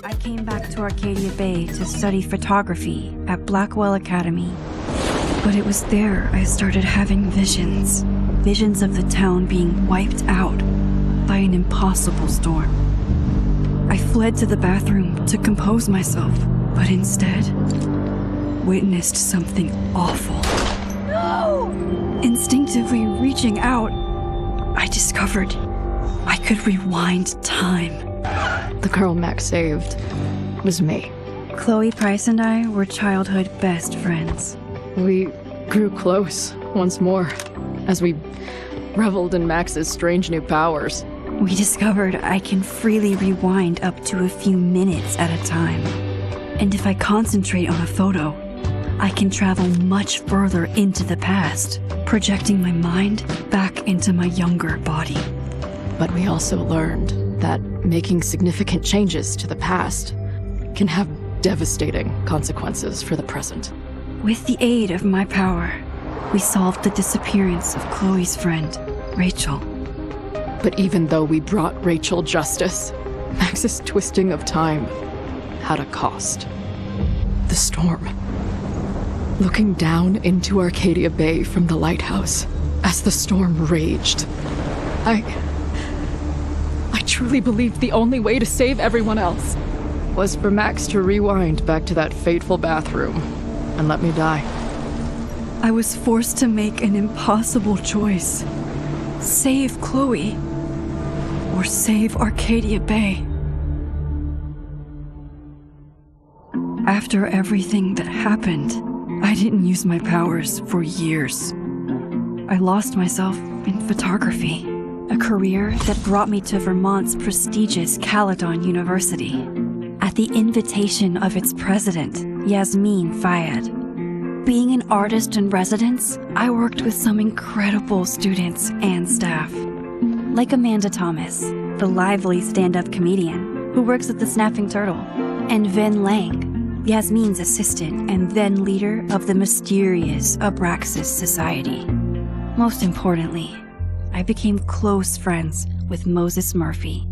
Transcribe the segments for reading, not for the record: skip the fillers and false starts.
I came back to Arcadia Bay to study photography at Blackwell Academy. But it was there I started having visions. Visions of the town being wiped out by an impossible storm. I fled to the bathroom to compose myself, but instead witnessed something awful. No! Instinctively reaching out, I discovered I could rewind time. The girl Max saved was me. Chloe Price and I were childhood best friends. We grew close once more as we reveled in Max's strange new powers. We discovered I can freely rewind up to a few minutes at a time. And if I concentrate on a photo, I can travel much further into the past, projecting my mind back into my younger body. But we also learned that making significant changes to the past can have devastating consequences for the present. With the aid of my power, we solved the disappearance of Chloe's friend, Rachel. But even though we brought Rachel justice, Max's twisting of time had a cost. The storm. Looking down into Arcadia Bay from the lighthouse as the storm raged, I truly believed the only way to save everyone else was for Max to rewind back to that fateful bathroom and let me die. I was forced to make an impossible choice. Save Chloe, or save Arcadia Bay. After everything that happened, I didn't use my powers for years. I lost myself in photography, a career that brought me to Vermont's prestigious Caledon University, at the invitation of its president, Yasmin Fayed. Being an artist in residence, I worked with some incredible students and staff, like Amanda Thomas, the lively stand-up comedian who works at the Snapping Turtle, and Vin Lang, Yasmin's assistant and then leader of the mysterious Abraxas Society. Most importantly, I became close friends with Moses Murphy,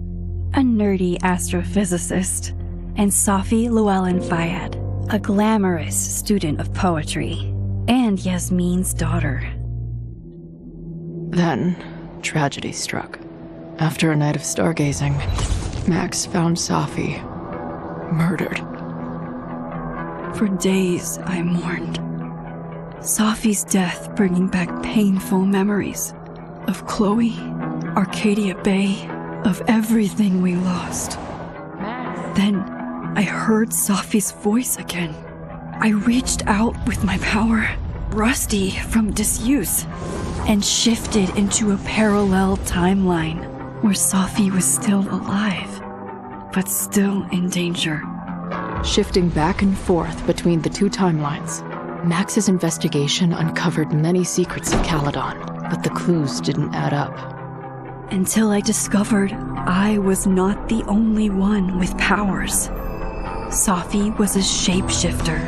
a nerdy astrophysicist, and Safi Llewellyn Fayed, a glamorous student of poetry, and Yasmin's daughter. Then, tragedy struck. After a night of stargazing, Max found Safi murdered. For days, I mourned. Safi's death bringing back painful memories of Chloe, Arcadia Bay, of everything we lost. Then, I heard Safi's voice again. I reached out with my power, rusty from disuse, and shifted into a parallel timeline where Safi was still alive, but still in danger. Shifting back and forth between the two timelines, Max's investigation uncovered many secrets of Caledon, but the clues didn't add up. Until I discovered I was not the only one with powers. Safi was a shapeshifter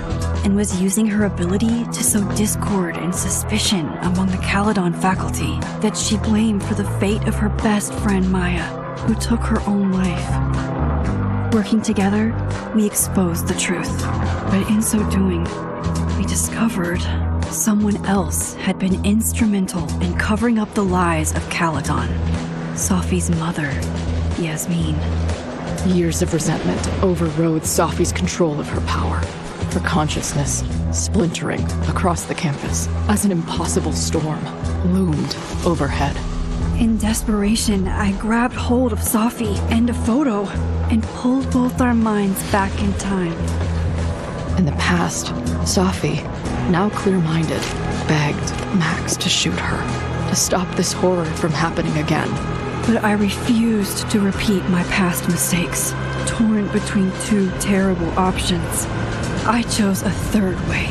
and was using her ability to sow discord and suspicion among the Caledon faculty that she blamed for the fate of her best friend Maya, who took her own life. Working together, we exposed the truth, but in so doing, we discovered someone else had been instrumental in covering up the lies of Caledon. Safi's mother, Yasmin. Years of resentment overrode Safi's control of her power, her consciousness splintering across the campus as an impossible storm loomed overhead. In desperation, I grabbed hold of Safi and a photo and pulled both our minds back in time. In the past, Safi, now clear-minded, begged Max to shoot her, to stop this horror from happening again. But I refused to repeat my past mistakes, torn between two terrible options. I chose a third way.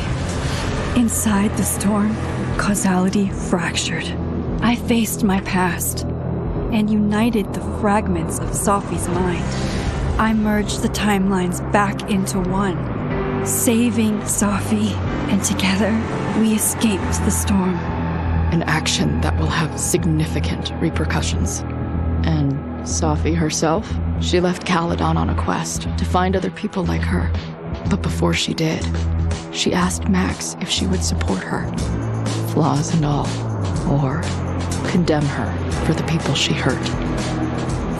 Inside the storm, causality fractured. I faced my past and united the fragments of Safi's mind. I merged the timelines back into one, saving Safi, and together we escaped the storm. An action that will have significant repercussions and Safi herself, she left Caledon on a quest to find other people like her. But before she did, she asked Max if she would support her, flaws and all, or condemn her for the people she hurt.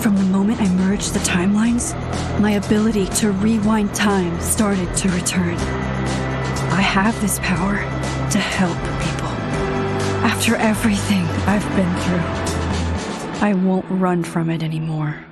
From the moment I merged the timelines, my ability to rewind time started to return. I have this power to help people. After everything I've been through, I won't run from it anymore.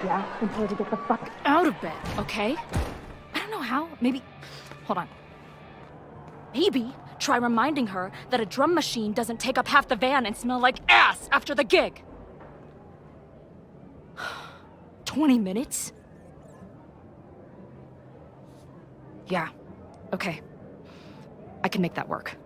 Yeah, I'm told to get the fuck out of bed, okay? I don't know how. Maybe... Hold on. Maybe try reminding her that a drum machine doesn't take up half the van and smell like ass after the gig. 20 minutes? Yeah, okay. I can make that work.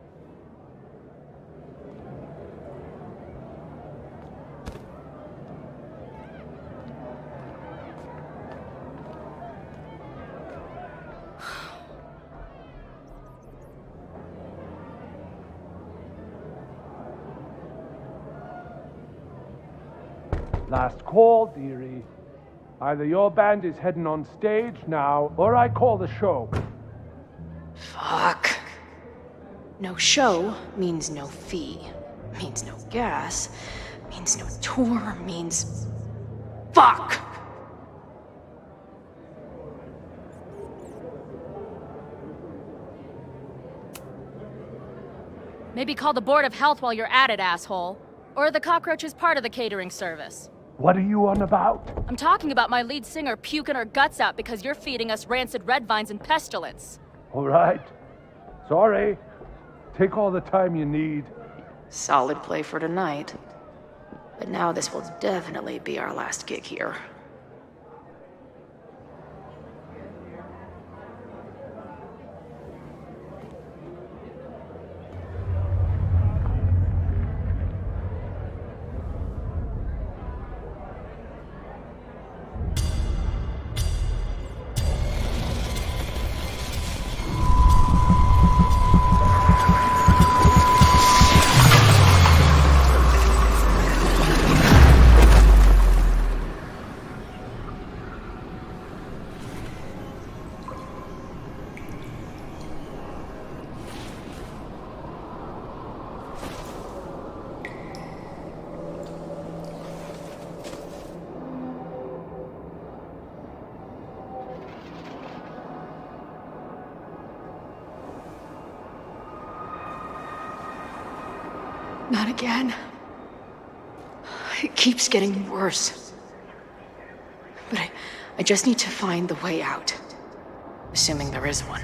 Last call, dearie. Either your band is heading on stage now, or I call the show. Fuck. No show means no fee, means no gas, means no tour, means... Fuck! Maybe call the Board of Health while you're at it, asshole. Or the cockroach is part of the catering service. What are you on about? I'm talking about my lead singer puking her guts out because you're feeding us rancid red vines and pestilence. All right. Sorry. Take all the time you need. Solid play for tonight. But now this will definitely be our last gig here. Not again. It keeps getting worse. But I just need to find the way out. Assuming there is one.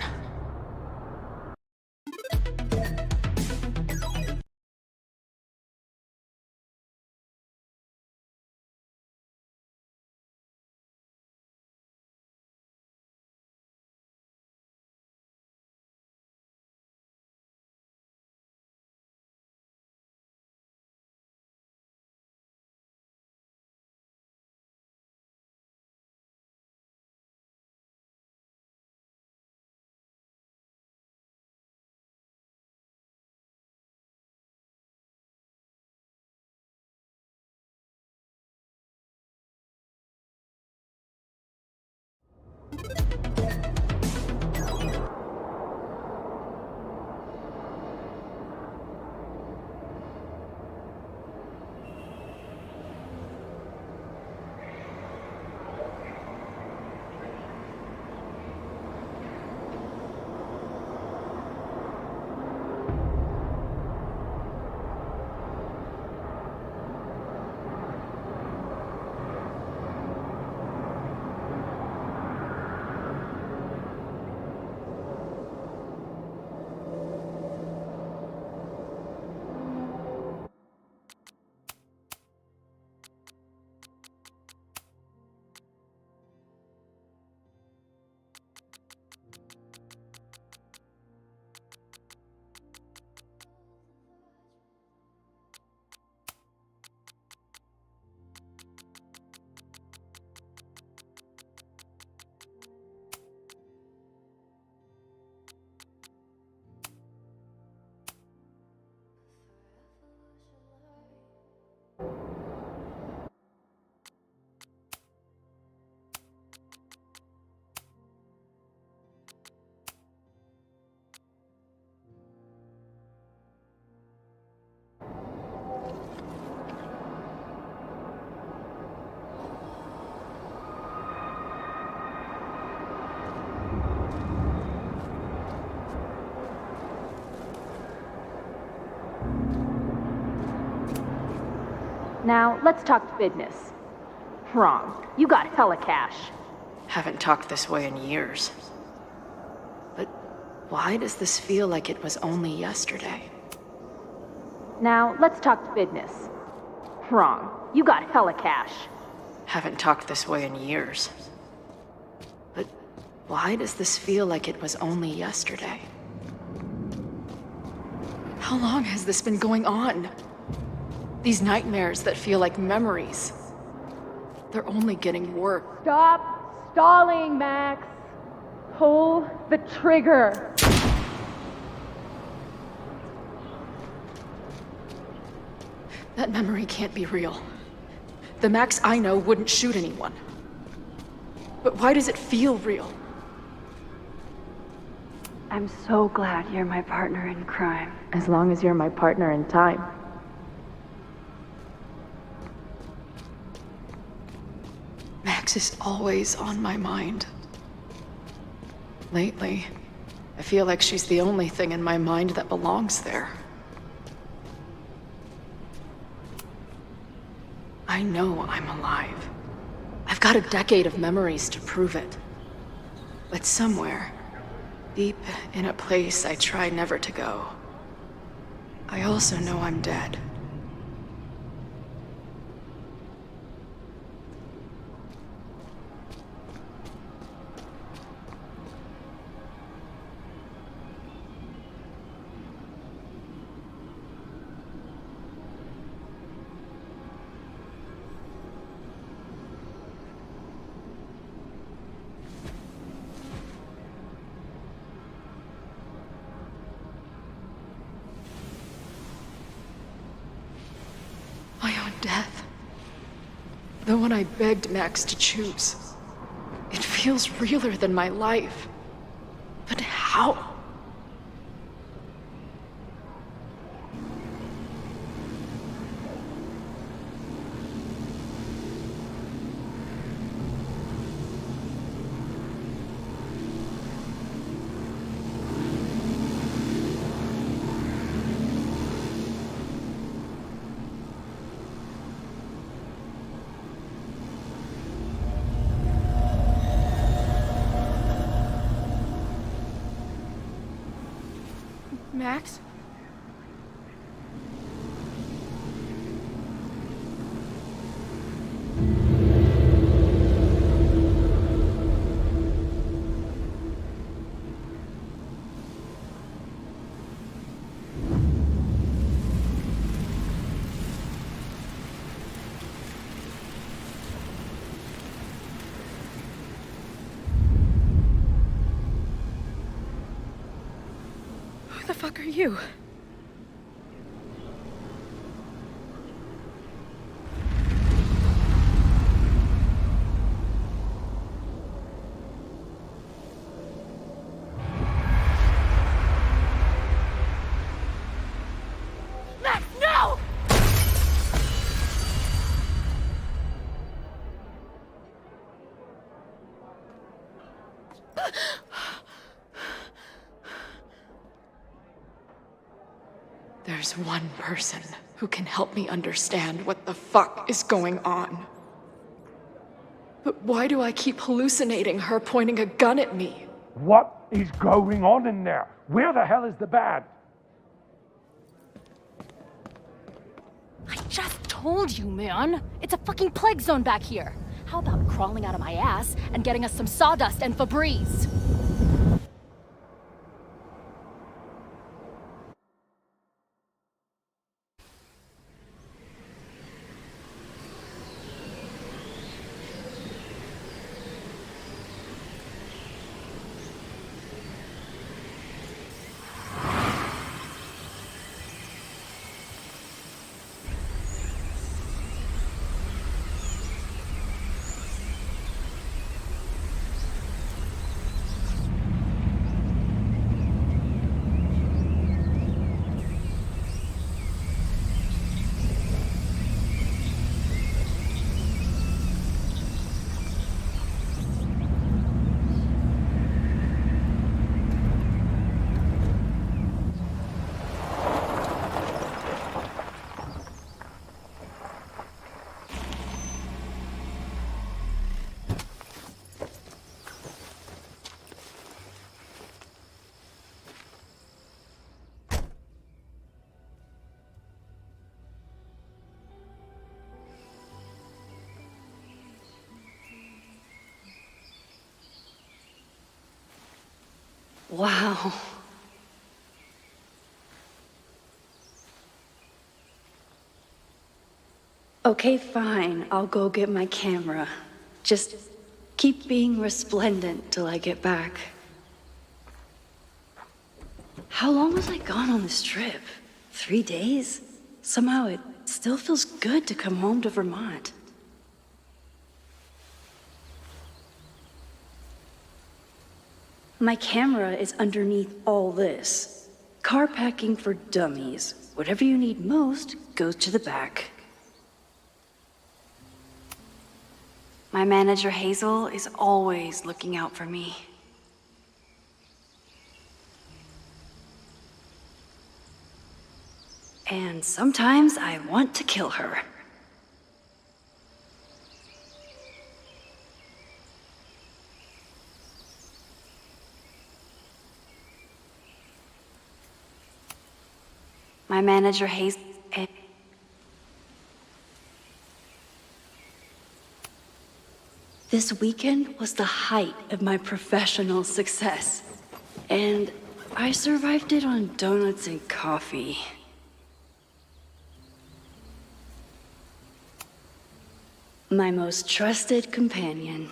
Now, let's talk business. Wrong. You got hella cash. Haven't talked this way in years. But why does this feel like it was only yesterday? Now, let's talk business. Wrong. You got hella cash. Haven't talked this way in years. But why does this feel like it was only yesterday? How long has this been going on? These nightmares that feel like memories. They're only getting worse. Stop stalling, Max. Pull the trigger. That memory can't be real. The Max I know wouldn't shoot anyone. But why does it feel real? I'm so glad you're my partner in crime. As long as you're my partner in time. Max is always on my mind. Lately, I feel like she's the only thing in my mind that belongs there. I know I'm alive. I've got a decade of memories to prove it. But somewhere, deep in a place I try never to go, I also know I'm dead. My own death. The one I begged Max to choose. It feels realer than my life. But how? Max? Who the fuck are you? Max, no! There's one person who can help me understand what the fuck is going on. But why do I keep hallucinating her pointing a gun at me? What is going on in there? Where the hell is the band? I just told you, man. It's a fucking plague zone back here. How about crawling out of my ass and getting us some sawdust and Febreze? Wow. Okay, fine. I'll go get my camera. Just keep being resplendent till I get back. How long was I gone on this trip? 3 days? Somehow it still feels good to come home to Vermont. My camera is underneath all this. Car packing for dummies. Whatever you need most goes to the back. My manager Hazel is always looking out for me. And sometimes I want to kill her. my manager Hayes. This weekend was the height of my professional success, and I survived it on donuts and coffee. My most trusted companion.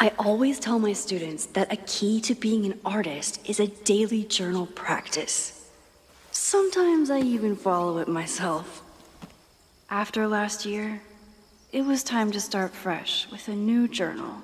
I always tell my students that a key to being an artist is a daily journal practice. Sometimes I even follow it myself. After last year, it was time to start fresh with a new journal.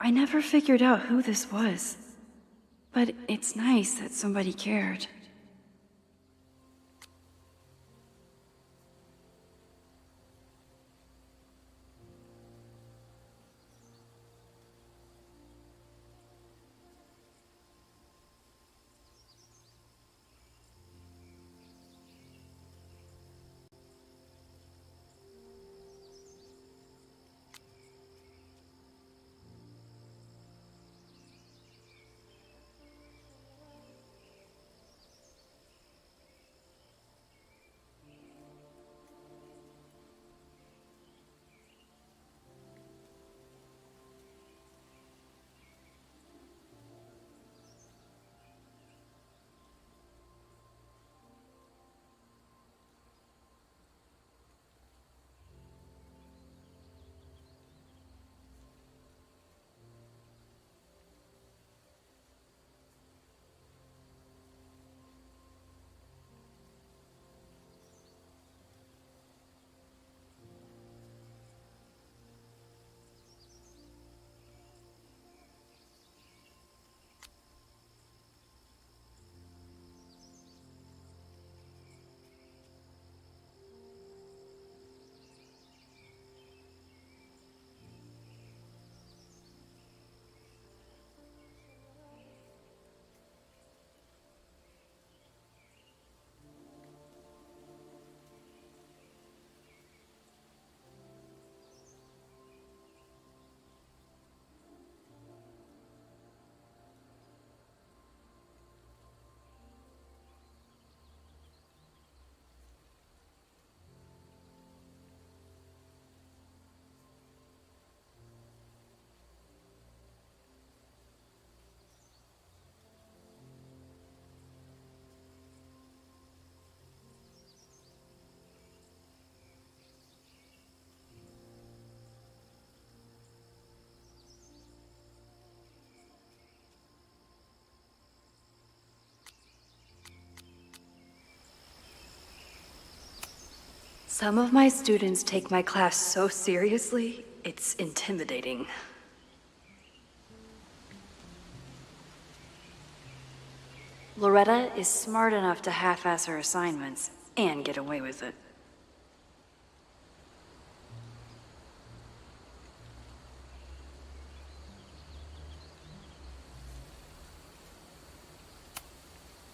I never figured out who this was, but it's nice that somebody cared. Some of my students take my class so seriously, it's intimidating. Loretta is smart enough to half-ass her assignments and get away with it.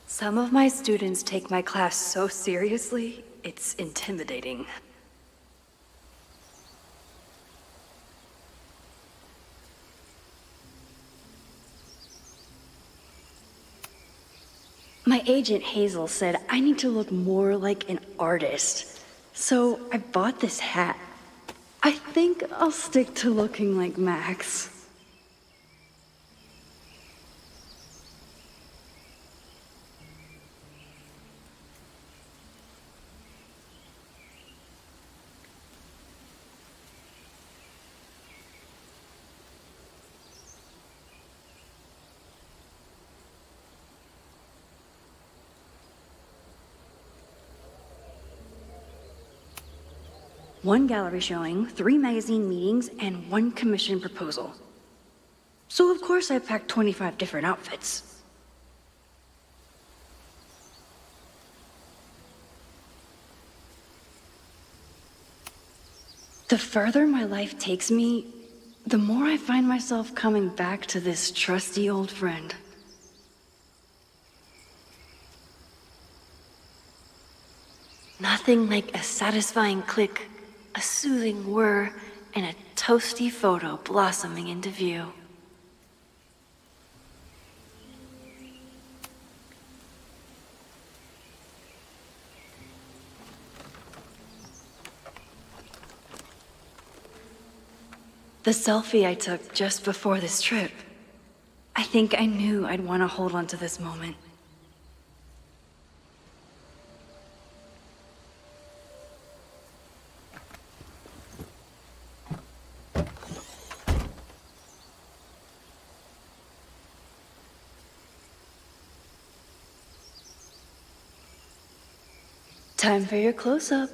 Some of my students take my class so seriously, it's intimidating. My agent Hazel said I need to look more like an artist, so I bought this hat. I think I'll stick to looking like Max. One gallery showing, 3 magazine meetings, and 1 commission proposal. So of course I packed 25 different outfits. The further my life takes me, the more I find myself coming back to this trusty old friend. Nothing like a satisfying click, a soothing whir, and a toasty photo blossoming into view. The selfie I took just before this trip. I think I knew I'd want to hold on to this moment. Time for your close-up.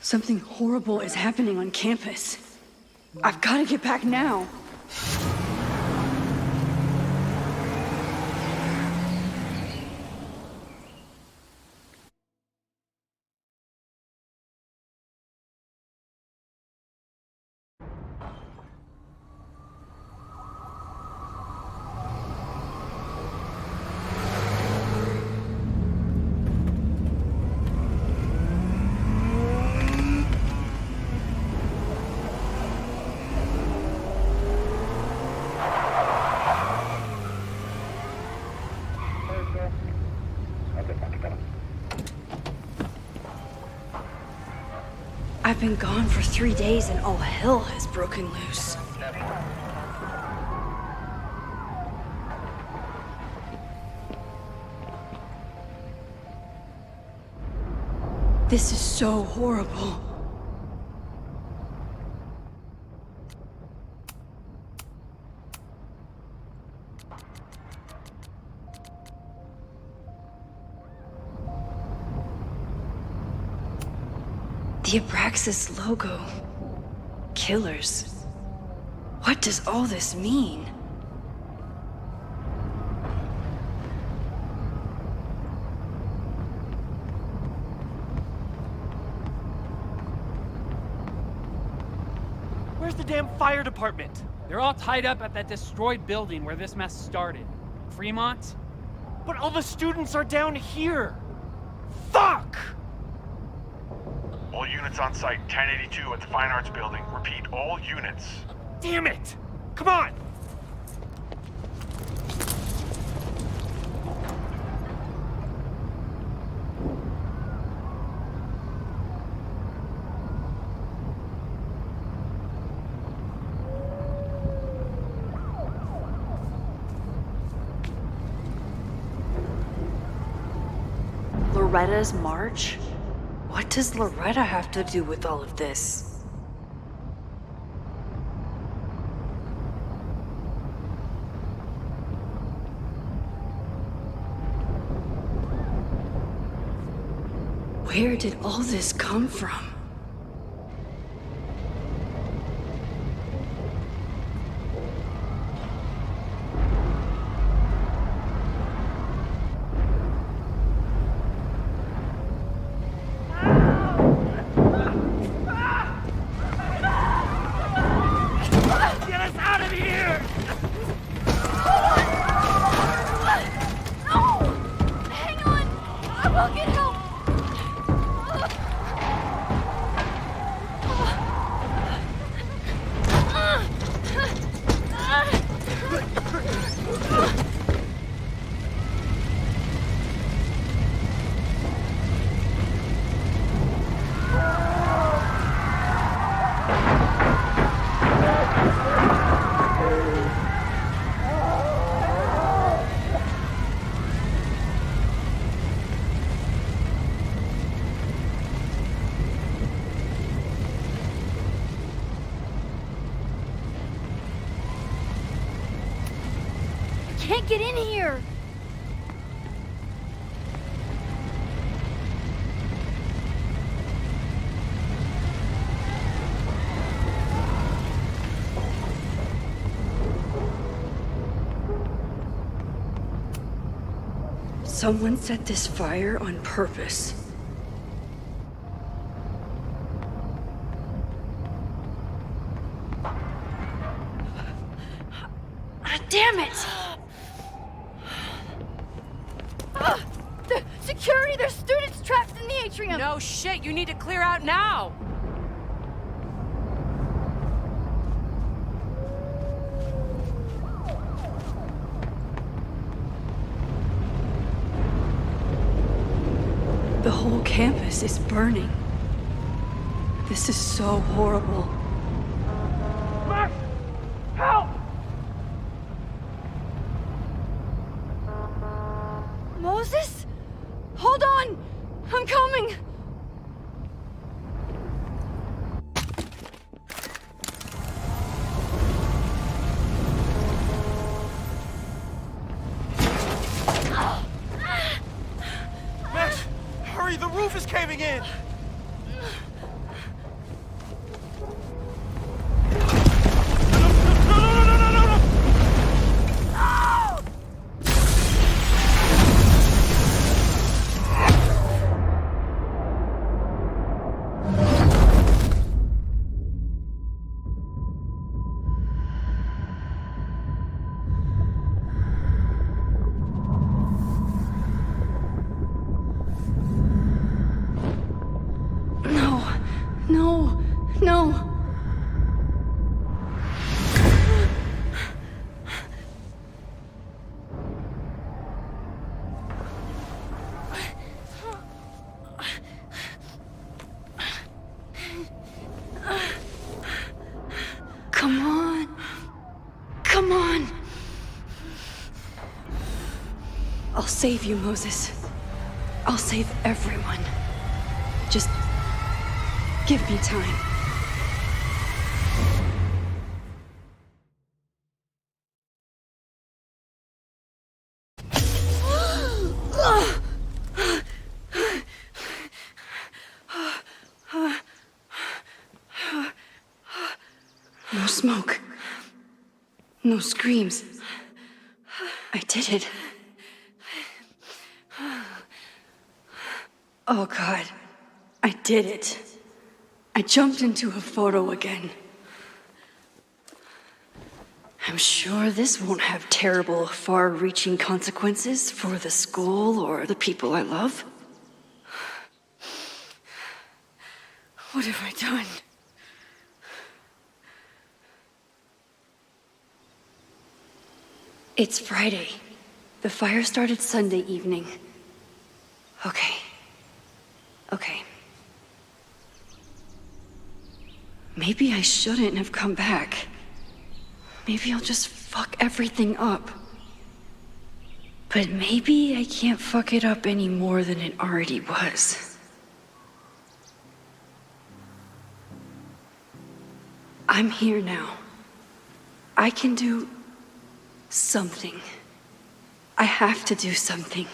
Something horrible is happening on campus. I've got to get back now. I've been gone for 3 days and all hell has broken loose. This is so horrible. The Abraxas logo. Killers. What does all this mean? Where's the damn fire department? They're all tied up at that destroyed building where this mess started. Fremont? But all the students are down here! Fuck! All units on site, 1082 at the Fine Arts Building. Repeat, all units. Damn it! Come on! Loretta's march? What does Loretta have to do with all of this? Where did all this come from? Can't get in here! Someone set this fire on purpose. Damn it! The security! There's students trapped in the atrium! No shit, you need to clear out now! The whole campus is burning. This is so horrible. Max! Help! Moses? Hold on! I'm coming! Max! Hurry, the roof is caving in! I'll save you, Moses. I'll save everyone. Just give me time. No smoke. No screams. I did it. Oh God, I did it. I jumped into a photo again. I'm sure this won't have terrible, far-reaching consequences for the school or the people I love. What have I done? It's Friday. The fire started Sunday evening. Okay. Maybe I shouldn't have come back. Maybe I'll just fuck everything up. But maybe I can't fuck it up any more than it already was. I'm here now. I can do something. I have to do something.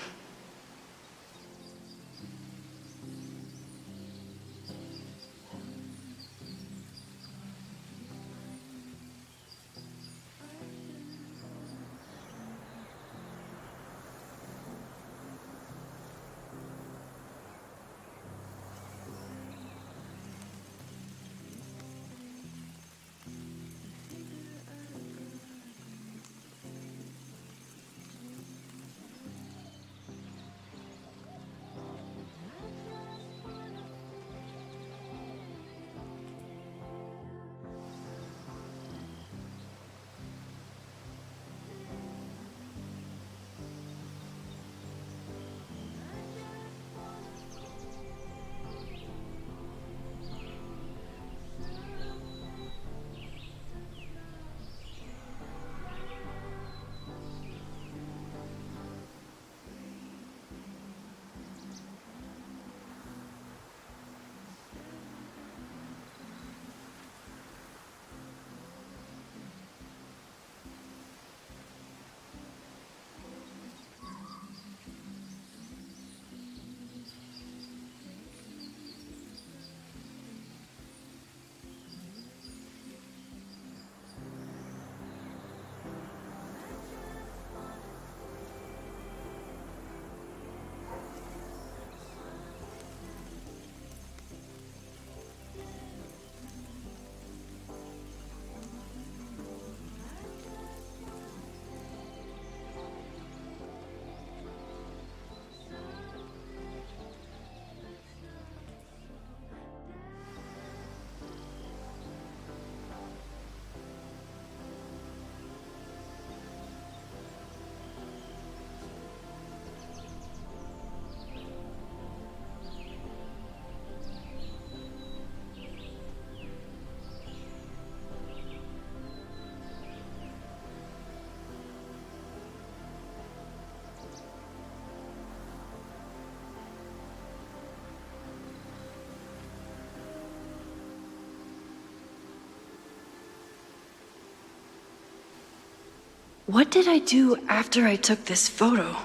What did I do after I took this photo?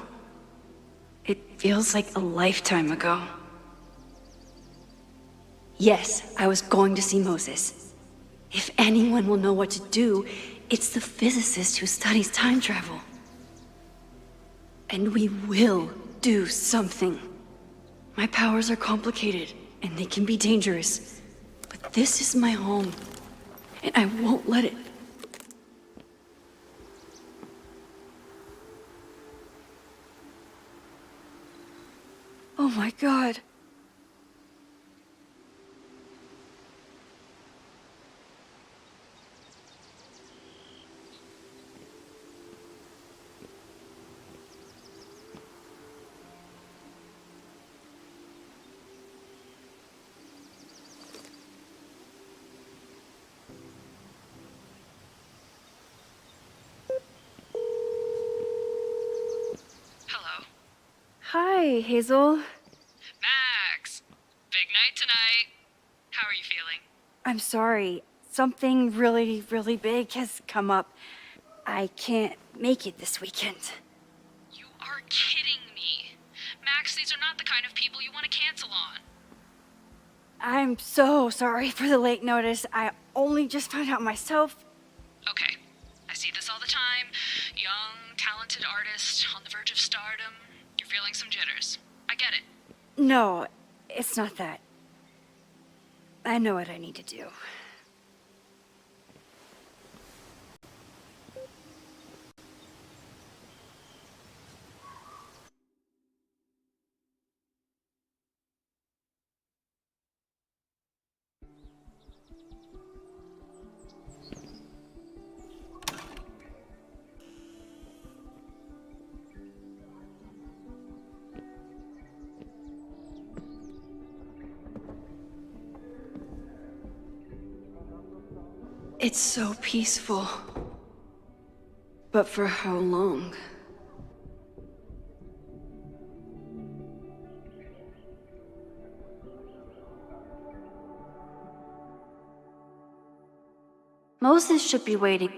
It feels like a lifetime ago. Yes, I was going to see Moses. If anyone will know what to do, it's the physicist who studies time travel. And we will do something. My powers are complicated, and they can be dangerous. But this is my home, and I won't let it. Oh my God. Hello? Hi, Hazel. Max! Big night tonight. How are you feeling? I'm sorry. Something really, really big has come up. I can't make it this weekend. You are kidding me. Max, these are not the kind of people you want to cancel on. I'm so sorry for the late notice. I only just found out myself. Okay, I see this all the time. Young, talented artist on the verge of stardom. You're feeling some jitters. I get it. No, it's not that. I know what I need to do. It's so peaceful. But for how long? Moses should be waiting.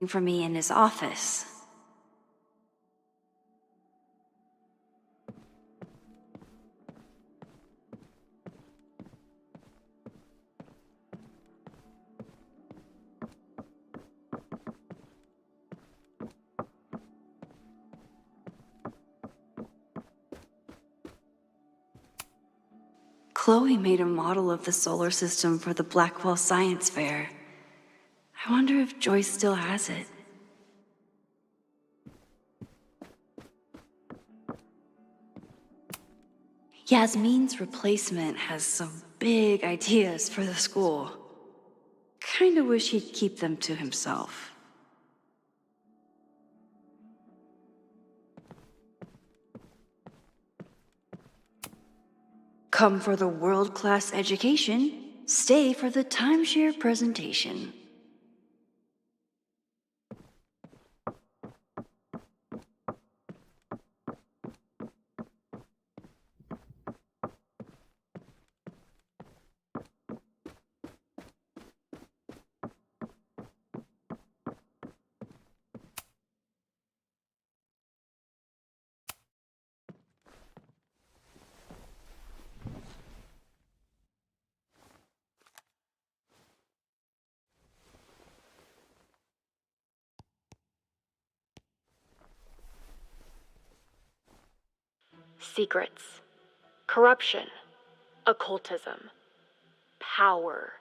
For me in his office. Chloe made a model of the solar system for the Blackwell Science Fair. I wonder if Joyce still has it. Yasmin's replacement has some big ideas for the school. Kinda wish he'd keep them to himself. Come for the world-class education, stay for the timeshare presentation. secrets, corruption, occultism, power.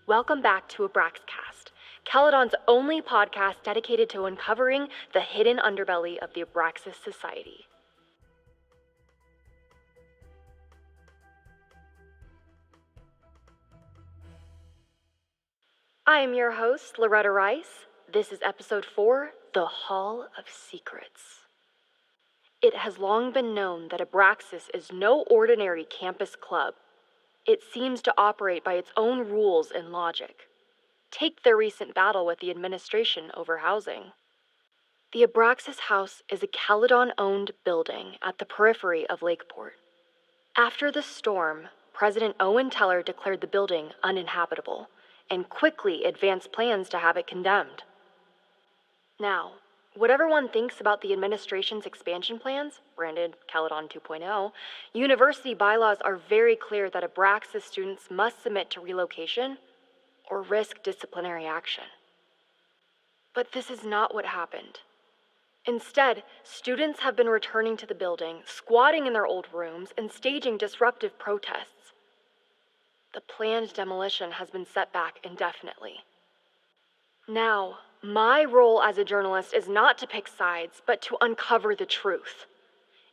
Welcome back to Abraxcast, Caledon's only podcast dedicated to uncovering the hidden underbelly of the Abraxas Society. I am your host, Loretta Rice. This is episode 4, The Hall of Secrets. It has long been known that Abraxas is no ordinary campus club. It seems to operate by its own rules and logic. Take their recent battle with the administration over housing. The Abraxas House is a Caledon-owned building at the periphery of Lakeport. After the storm, President Owen Teller declared the building uninhabitable and quickly advanced plans to have it condemned. Now, whatever one thinks about the administration's expansion plans, branded Caledon 2.0, university bylaws are very clear that Abraxas students must submit to relocation or risk disciplinary action. But this is not what happened. Instead, students have been returning to the building, squatting in their old rooms, and staging disruptive protests. The planned demolition has been set back indefinitely. Now, my role as a journalist is not to pick sides, but to uncover the truth.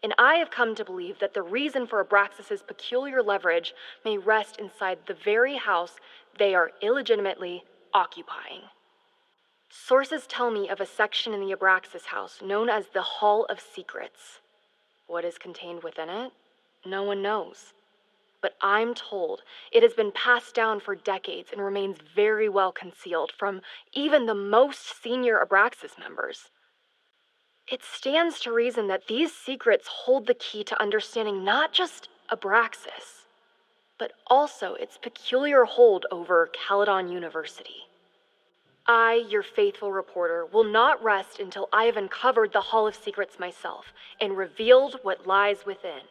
And I have come to believe that the reason for Abraxas's peculiar leverage may rest inside the very house they are illegitimately occupying. Sources tell me of a section in the Abraxas house known as the Hall of Secrets. What is contained within it? No one knows. But I'm told it has been passed down for decades and remains very well concealed from even the most senior Abraxas members. It stands to reason that these secrets hold the key to understanding not just Abraxas, but also its peculiar hold over Caledon University. I, your faithful reporter, will not rest until I have uncovered the Hall of Secrets myself and revealed what lies within.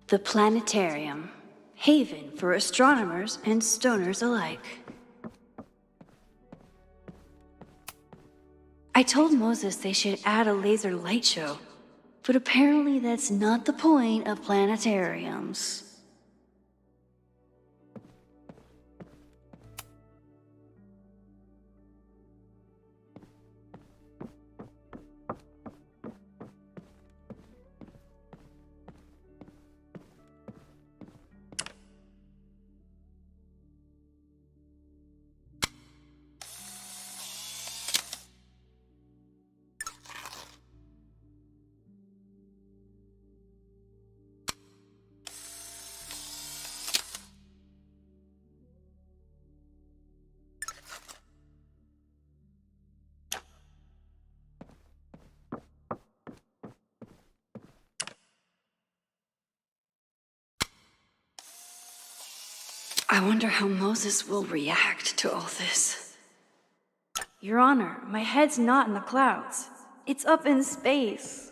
The planetarium, haven for astronomers and stoners alike. I told Moses they should add a laser light show, but apparently that's not the point of planetariums. I wonder how Moses will react to all this. Your Honor, my head's not in the clouds. It's up in space.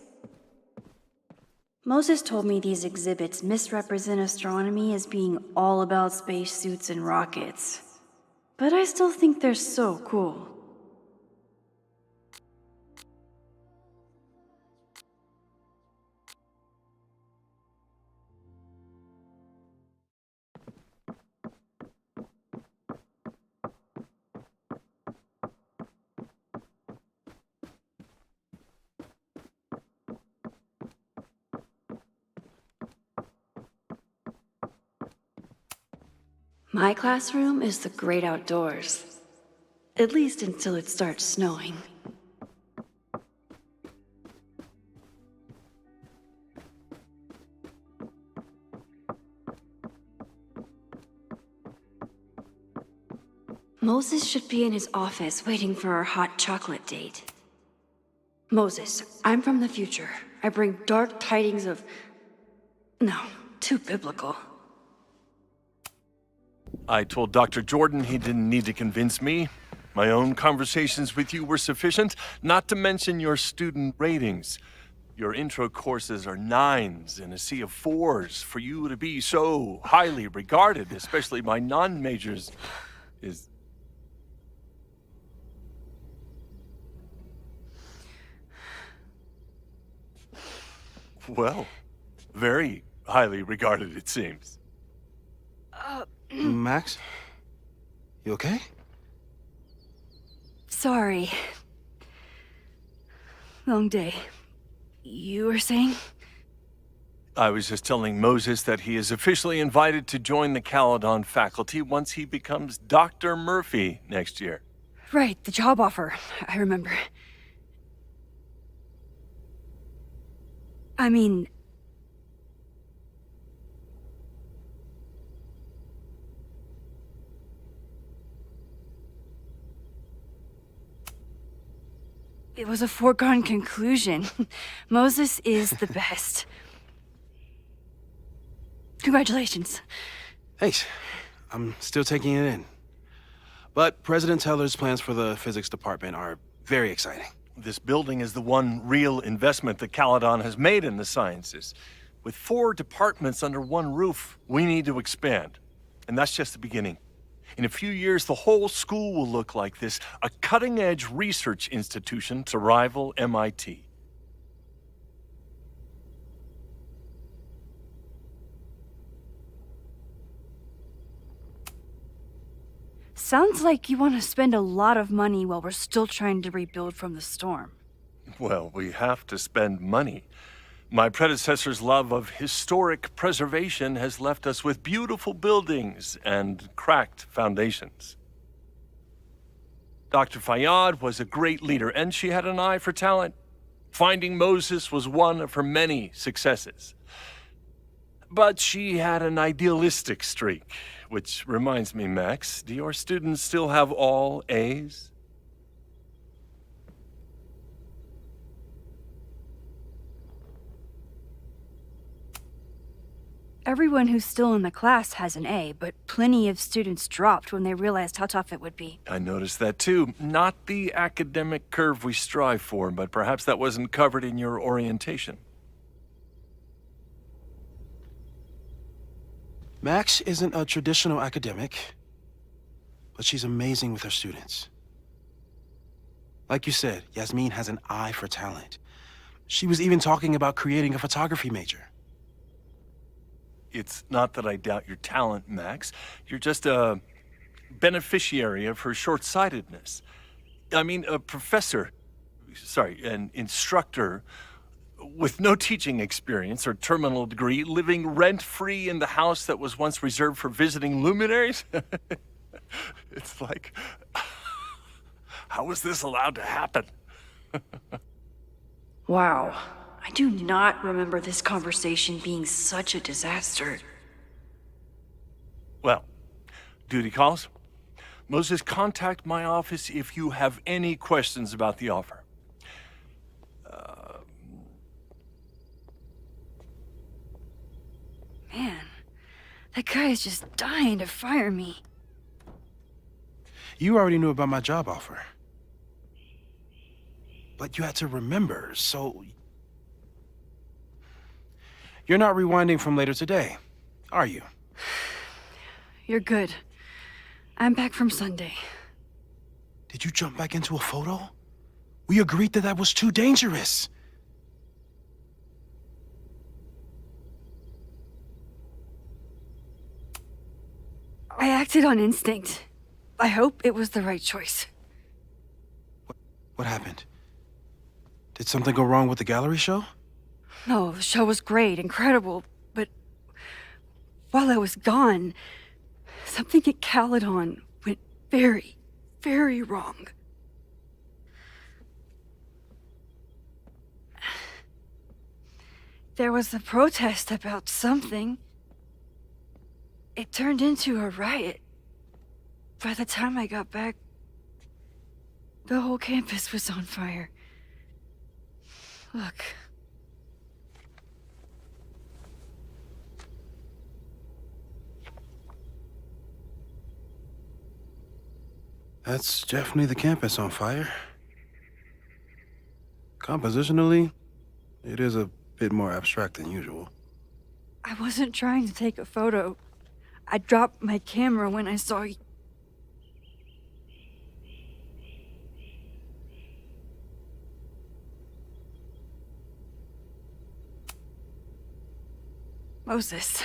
Moses told me these exhibits misrepresent astronomy as being all about spacesuits and rockets. But I still think they're so cool. My classroom is the great outdoors. At least until it starts snowing. Moses should be in his office waiting for our hot chocolate date. Moses, I'm from the future. I bring dark tidings of... No, too biblical. I told Dr. Jordan he didn't need to convince me. My own conversations with you were sufficient, not to mention your student ratings. Your intro courses are 9s in a sea of 4s. For you to be so highly regarded, especially by non-majors, is... well, very highly regarded, it seems. Max? You okay? Sorry. Long day. You were saying? I was just telling Moses that he is officially invited to join the Caledon faculty once he becomes Dr. Murphy next year. Right, the job offer. I remember. I mean... it was a foregone conclusion. Moses is the best. Congratulations. Thanks. I'm still taking it in. But President Teller's plans for the physics department are very exciting. This building is the one real investment that Caledon has made in the sciences. With 4 departments under one roof, we need to expand. And that's just the beginning. In a few years, the whole school will look like this, a cutting-edge research institution to rival MIT. Sounds like you want to spend a lot of money while we're still trying to rebuild from the storm. Well, we have to spend money. My predecessor's love of historic preservation has left us with beautiful buildings and cracked foundations. Dr. Fayyad was a great leader, and she had an eye for talent. Finding Moses was one of her many successes. But she had an idealistic streak, which reminds me, Max, do your students still have all A's? Everyone who's still in the class has an A, but plenty of students dropped when they realized how tough it would be. I noticed that too. Not the academic curve we strive for, but perhaps that wasn't covered in your orientation. Max isn't a traditional academic, but she's amazing with her students. Like you said, Yasmin has an eye for talent. She was even talking about creating a photography major. It's not that I doubt your talent, Max. You're just a beneficiary of her short-sightedness. I mean, a professor, an instructor with no teaching experience or terminal degree, living rent-free in the house that was once reserved for visiting luminaries? It's like, how was this allowed to happen? Wow. I do not remember this conversation being such a disaster. Well, duty calls. Moses, contact my office if you have any questions about the offer. Man, that guy is just dying to fire me. You already knew about my job offer. But you had to remember, so... You're not rewinding from later today, are you? You're good. I'm back from Sunday. Did you jump back into a photo? We agreed that was too dangerous. I acted on instinct. I hope it was the right choice. What happened? Did something go wrong with the gallery show? No, the show was great, incredible, but while I was gone, something at Caledon went very, very wrong. There was a protest about something. It turned into a riot. By the time I got back, the whole campus was on fire. Look. That's definitely the campus on fire. Compositionally, it is a bit more abstract than usual. I wasn't trying to take a photo. I dropped my camera when I saw you. Moses,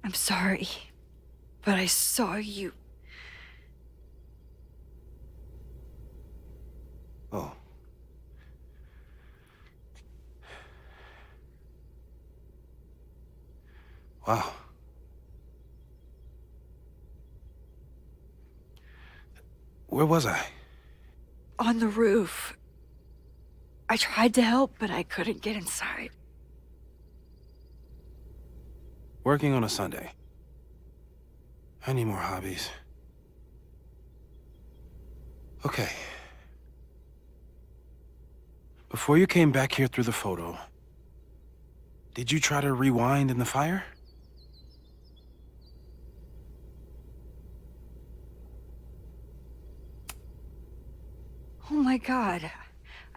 I'm sorry, but I saw you. Oh. Wow. Where was I? On the roof. I tried to help, but I couldn't get inside. Working on a Sunday. I need more hobbies. Okay. Before you came back here through the photo, did you try to rewind in the fire? Oh my God.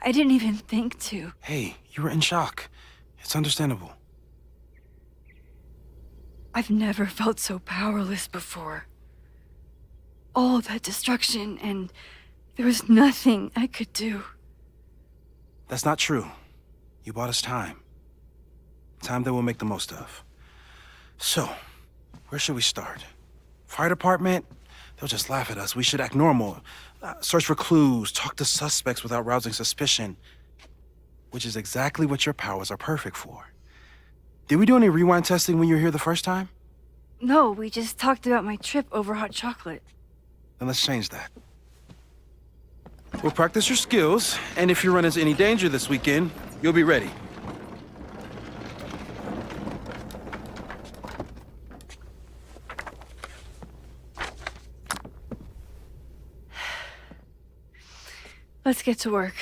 I didn't even think to. Hey, you were in shock. It's understandable. I've never felt so powerless before. All that destruction, and there was nothing I could do. That's not true. You bought us time. Time that we'll make the most of. So, where should we start? Fire department? They'll just laugh at us. We should act normal. Search for clues, talk to suspects without rousing suspicion. Which is exactly what your powers are perfect for. Did we do any rewind testing when you were here the first time? No, we just talked about my trip over hot chocolate. Then let's change that. We'll practice your skills, and if you run into any danger this weekend, you'll be ready. Let's get to work.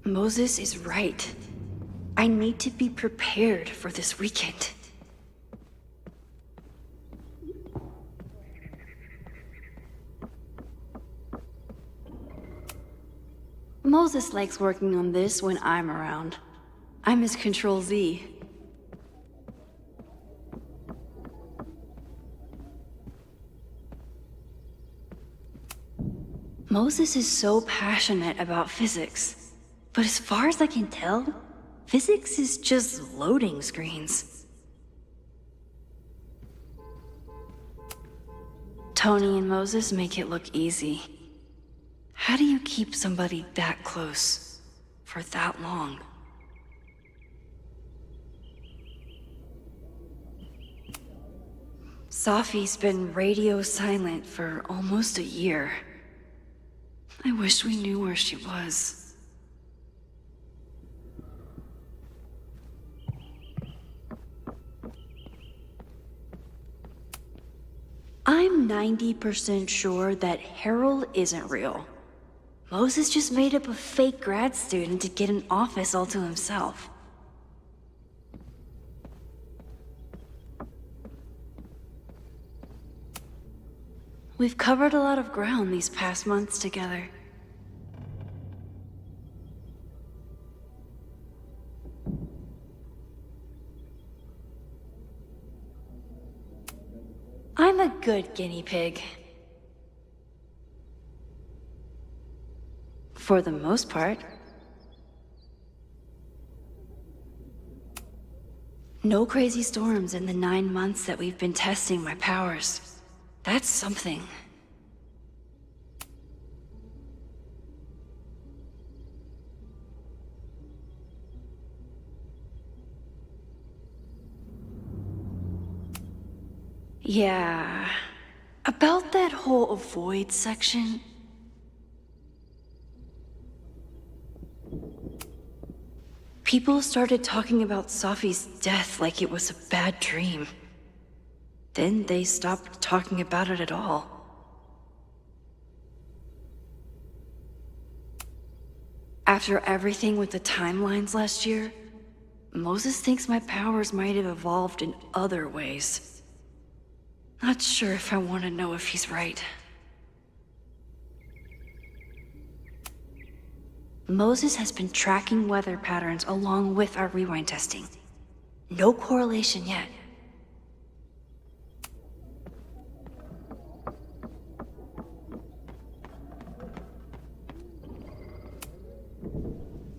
Moses is right. I need to be prepared for this weekend. Moses likes working on this when I'm around. I'm his Control Z. Moses is so passionate about physics. But as far as I can tell, physics is just loading screens. Tony and Moses make it look easy. How do you keep somebody that close for that long? Safi's been radio silent for almost a year. I wish we knew where she was. I'm 90% sure that Harold isn't real. Moses just made up a fake grad student to get an office all to himself. We've covered a lot of ground these past months together. I'm a good guinea pig. For the most part. No crazy storms in the 9 months that we've been testing my powers. That's something. Yeah, about that whole avoid section. People started talking about Safi's death like it was a bad dream. Then they stopped talking about it at all. After everything with the timelines last year, Moses thinks my powers might have evolved in other ways. Not sure if I want to know if he's right. Moses has been tracking weather patterns along with our rewind testing. No correlation yet.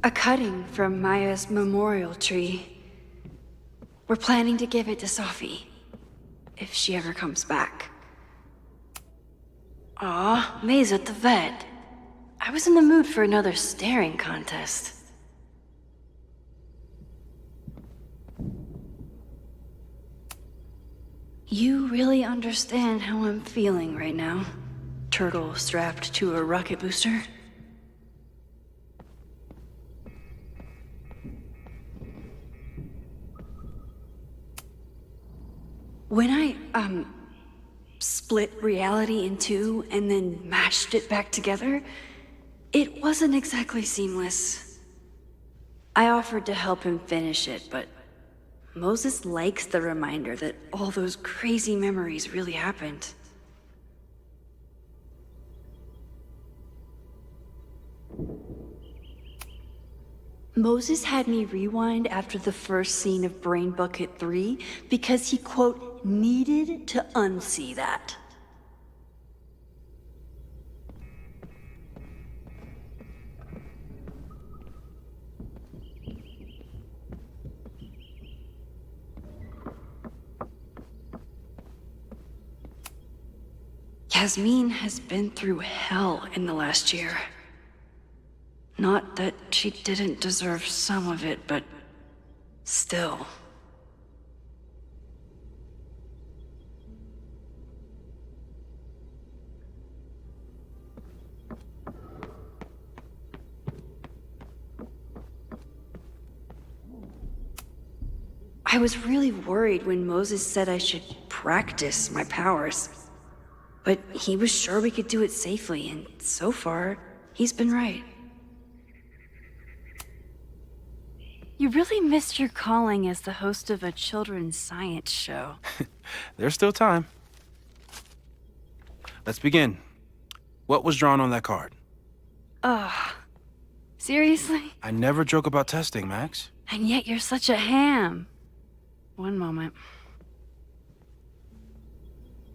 A cutting from Maya's memorial tree. We're planning to give it to Safi, if she ever comes back. Aw, May's at the vet. I was in the mood for another staring contest. You really understand how I'm feeling right now? Turtle strapped to a rocket booster? When I, split reality in two and then mashed it back together, it wasn't exactly seamless. I offered to help him finish it, but Moses likes the reminder that all those crazy memories really happened. Moses had me rewind after the first scene of Brain Bucket 3 because he, quote, needed to unsee that. Yasmin has been through hell in the last year. Not that she didn't deserve some of it, but still. I was really worried when Moses said I should practice my powers. But he was sure we could do it safely, and so far, he's been right. You really missed your calling as the host of a children's science show. There's still time. Let's begin. What was drawn on that card? Seriously? I never joke about testing, Max. And yet you're such a ham. One moment.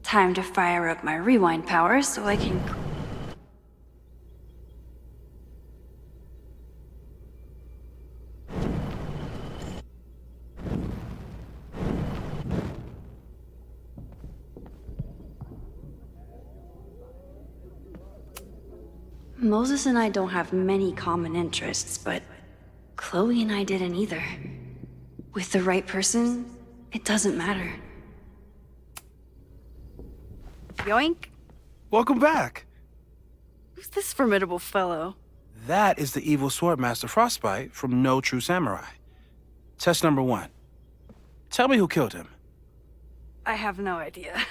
Time to fire up my rewind powers so I can... Moses and I don't have many common interests, but Chloe and I didn't either. With the right person, it doesn't matter. Yoink. Welcome back. Who's this formidable fellow? That is the evil Swordmaster Frostbite from No True Samurai. Test number 1. Tell me who killed him. I have no idea.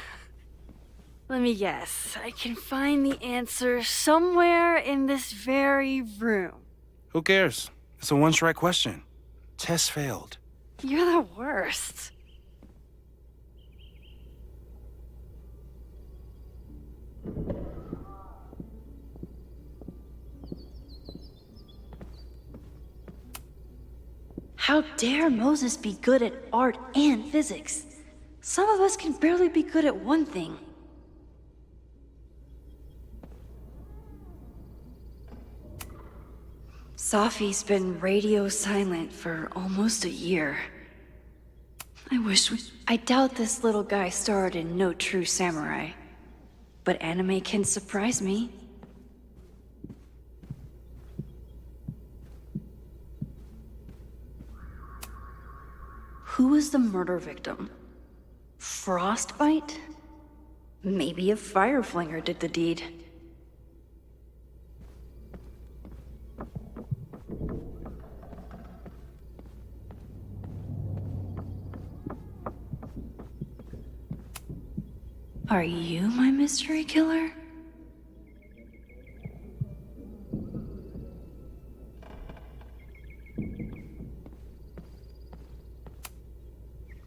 Let me guess. I can find the answer somewhere in this very room. Who cares? It's a one-strike question. Test failed. You're the worst. How dare Moses be good at art and physics? Some of us can barely be good at one thing. Safi's been radio silent for almost a year. I doubt this little guy starred in No True Samurai. But anime can surprise me. Who was the murder victim? Frostbite? Maybe a fire flinger did the deed. Are you my mystery killer?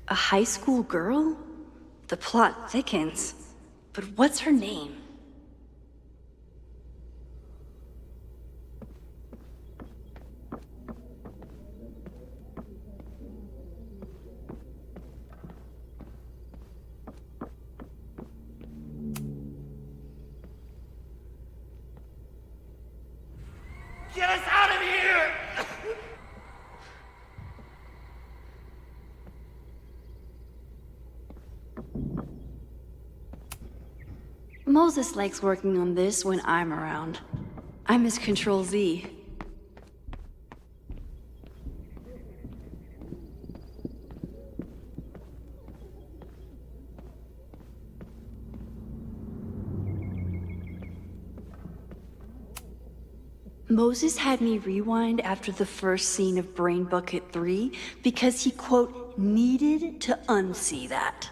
A high school girl? The plot thickens. But what's her name? Get us out of here! Moses likes working on this when I'm around. I'm his Control Z. Moses had me rewind after the first scene of Brain Bucket 3 because he, quote, needed to unsee that.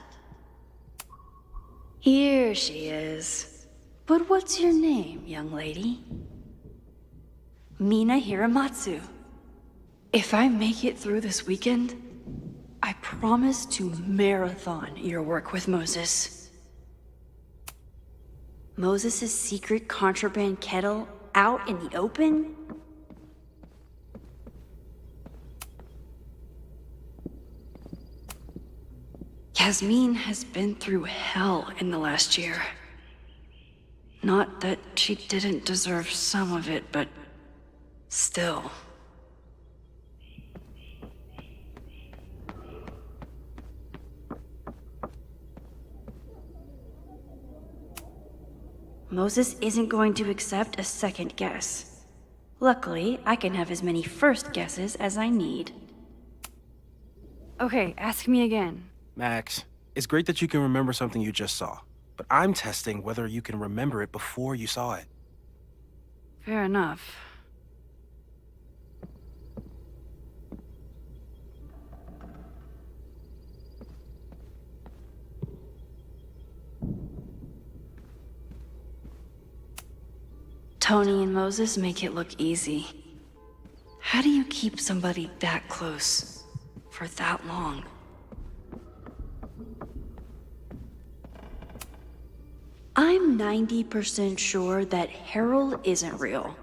Here she is. But what's your name, young lady? Mina Hiramatsu. If I make it through this weekend, I promise to marathon your work with Moses. Moses' secret contraband kettle out in the open? Yasmin has been through hell in the last year. Not that she didn't deserve some of it, but still. Moses isn't going to accept a second guess. Luckily, I can have as many first guesses as I need. Okay, ask me again. Max, it's great that you can remember something you just saw, but I'm testing whether you can remember it before you saw it. Fair enough. Tony and Moses make it look easy. How do you keep somebody that close for that long? I'm 90% sure that Harold isn't real.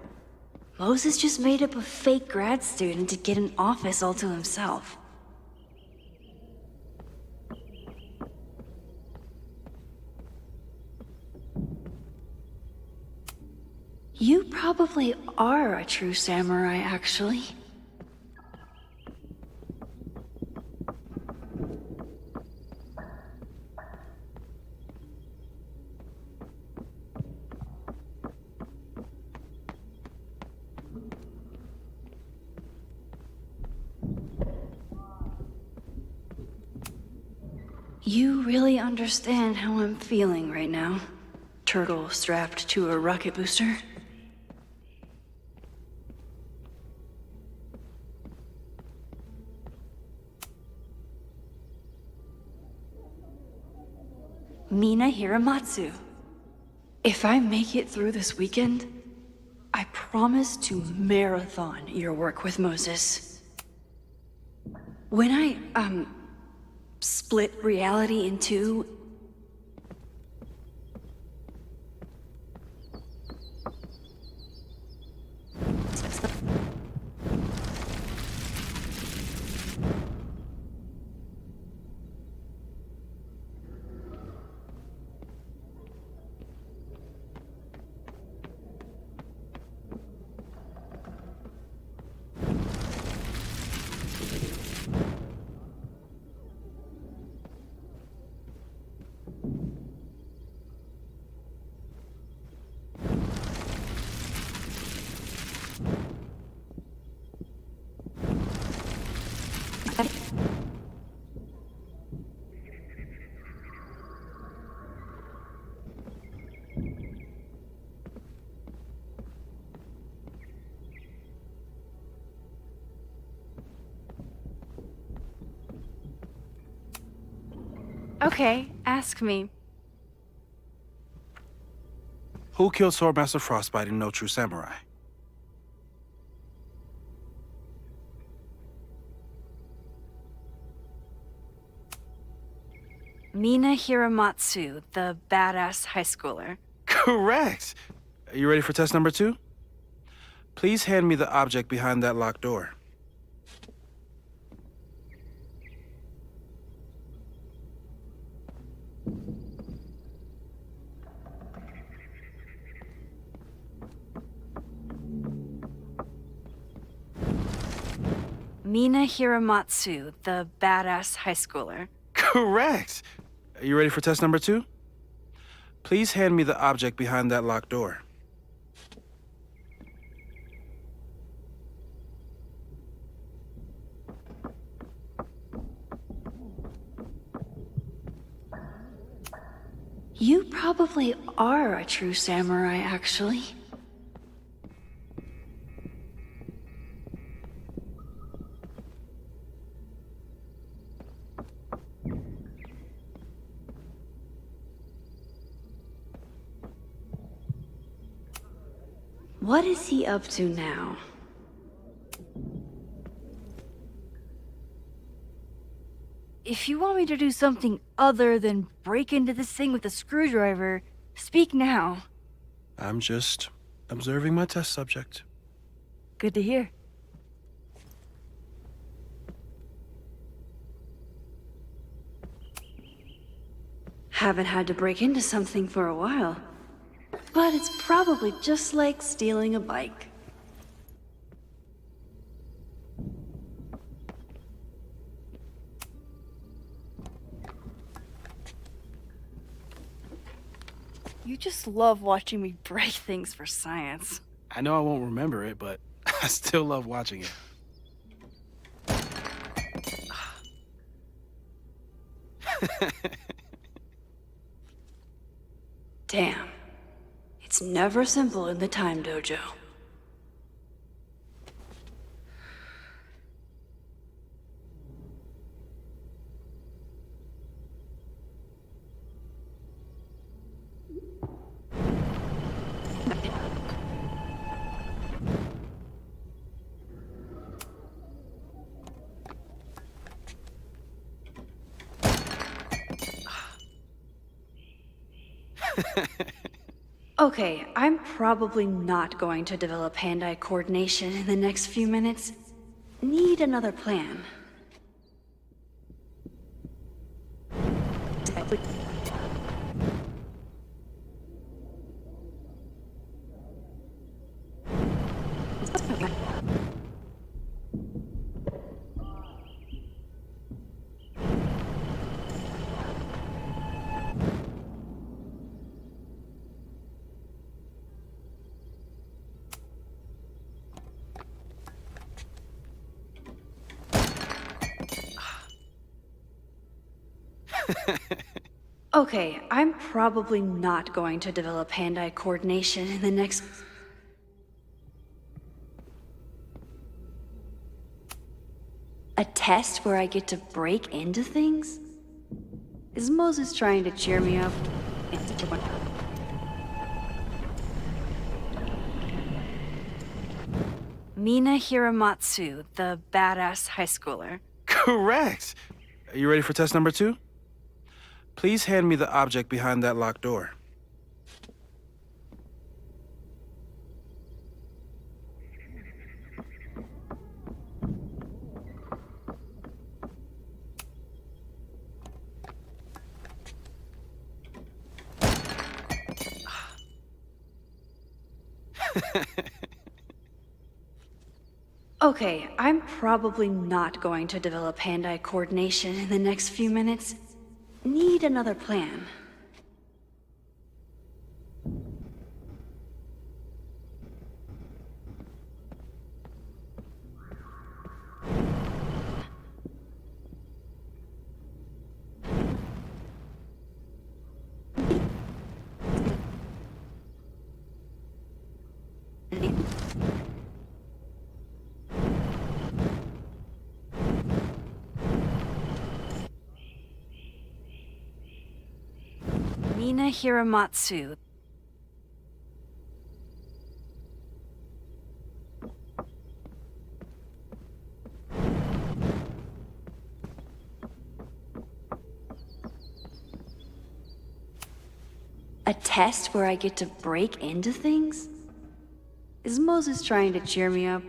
Moses just made up a fake grad student to get an office all to himself. You probably are a true samurai, actually. You really understand how I'm feeling right now, turtle strapped to a rocket booster. Mina Hiramatsu. If I make it through this weekend, I promise to marathon your work with Moses. When I, split reality in two, Okay, ask me. Who killed Swordmaster Frostbite in No True Samurai? Mina Hiramatsu, the badass high schooler. Correct! Are you ready for test number 2? Please hand me the object behind that locked door. Mina Hiramatsu, the badass high schooler. Correct! Are you ready for test number 2? Please hand me the object behind that locked door. You probably are a true samurai, actually. What is he up to now? If you want me to do something other than break into this thing with a screwdriver, speak now. I'm just observing my test subject. Good to hear. Haven't had to break into something for a while. But it's probably just like stealing a bike. You just love watching me break things for science. I know I won't remember it, but I still love watching it. Damn. It's never simple in the time dojo. Okay, I'm probably not going to develop hand-eye coordination in the next few minutes. Need another plan. Okay, I'm probably not going to develop hand-eye coordination in the next... A test where I get to break into things? Is Moses trying to cheer me up? Mina Hiramatsu, the badass high schooler. Correct! Are you ready for test number 2? Please hand me the object behind that locked door. Okay, I'm probably not going to develop hand-eye coordination in the next few minutes. Need another plan. Mina Hiramatsu. A test where I get to break into things? Is Moses trying to cheer me up?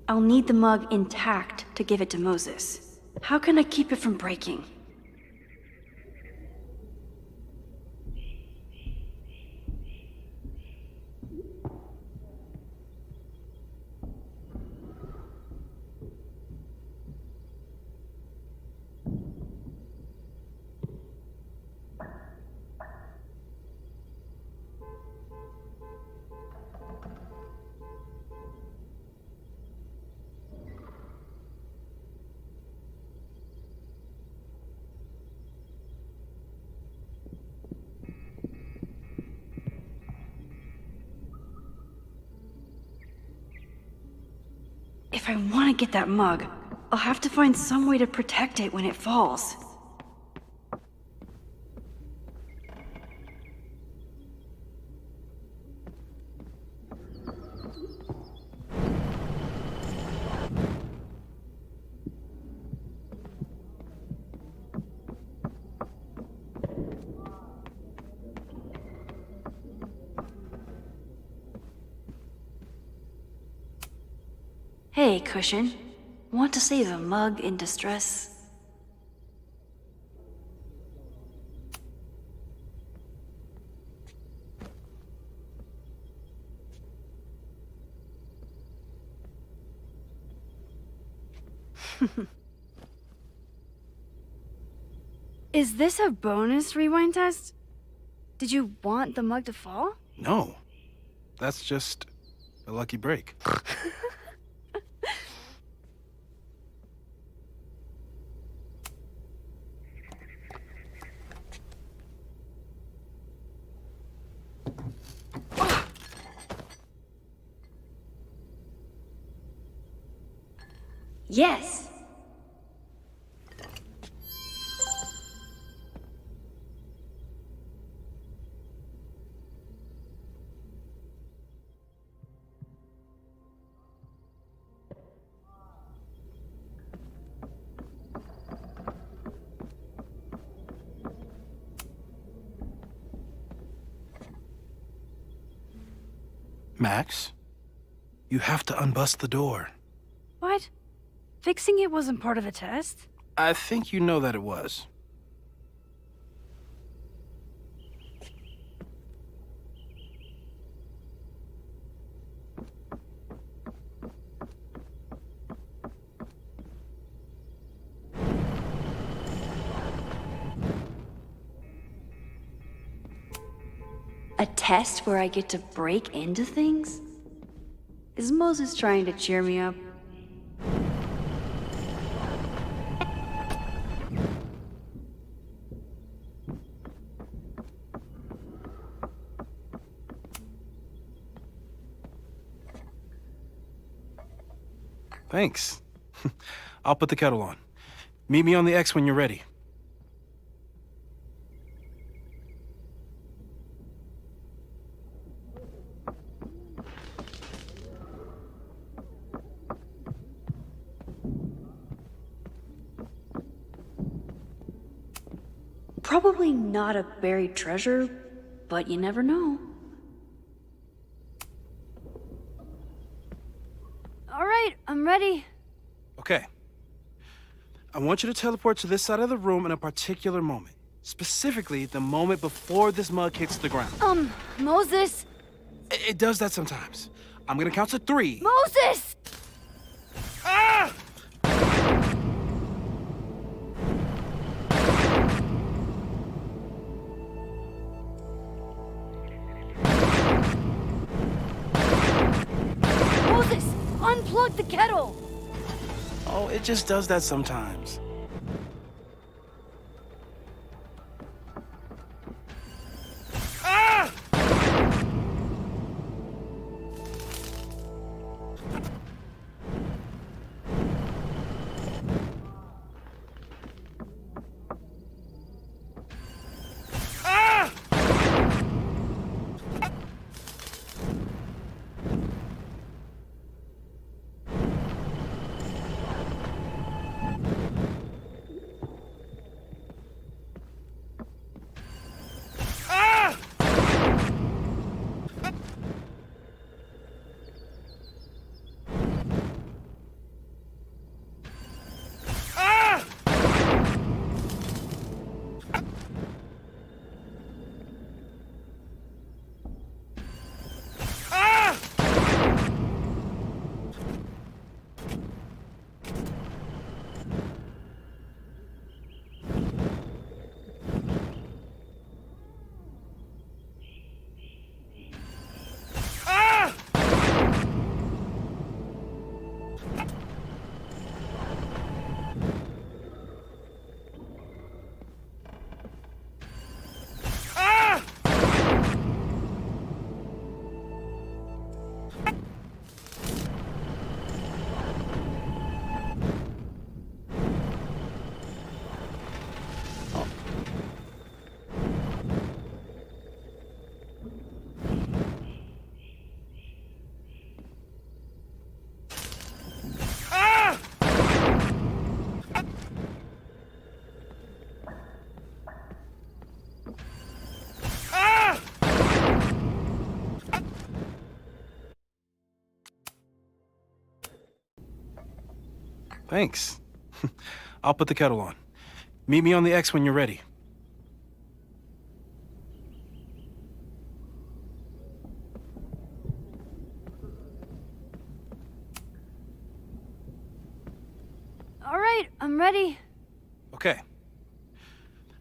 I'll need the mug intact to give it to Moses. How can I keep it from breaking? If I want to get that mug, I'll have to find some way to protect it when it falls. Hey, Cushion. Want to save a mug in distress? Is this a bonus rewind test? Did you want the mug to fall? No. That's just a lucky break. Yes! Max, you have to unbust the door. What? Fixing it wasn't part of the test? I think you know that it was. A test where I get to break into things? Is Moses trying to cheer me up? Thanks. I'll put the kettle on. Meet me on the X when you're ready. Probably not a buried treasure, but you never know. All right, I'm ready. Okay. I want you to teleport to this side of the room in a particular moment. Specifically, the moment before this mug hits the ground. Moses! It does that sometimes. I'm gonna count to 3. Moses! Ah! Moses! Unplug the kettle! Oh, it just does that sometimes. Ah! Thanks. I'll put the kettle on. Meet me on the X when you're ready. All right, I'm ready. Okay.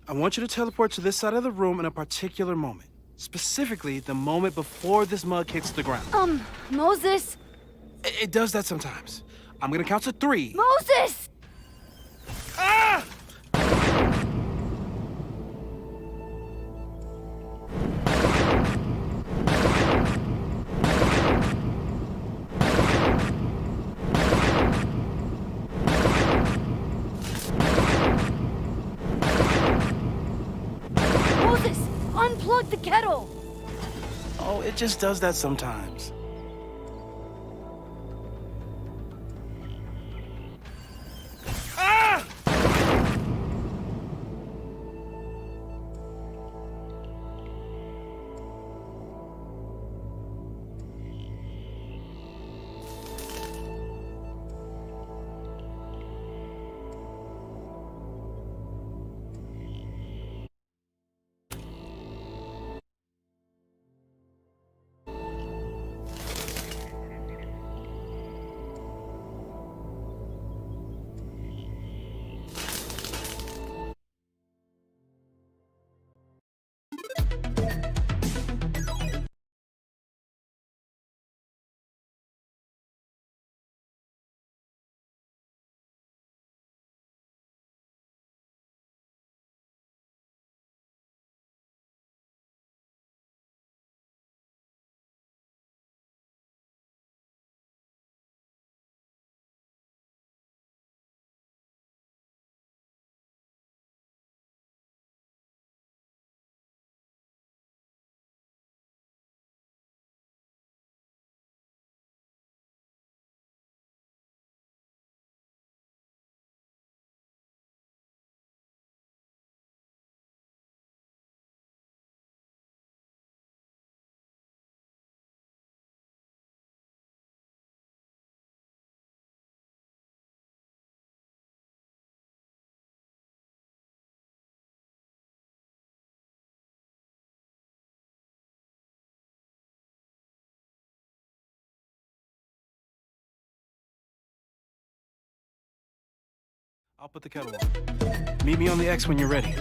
I want you to teleport to this side of the room in a particular moment. Specifically, the moment before this mug hits the ground. Moses! It does that sometimes. I'm gonna count to 3. Moses! Ah! Moses! Unplug the kettle! Oh, it just does that sometimes. Ah! I'll put the kettle on. Meet me on the X when you're ready.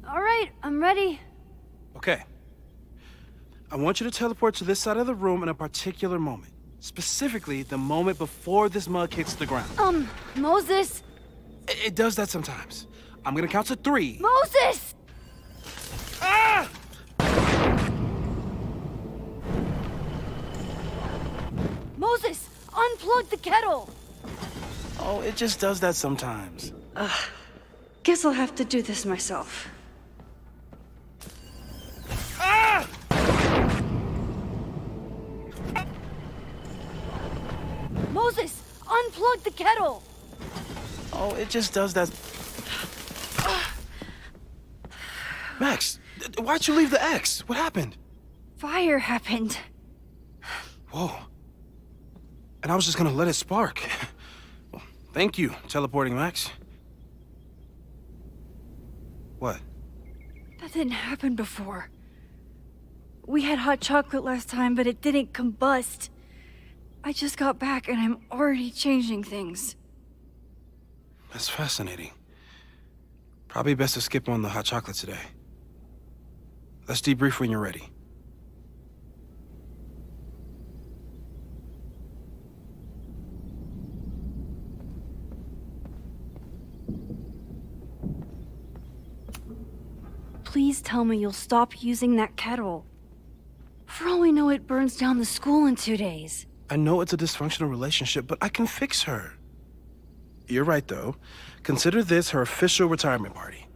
All right, I'm ready. Okay. I want you to teleport to this side of the room in a particular moment. Specifically, the moment before this mug hits the ground. Moses! It does that sometimes. I'm gonna count to 3. Moses! Ah! Moses! Unplug the kettle! Oh, it just does that sometimes. Guess I'll have to do this myself. Ah! Moses! Unplug the kettle! Oh, it just does that. Max, why'd you leave the X? What happened? Fire happened. Whoa. And I was just gonna let it spark. Well, thank you, teleporting Max. What? That didn't happen before. We had hot chocolate last time, but it didn't combust. I just got back and I'm already changing things. That's fascinating. Probably best to skip on the hot chocolate today. Let's debrief when you're ready. Please tell me you'll stop using that kettle. For all we know, it burns down the school in 2 days. I know it's a dysfunctional relationship, but I can fix her. You're right, though. Consider this her official retirement party.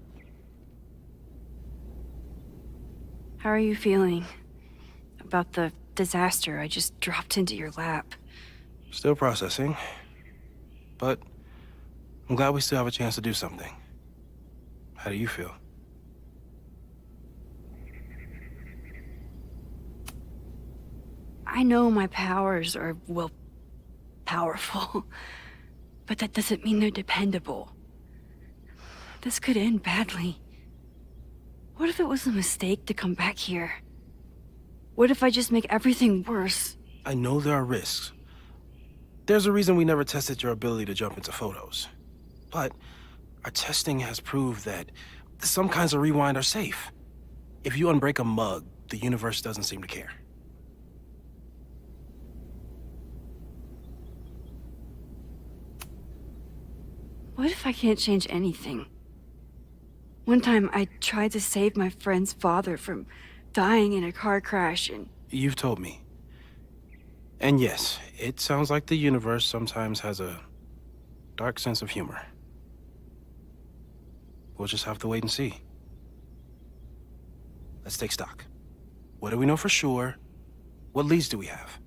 How are you feeling about the disaster I just dropped into your lap? Still processing. But I'm glad we still have a chance to do something. How do you feel? I know my powers are, well, powerful, but that doesn't mean they're dependable. This could end badly. What if it was a mistake to come back here? What if I just make everything worse? I know there are risks. There's a reason we never tested your ability to jump into photos. But our testing has proved that some kinds of rewind are safe. If you unbreak a mug, the universe doesn't seem to care. What if I can't change anything? One time I tried to save my friend's father from dying in a car crash and... You've told me. And yes, it sounds like the universe sometimes has a dark sense of humor. We'll just have to wait and see. Let's take stock. What do we know for sure? What leads do we have?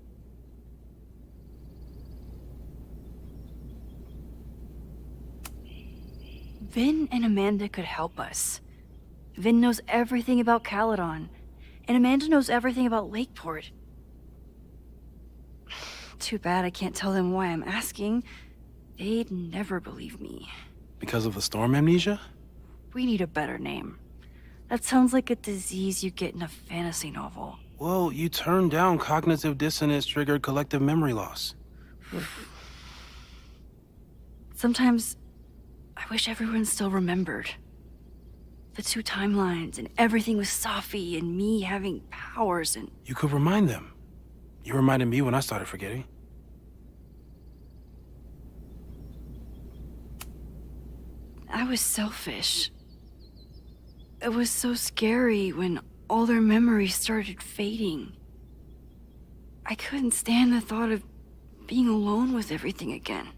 Vin and Amanda could help us. Vin knows everything about Caledon, and Amanda knows everything about Lakeport. Too bad I can't tell them why I'm asking. They'd never believe me. Because of the storm amnesia? We need a better name. That sounds like a disease you get in a fantasy novel. Well, you turned down cognitive dissonance triggered collective memory loss. Sometimes I wish everyone still remembered. The two timelines and everything with Safi and me having powers and... You could remind them. You reminded me when I started forgetting. I was selfish. It was so scary when all their memories started fading. I couldn't stand the thought of being alone with everything again.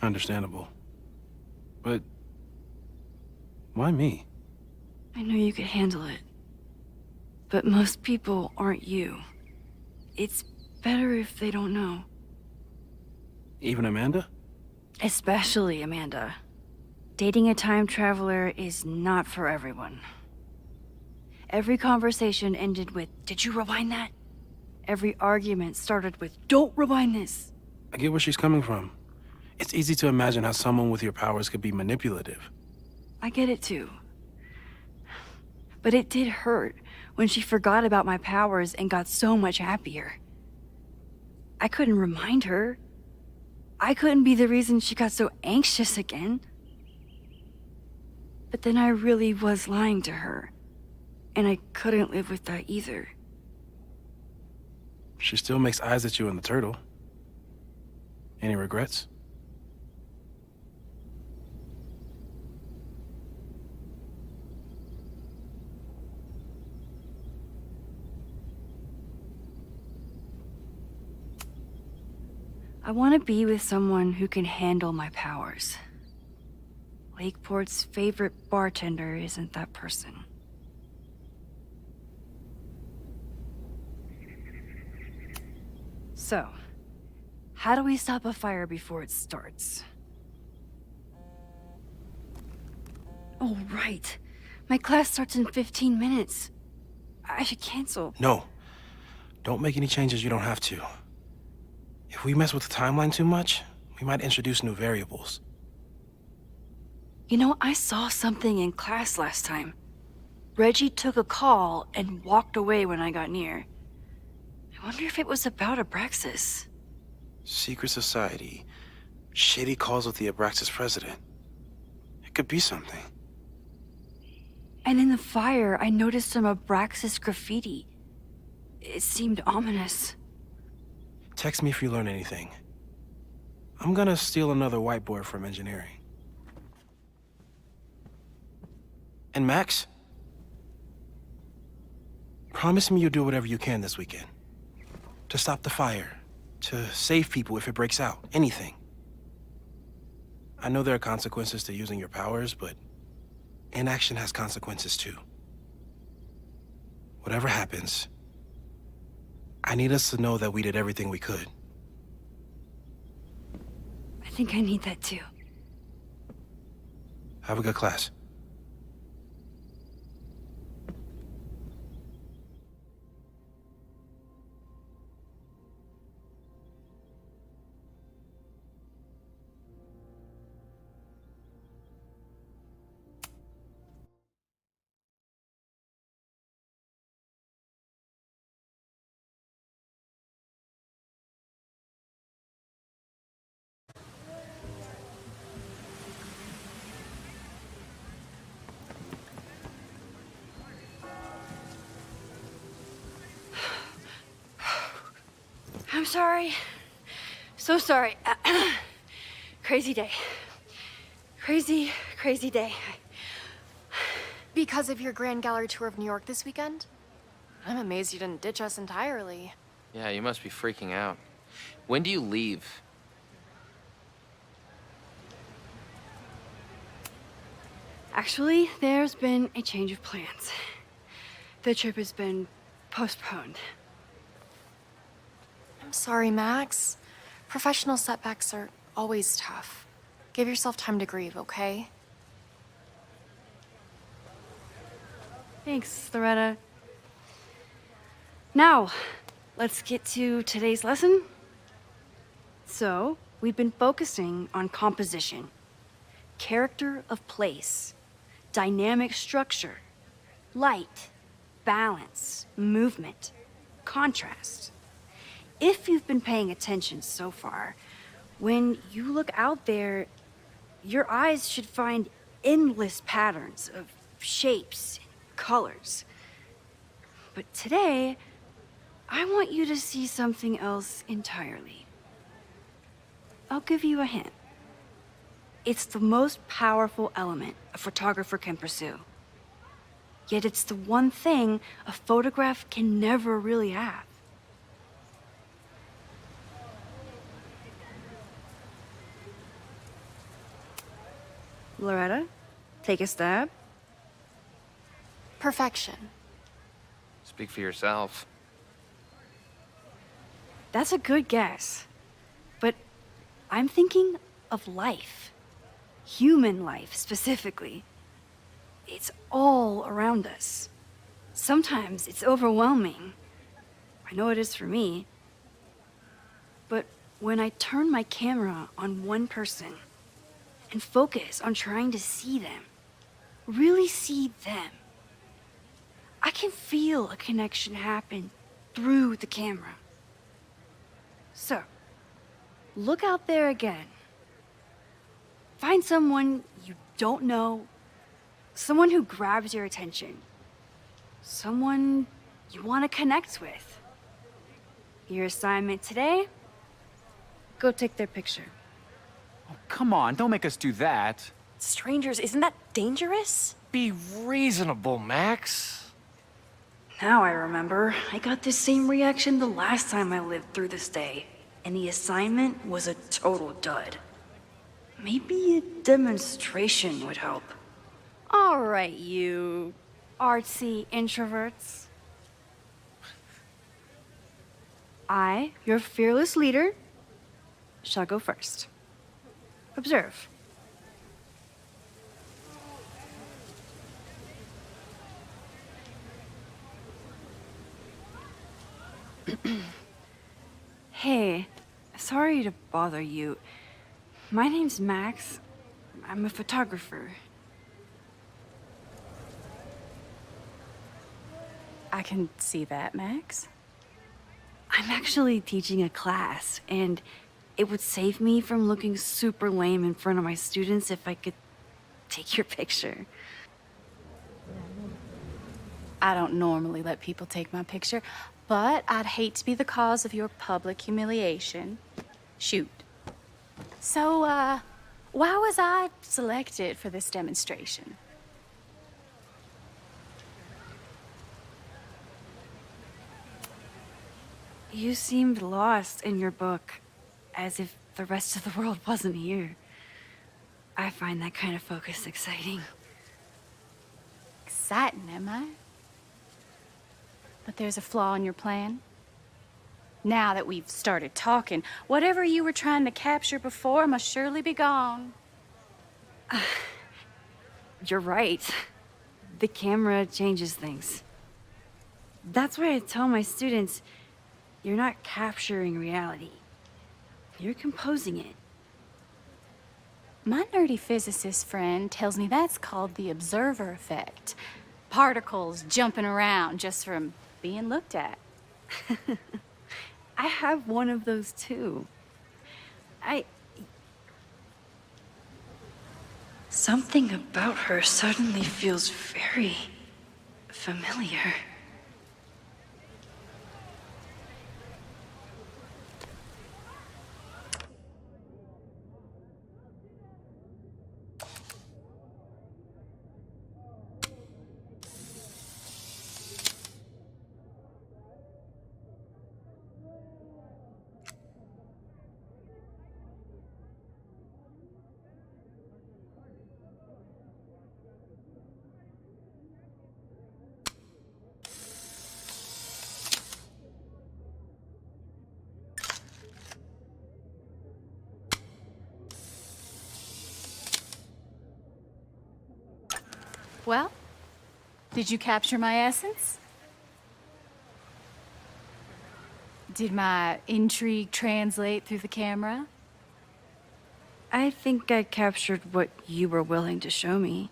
Understandable. But why me? I know you could handle it. But most people aren't you. It's better if they don't know. Even Amanda? Especially Amanda. Dating a time traveler is not for everyone. Every conversation ended with, "Did you rewind that?" Every argument started with, "Don't rewind this." I get where she's coming from. It's easy to imagine how someone with your powers could be manipulative. I get it too. But it did hurt when she forgot about my powers and got so much happier. I couldn't remind her. I couldn't be the reason she got so anxious again. But then I really was lying to her, and I couldn't live with that either. She still makes eyes at you and the turtle. Any regrets? I want to be with someone who can handle my powers. Lakeport's favorite bartender isn't that person. So, how do we stop a fire before it starts? Oh, right. My class starts in 15 minutes. I should cancel. No. Don't make any changes you don't have to. If we mess with the timeline too much, we might introduce new variables. You know, I saw something in class last time. Reggie took a call and walked away when I got near. I wonder if it was about Abraxas. Secret society. Shady calls with the Abraxas president. It could be something. And in the fire, I noticed some Abraxas graffiti. It seemed ominous. Text me if you learn anything. I'm gonna steal another whiteboard from engineering. And Max? Promise me you'll do whatever you can this weekend. To stop the fire. To save people if it breaks out. Anything. I know there are consequences to using your powers, but inaction has consequences too. Whatever happens, I need us to know that we did everything we could. I think I need that too. Have a good class. sorry. So sorry. Crazy day. Crazy, crazy day. Because of your Grand Gallery tour of New York this weekend? I'm amazed you didn't ditch us entirely. Yeah, you must be freaking out. When do you leave? Actually, there's been a change of plans. The trip has been postponed. I'm sorry, Max. Professional setbacks are always tough. Give yourself time to grieve, okay? Thanks, Loretta. Now, let's get to today's lesson. So, we've been focusing on composition, character of place, dynamic structure, light, balance, movement, contrast. If you've been paying attention so far, when you look out there, your eyes should find endless patterns of shapes and colors. But today, I want you to see something else entirely. I'll give you a hint. It's the most powerful element a photographer can pursue. Yet it's the one thing a photograph can never really have. Loretta, take a stab. Perfection. Speak for yourself. That's a good guess. But I'm thinking of life. Human life, specifically. It's all around us. Sometimes it's overwhelming. I know it is for me. But when I turn my camera on one person and focus on trying to see them, really see them, I can feel a connection happen through the camera. So, look out there again. Find someone you don't know, someone who grabs your attention, someone you want to connect with. Your assignment today? Go take their picture. Oh, come on, don't make us do that. Strangers, isn't that dangerous? Be reasonable, Max. Now I remember. I got the same reaction the last time I lived through this day, and the assignment was a total dud. Maybe a demonstration would help. All right, you artsy introverts. I, your fearless leader, shall go first. Observe. Hey, sorry to bother you. My name's Max. I'm a photographer. I can see that, Max. I'm actually teaching a class, and it would save me from looking super lame in front of my students if I could take your picture. I don't normally let people take my picture, but I'd hate to be the cause of your public humiliation. Shoot. So, why was I selected for this demonstration? You seemed lost in your book, as if the rest of the world wasn't here. I find that kind of focus exciting. Exciting, am I? But there's a flaw in your plan. Now that we've started talking, whatever you were trying to capture before must surely be gone. You're right. The camera changes things. That's why I tell my students, you're not capturing reality. You're composing it. My nerdy physicist friend tells me that's called the observer effect. Particles jumping around just from being looked at. I have one of those too. Something about her suddenly feels very familiar. Well, did you capture my essence? Did my intrigue translate through the camera? I think I captured what you were willing to show me.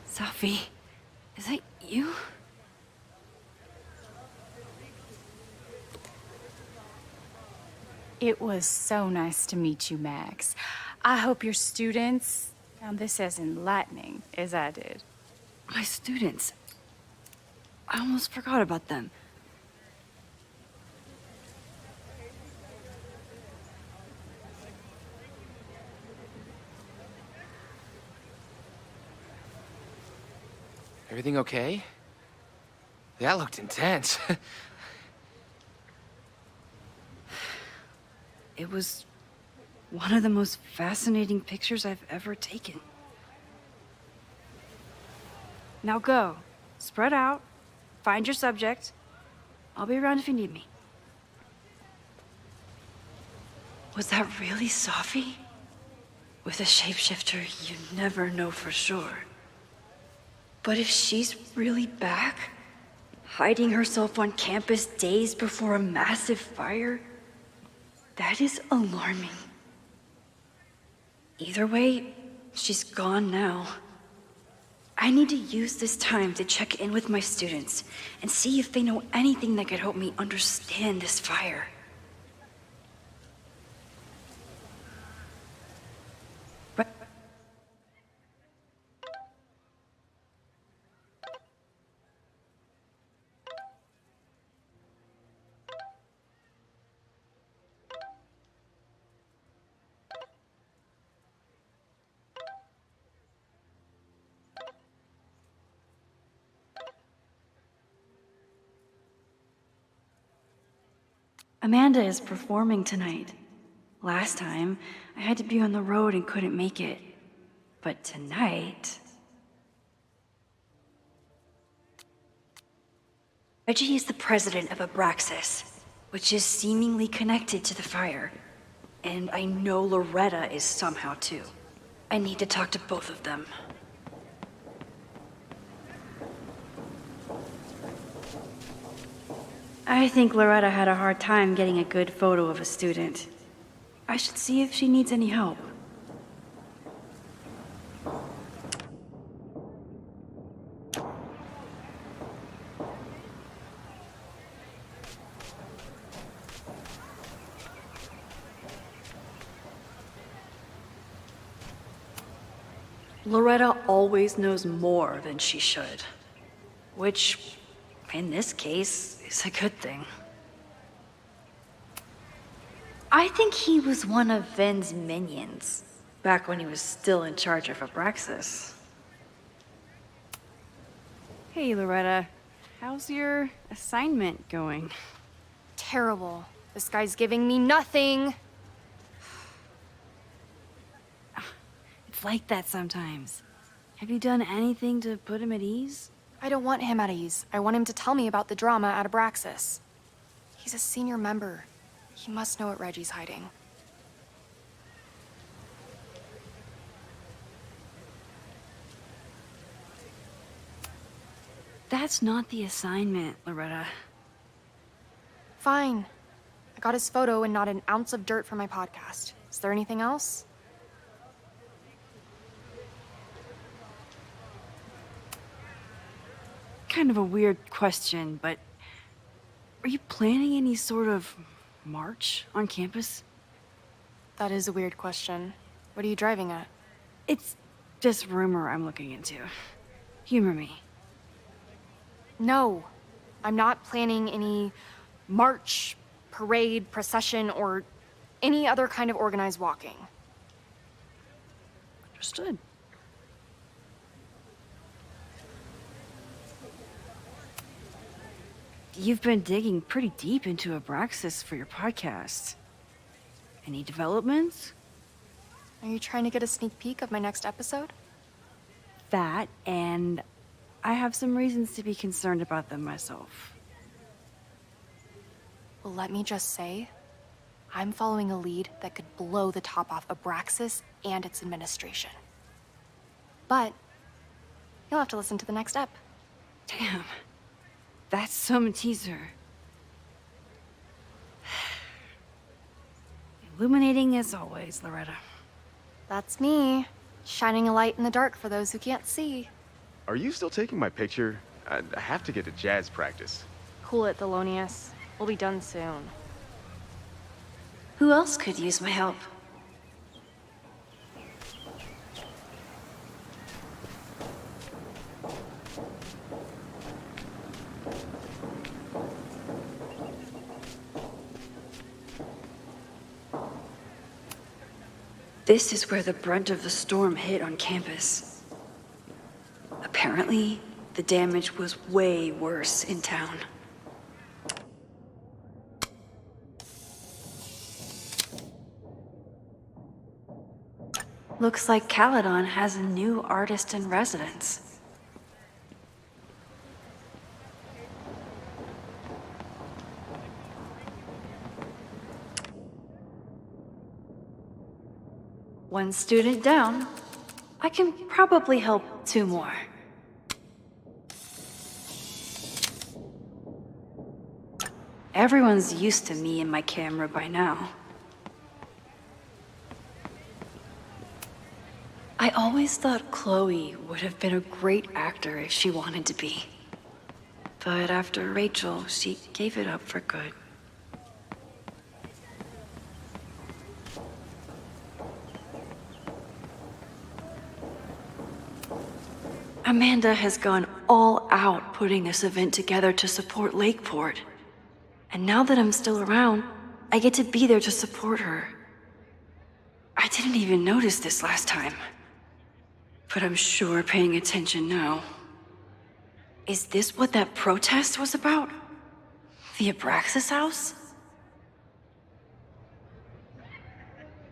Sophie, is that you? It was so nice to meet you, Max. I hope your students found this as enlightening as I did. My students. I almost forgot about them. Everything okay? That looked intense. It was one of the most fascinating pictures I've ever taken. Now go. Spread out. Find your subject. I'll be around if you need me. Was that really Sophie? With a shapeshifter, you never know for sure. But if she's really back, hiding herself on campus days before a massive fire, that is alarming. Either way, she's gone now. I need to use this time to check in with my students and see if they know anything that could help me understand this fire. Amanda is performing tonight. Last time, I had to be on the road and couldn't make it. But tonight... Reggie is the president of Abraxas, which is seemingly connected to the fire. And I know Loretta is somehow too. I need to talk to both of them. I think Loretta had a hard time getting a good photo of a student. I should see if she needs any help. Loretta always knows more than she should. Which, in this case, is a good thing. I think he was one of Ven's minions, back when he was still in charge of Abraxas. Hey, Loretta. How's your assignment going? Terrible. This guy's giving me nothing. It's like that sometimes. Have you done anything to put him at ease? I don't want him at ease. I want him to tell me about the drama at Abraxas. He's a senior member. He must know what Reggie's hiding. That's not the assignment, Loretta. Fine. I got his photo and not an ounce of dirt for my podcast. Is there anything else? Kind of a weird question, but are you planning any sort of march on campus? That is a weird question. What are you driving at? It's just rumor I'm looking into. Humor me. No, I'm not planning any march, parade, procession, or any other kind of organized walking. Understood. You've been digging pretty deep into Abraxas for your podcast. Any developments? Are you trying to get a sneak peek of my next episode? That, and I have some reasons to be concerned about them myself. let me just say, I'm following a lead that could blow the top off Abraxas and its administration. But you'll have to listen to the next ep. Damn. That's some teaser. Illuminating as always, Loretta. That's me, shining a light in the dark for those who can't see. Are you still taking my picture? I have to get to jazz practice. Cool it, Thelonious. We'll be done soon. Who else could use my help? This is where the brunt of the storm hit on campus. Apparently, the damage was way worse in town. Looks like Caledon has a new artist in residence. One student down. I can probably help 2 more. Everyone's used to me and my camera by now. I always thought Chloe would have been a great actor if she wanted to be. But after Rachel, she gave it up for good. Amanda has gone all out putting this event together to support Lakeport. And now that I'm still around, I get to be there to support her. I didn't even notice this last time. But I'm sure paying attention now. Is this what that protest was about? The Abraxas house?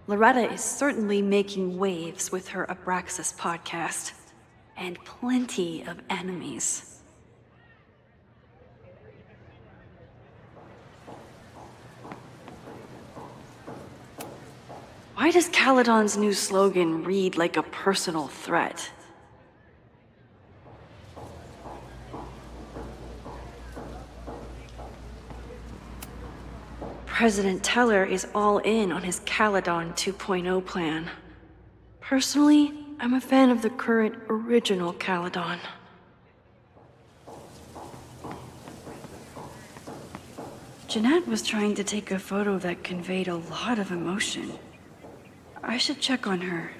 Loretta is certainly making waves with her Abraxas podcast. And plenty of enemies. Why does Caledon's new slogan read like a personal threat? President Teller is all in on his Caledon 2.0 plan. Personally, I'm a fan of the current original Caledon. Jeanette was trying to take a photo that conveyed a lot of emotion. I should check on her.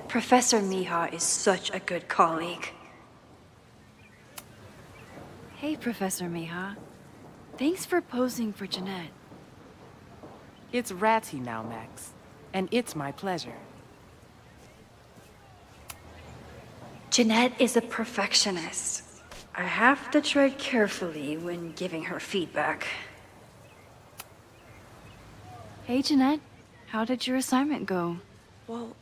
Professor Mija is such a good colleague. Hey, Professor Mija. Thanks for posing for Jeanette. It's Ratty now, Max. And it's my pleasure. Jeanette is a perfectionist. I have to tread carefully when giving her feedback. Hey, Jeanette. How did your assignment go? Well,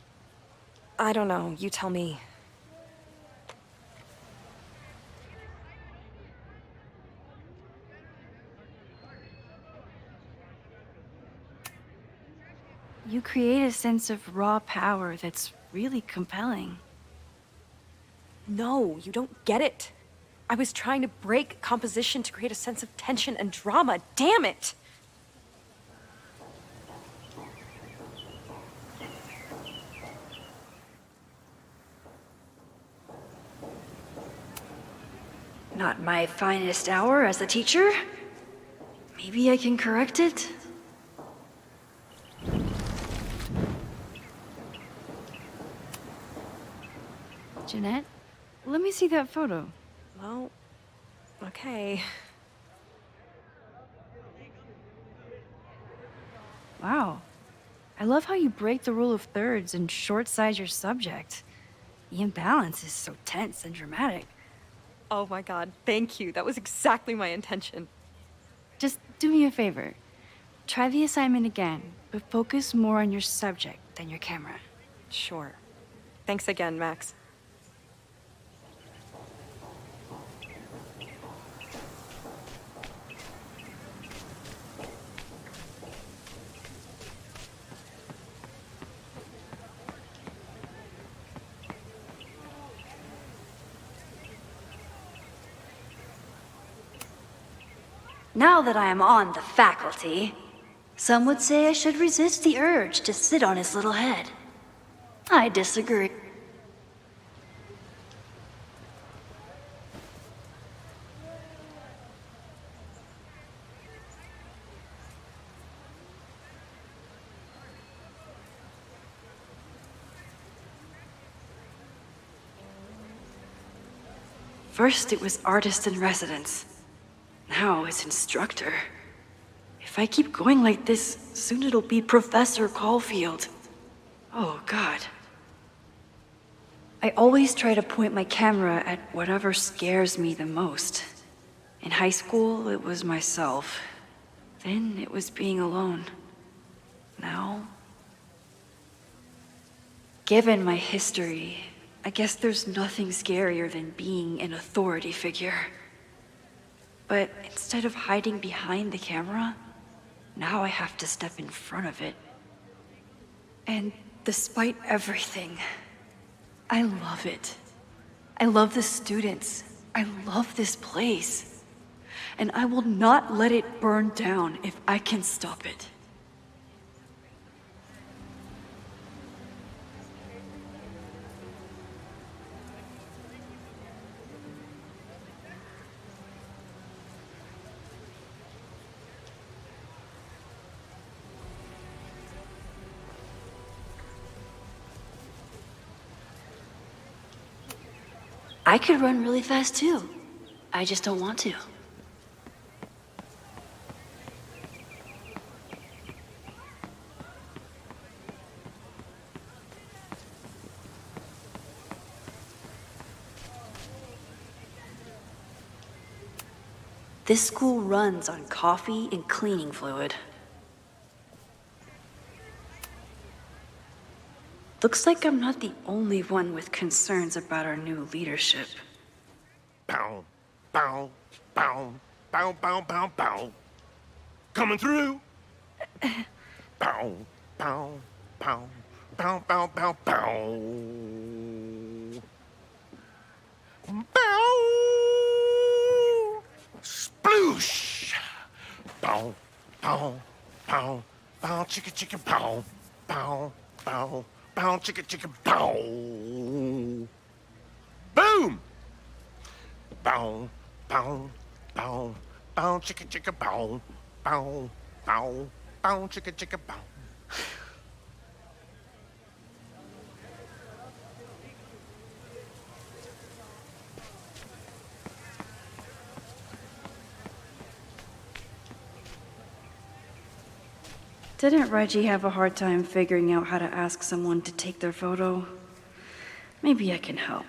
I don't know. You tell me. You create a sense of raw power that's really compelling. No, you don't get it. I was trying to break composition to create a sense of tension and drama. Damn it! Not my finest hour as a teacher. Maybe I can correct it? Jeanette, let me see that photo. Well, okay. Wow. I love how you break the rule of thirds and short-size your subject. The imbalance is so tense and dramatic. Oh my god, thank you. That was exactly my intention. Just do me a favor. Try the assignment again, but focus more on your subject than your camera. Sure. Thanks again, Max. Now that I am on the faculty, some would say I should resist the urge to sit on his little head. I disagree. First it was artist in residence. Now it's instructor. If I keep going like this, soon it'll be Professor Caulfield. Oh, God. I always try to point my camera at whatever scares me the most. In high school, it was myself. Then it was being alone. Now, given my history, I guess there's nothing scarier than being an authority figure. But instead of hiding behind the camera, now I have to step in front of it. And despite everything, I love it. I love the students. I love this place. And I will not let it burn down if I can stop it. I could run really fast too. I just don't want to. This school runs on coffee and cleaning fluid. Looks like I'm not the only one with concerns about our new leadership. Bow, bow, bow, bow, bow, bow, bow. Coming through. Bow, bow, bow, bow, bow, bow, bow. Bow. Sploosh. Bow, bow, bow, bow, chicka, chicka, bow, bow, bow. Bow, chicka, chicka, bow. Boom! Bow, bow, bow, bow, chicka, chicka, bow. Bow, bow, bow, chicka, chicka, bow. Didn't Reggie have a hard time figuring out how to ask someone to take their photo? Maybe I can help.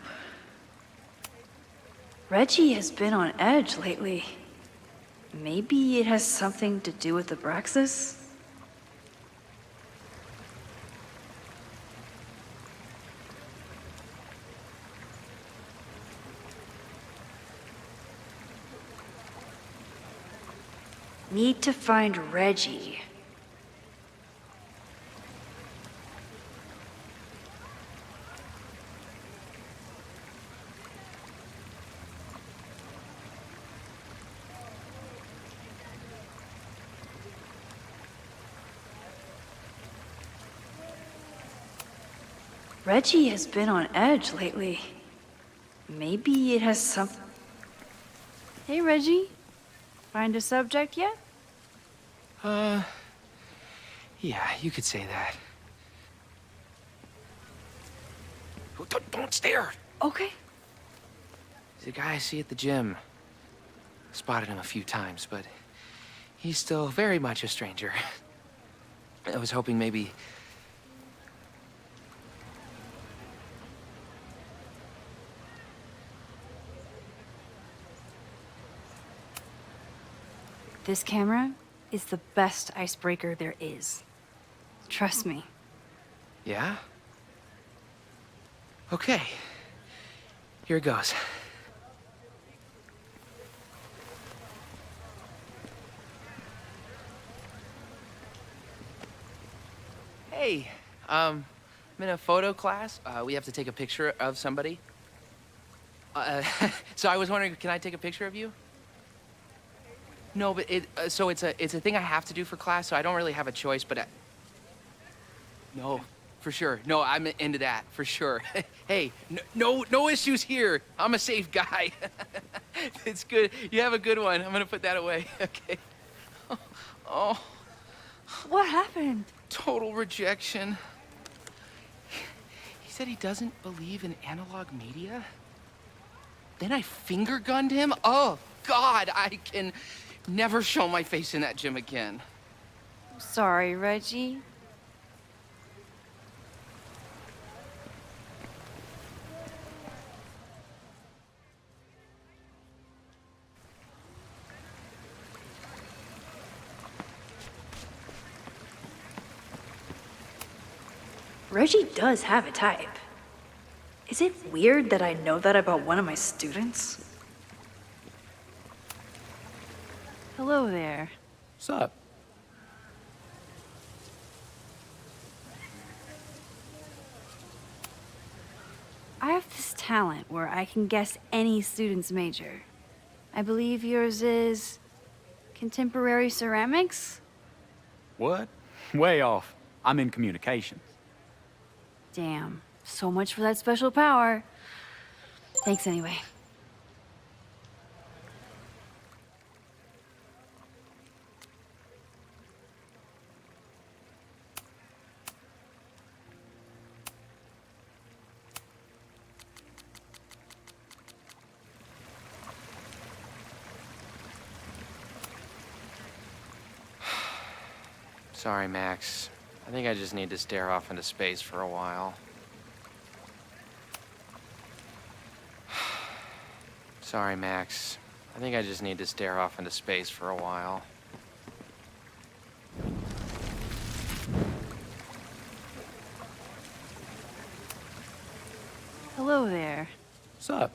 Reggie has been on edge lately. Maybe it has something to do with the Abraxas? Need to find Reggie. Reggie has been on edge lately. Maybe it has something... Hey, Reggie. Find a subject yet? Yeah, you could say that. Oh, don't stare! Okay. He's a guy I see at the gym. Spotted him a few times, but he's still very much a stranger. I was hoping maybe... This camera is the best icebreaker there is. Trust me. Yeah? Okay. Here it goes. Hey, I'm in a photo class. We have to take a picture of somebody. So I was wondering, can I take a picture of you? No, but so it's a thing I have to do for class, so I don't really have a choice, but no, for sure. No, I'm into that, for sure. Hey, no issues here. I'm a safe guy. It's good. You have a good one. I'm gonna put that away. Okay. Oh. What happened? Total rejection. He said he doesn't believe in analog media. Then I finger gunned him? Oh, God, I can never show my face in that gym again. Sorry, Reggie. Reggie does have a type. Is it weird that I know that about one of my students? Hello there. What's up? I have this talent where I can guess any student's major. I believe yours is contemporary ceramics? What? Way off. I'm in communications. Damn, so much for that special power. Thanks anyway. Sorry, Max. I think I just need to stare off into space for a while. Sorry, Max. I think I just need to stare off into space for a while. Hello there. What's up?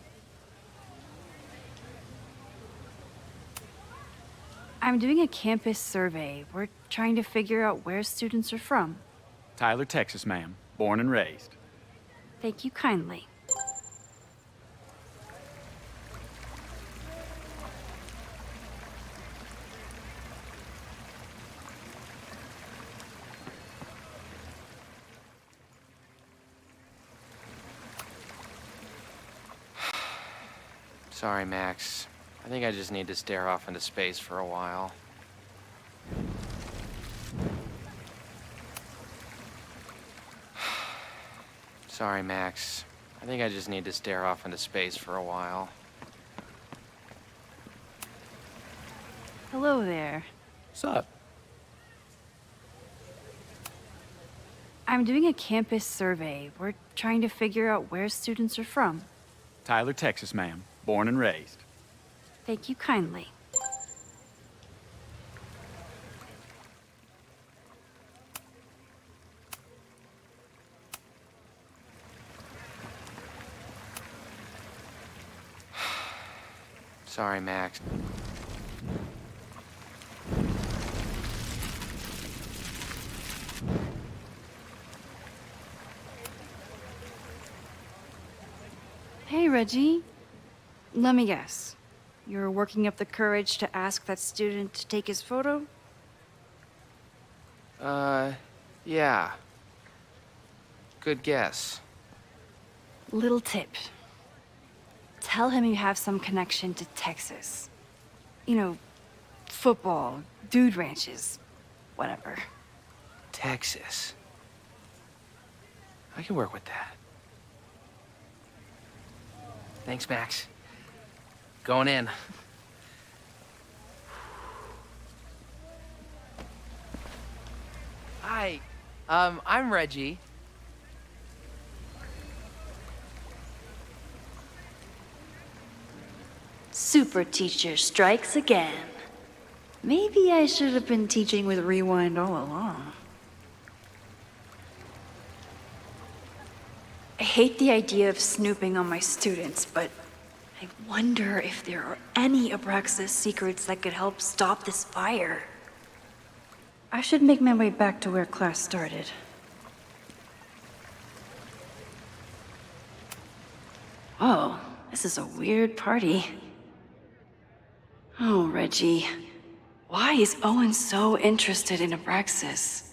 I'm doing a campus survey. We're trying to figure out where students are from. Tyler, Texas, ma'am. Born and raised. Thank you kindly. Sorry, Max. I think I just need to stare off into space for a while. Sorry, Max. I think I just need to stare off into space for a while. Hello there. What's up? I'm doing a campus survey. We're trying to figure out where students are from. Tyler, Texas, ma'am. Born and raised. Thank you kindly. Sorry, Max. Hey, Reggie. Let me guess. You're working up the courage to ask that student to take his photo? Yeah. Good guess. Little tip. Tell him you have some connection to Texas. You know, football, dude ranches, whatever. Texas. I can work with that. Thanks, Max. Going in. Hi. I'm Reggie. Super teacher strikes again. Maybe I should have been teaching with Rewind all along. I hate the idea of snooping on my students, but I wonder if there are any Abraxas secrets that could help stop this fire. I should make my way back to where class started. Oh, this is a weird party. Oh, Reggie. Why is Owen so interested in Abraxas?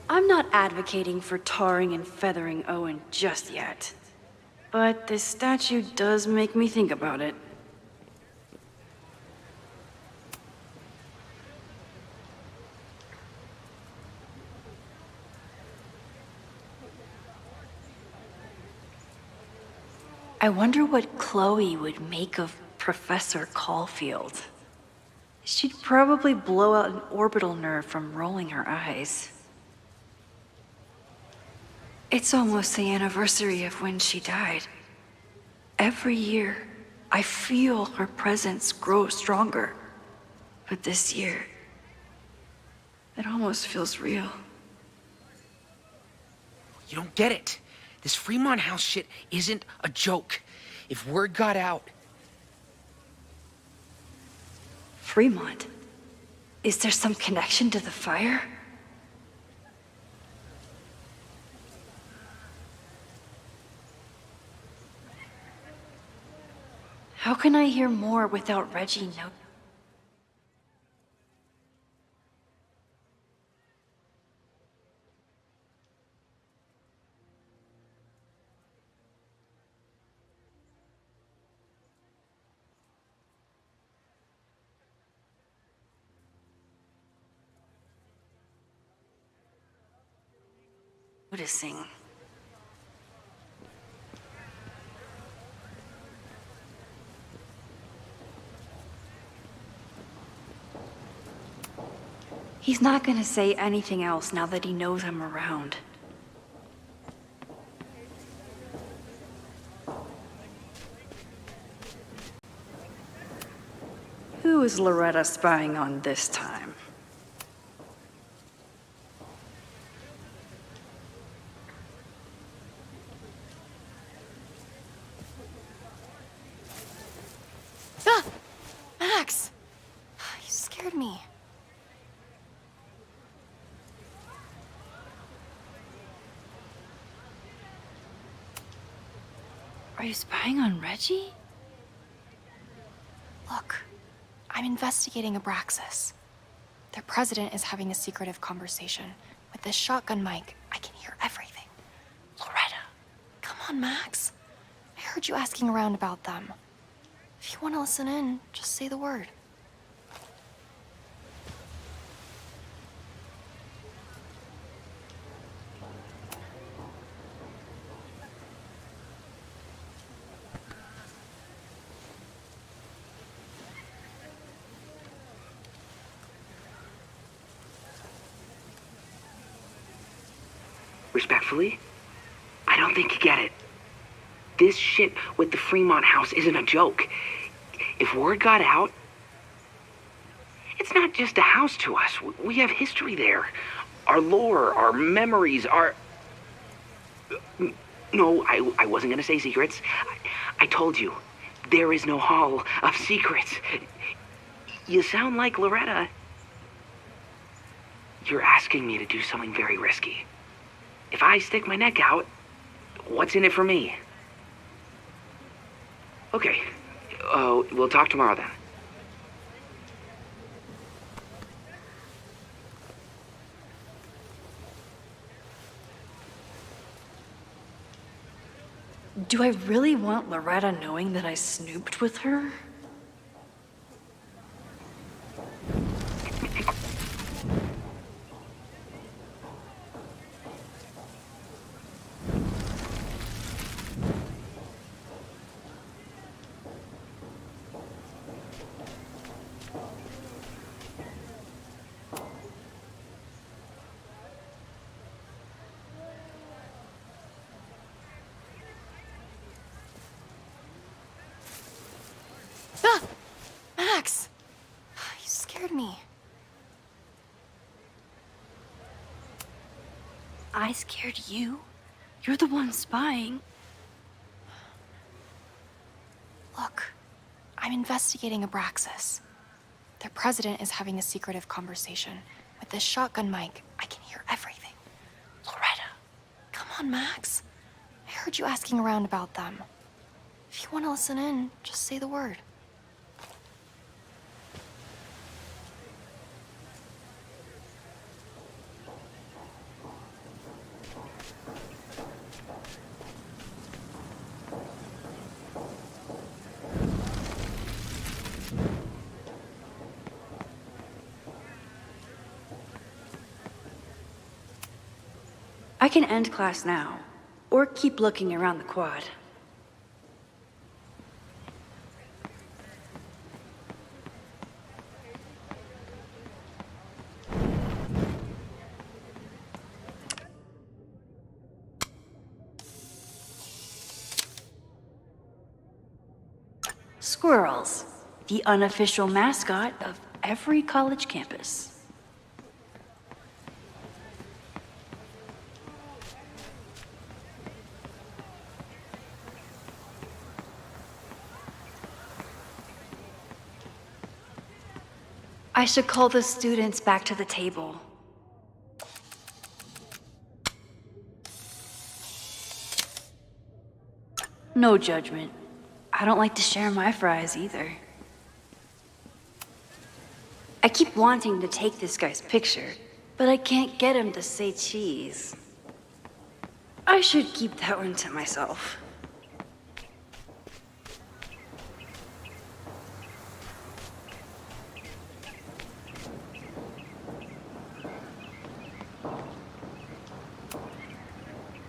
I'm not advocating for tarring and feathering Owen just yet. But this statue does make me think about it. I wonder what Chloe would make of Professor Caulfield. She'd probably blow out an orbital nerve from rolling her eyes. It's almost the anniversary of when she died. Every year, I feel her presence grow stronger. But this year, it almost feels real. You don't get it. This Fremont House shit isn't a joke. If word got out... Fremont? Is there some connection to the fire? How can I hear more without Reggie noticing? He's not gonna say anything else now that he knows I'm around. Who is Loretta spying on this time? Ah! Max! You scared me. Are you spying on Reggie? Look, I'm investigating Abraxas. Their president is having a secretive conversation. With this shotgun mic, I can hear everything. Loretta, come on, Max. I heard you asking around about them. If you want to listen in, just say the word. Respectfully, I don't think you get it. This shit with the Fremont House isn't a joke. If word got out, it's not just a house to us. We have history there. Our lore, our memories, our... No, I wasn't gonna say secrets. I told you, there is no Hall of Secrets. You sound like Loretta. You're asking me to do something very risky. If I stick my neck out, what's in it for me? Okay. We'll talk tomorrow then. Do I really want Loretta knowing that I snooped with her? Ah! Max! You scared me. I scared you? You're the one spying. I'm investigating Abraxas. Their president is having a secretive conversation. With this shotgun mic, I can hear everything. Loretta, come on, Max. I heard you asking around about them. If you want to listen in, just say the word. I can end class now, or keep looking around the quad. Squirrels, the unofficial mascot of every college campus. I should call the students back to the table. No judgment. I don't like to share my fries either. I keep wanting to take this guy's picture, but I can't get him to say cheese. I should keep that one to myself.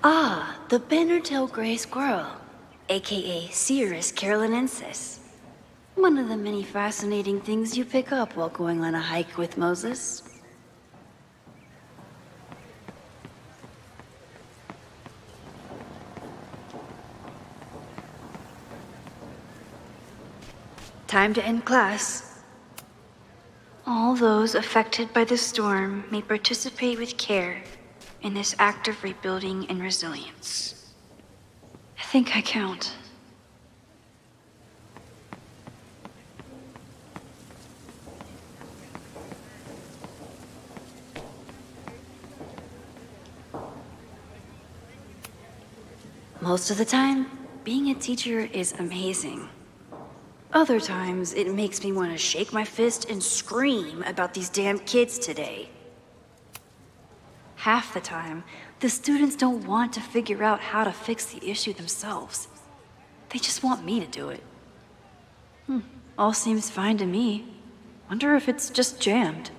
Ah, the banner-tailed gray squirrel, aka Cirrus carolinensis. One of the many fascinating things you pick up while going on a hike with Moses. Time to end class. All those affected by the storm may participate with care in this act of rebuilding and resilience. I think I count. Most of the time, being a teacher is amazing. Other times, it makes me want to shake my fist and scream about these damn kids today. Half the time, the students don't want to figure out how to fix the issue themselves. They just want me to do it. All seems fine to me. Wonder if it's just jammed.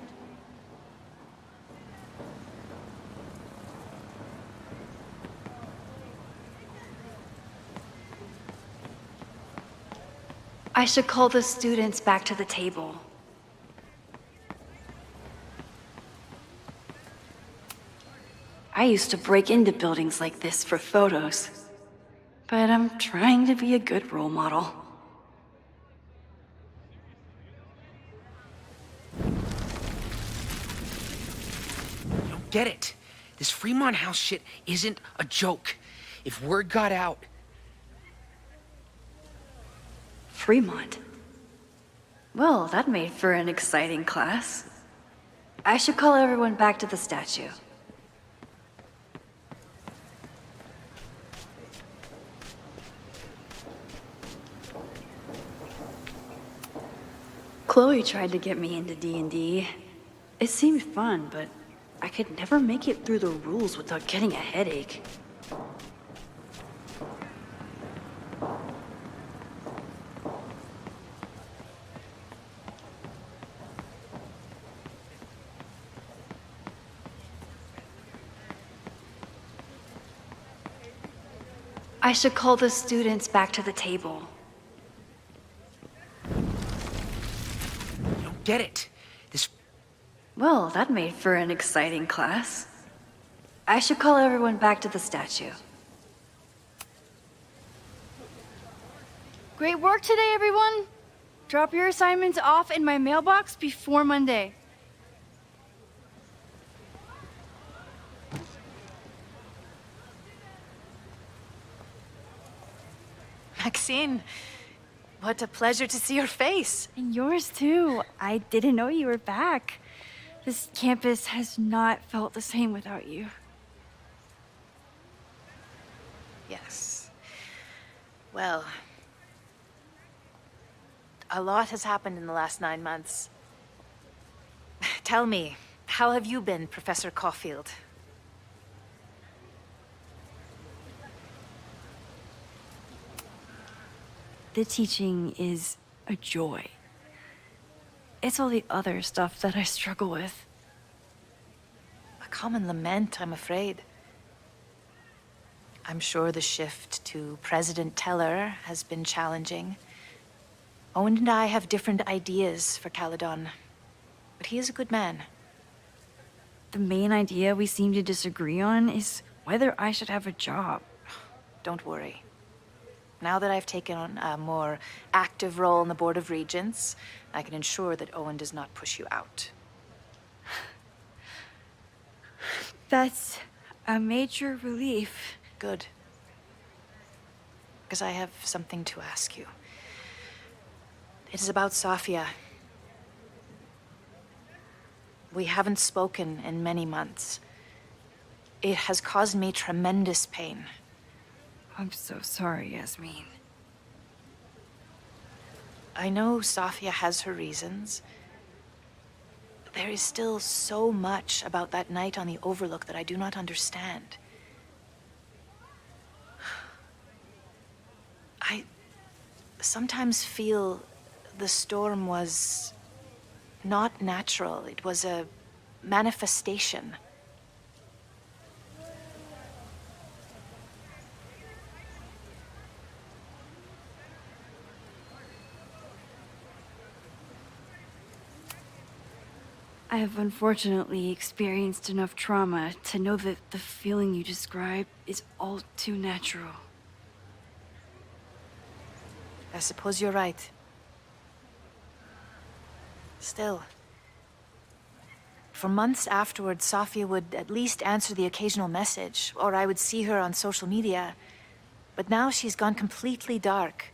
I should call the students back to the table. I used to break into buildings like this for photos, but I'm trying to be a good role model. You don't get it. This Fremont House shit isn't a joke. If word got out... Fremont? Well, that made for an exciting class. I should call everyone back to the statue. Chloe tried to get me into D&D. It seemed fun, but I could never make it through the rules without getting a headache. I should call the students back to the table. You don't get it. This... Well, that made for an exciting class. I should call everyone back to the statue. Great work today, everyone. Drop your assignments off in my mailbox before Monday. Maxine, What a pleasure to see your face. And yours too. I didn't know you were back. This campus has not felt the same without you. Yes. Well, a lot has happened in the last 9 months. Tell me, how have you been, Professor Caulfield? The teaching is a joy. It's all the other stuff that I struggle with. A common lament, I'm afraid. I'm sure the shift to President Teller has been challenging. Owen and I have different ideas for Caledon, but he is a good man. The main idea we seem to disagree on is whether I should have a job. Don't worry. Now that I've taken on a more active role in the Board of Regents, I can ensure that Owen does not push you out. That's a major relief. Good. Because I have something to ask you. It is about Safia. We haven't spoken in many months. It has caused me tremendous pain. I'm so sorry, Yasmin. I know Safia has her reasons. There is still so much about that night on the Overlook that I do not understand. I sometimes feel the storm was not natural. It was a manifestation. I have unfortunately experienced enough trauma to know that the feeling you describe is all too natural. I suppose you're right. Still, for months afterwards, Safia would at least answer the occasional message, or I would see her on social media. But now she's gone completely dark.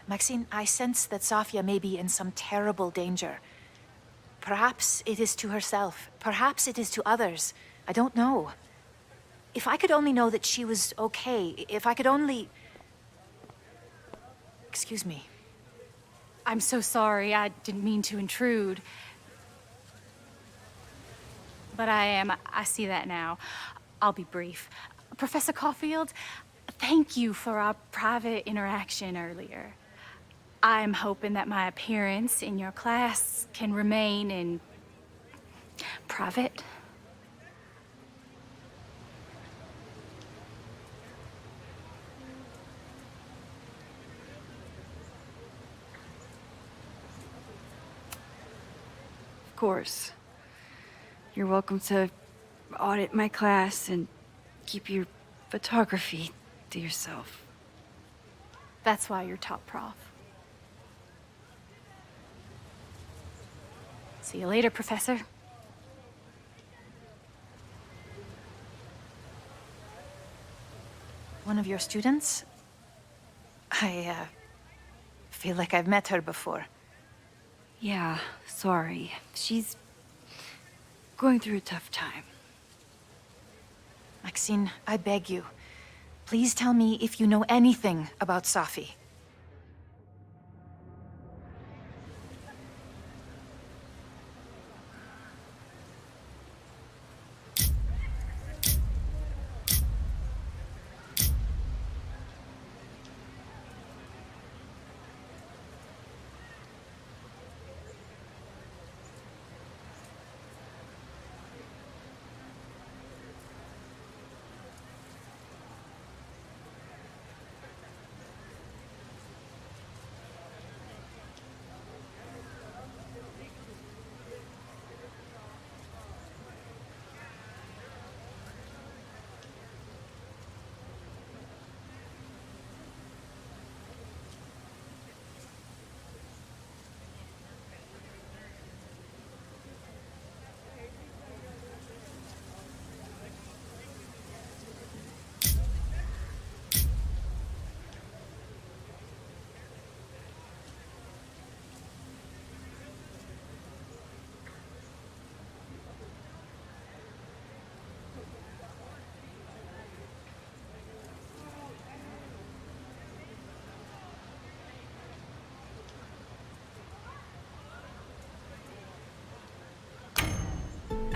Maxine, I sense that Safia may be in some terrible danger. Perhaps it is to herself. Perhaps it is to others. I don't know. If I could only know that she was okay, if I could only... Excuse me. I'm so sorry. I didn't mean to intrude. But I see that now. I'll be brief. Professor Caulfield, thank you for our private interaction earlier. I'm hoping that my appearance in your class can remain in private. Of course. You're welcome to audit my class and keep your photography to yourself. That's why you're top prof. See you later, Professor. One of your students? I feel like I've met her before. Yeah, sorry. She's going through a tough time. Maxine, I beg you. Please tell me if you know anything about Safi.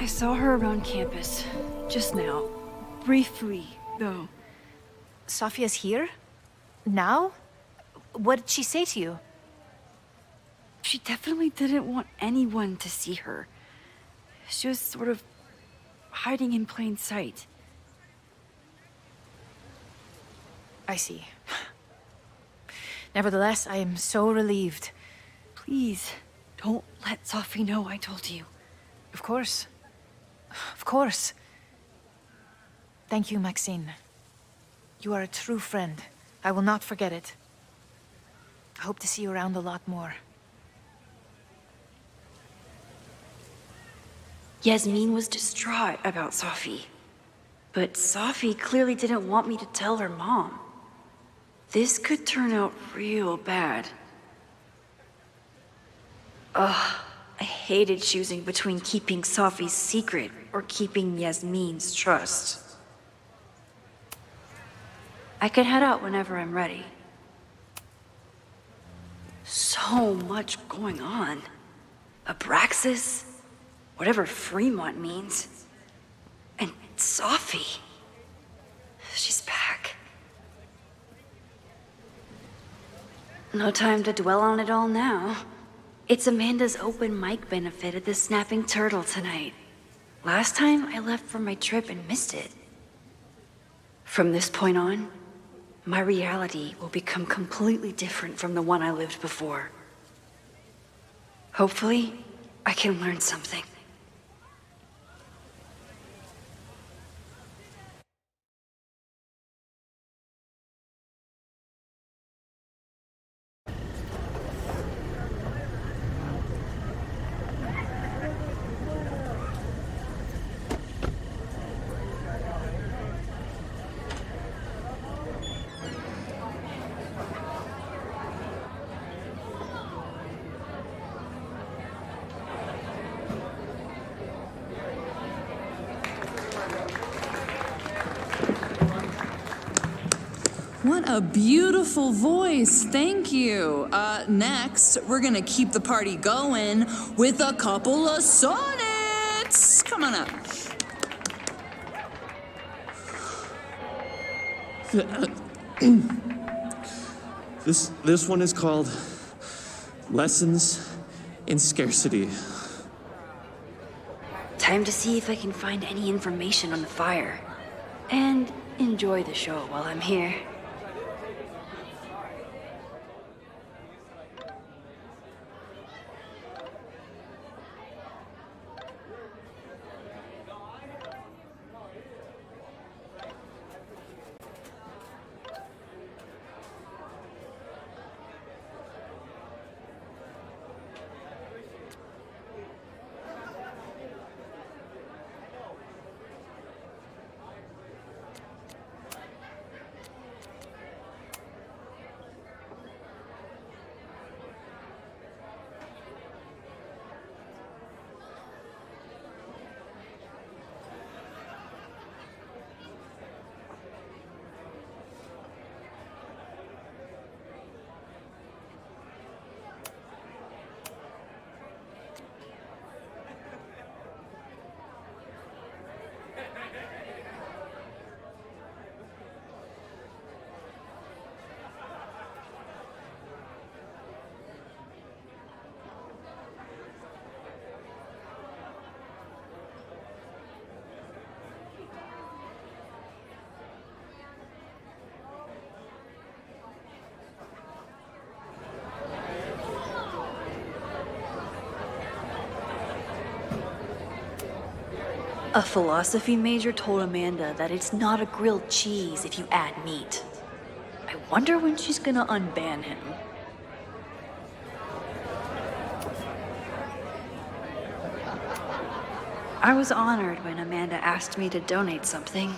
I saw her around campus. Just now. Briefly, though. Sophia's here? Now? What did she say to you? She definitely didn't want anyone to see her. She was sort of hiding in plain sight. I see. Nevertheless, I am so relieved. Please, don't let Sophie know I told you. Of course. Of course. Thank you, Maxine. You are a true friend. I will not forget it. I hope to see you around a lot more. Yasmin was distraught about Sophie. But Sophie clearly didn't want me to tell her mom. This could turn out real bad. Ugh, I hated choosing between keeping Sophie's secret or keeping Yasmin's trust. I can head out whenever I'm ready. So much going on. Abraxas, whatever Fremont means, and Sophie. She's back. No time to dwell on it all now. It's Amanda's open mic benefit at the Snapping Turtle tonight. Last time I left for my trip and missed it. From this point on, my reality will become completely different from the one I lived before. Hopefully, I can learn something. What a beautiful voice, thank you. Next, we're gonna keep the party going with a couple of sonnets. Come on up. This one is called Lessons in Scarcity. Time to see if I can find any information on the fire. And enjoy the show while I'm here. A philosophy major told Amanda that it's not a grilled cheese if you add meat. I wonder when she's gonna unban him. I was honored when Amanda asked me to donate something.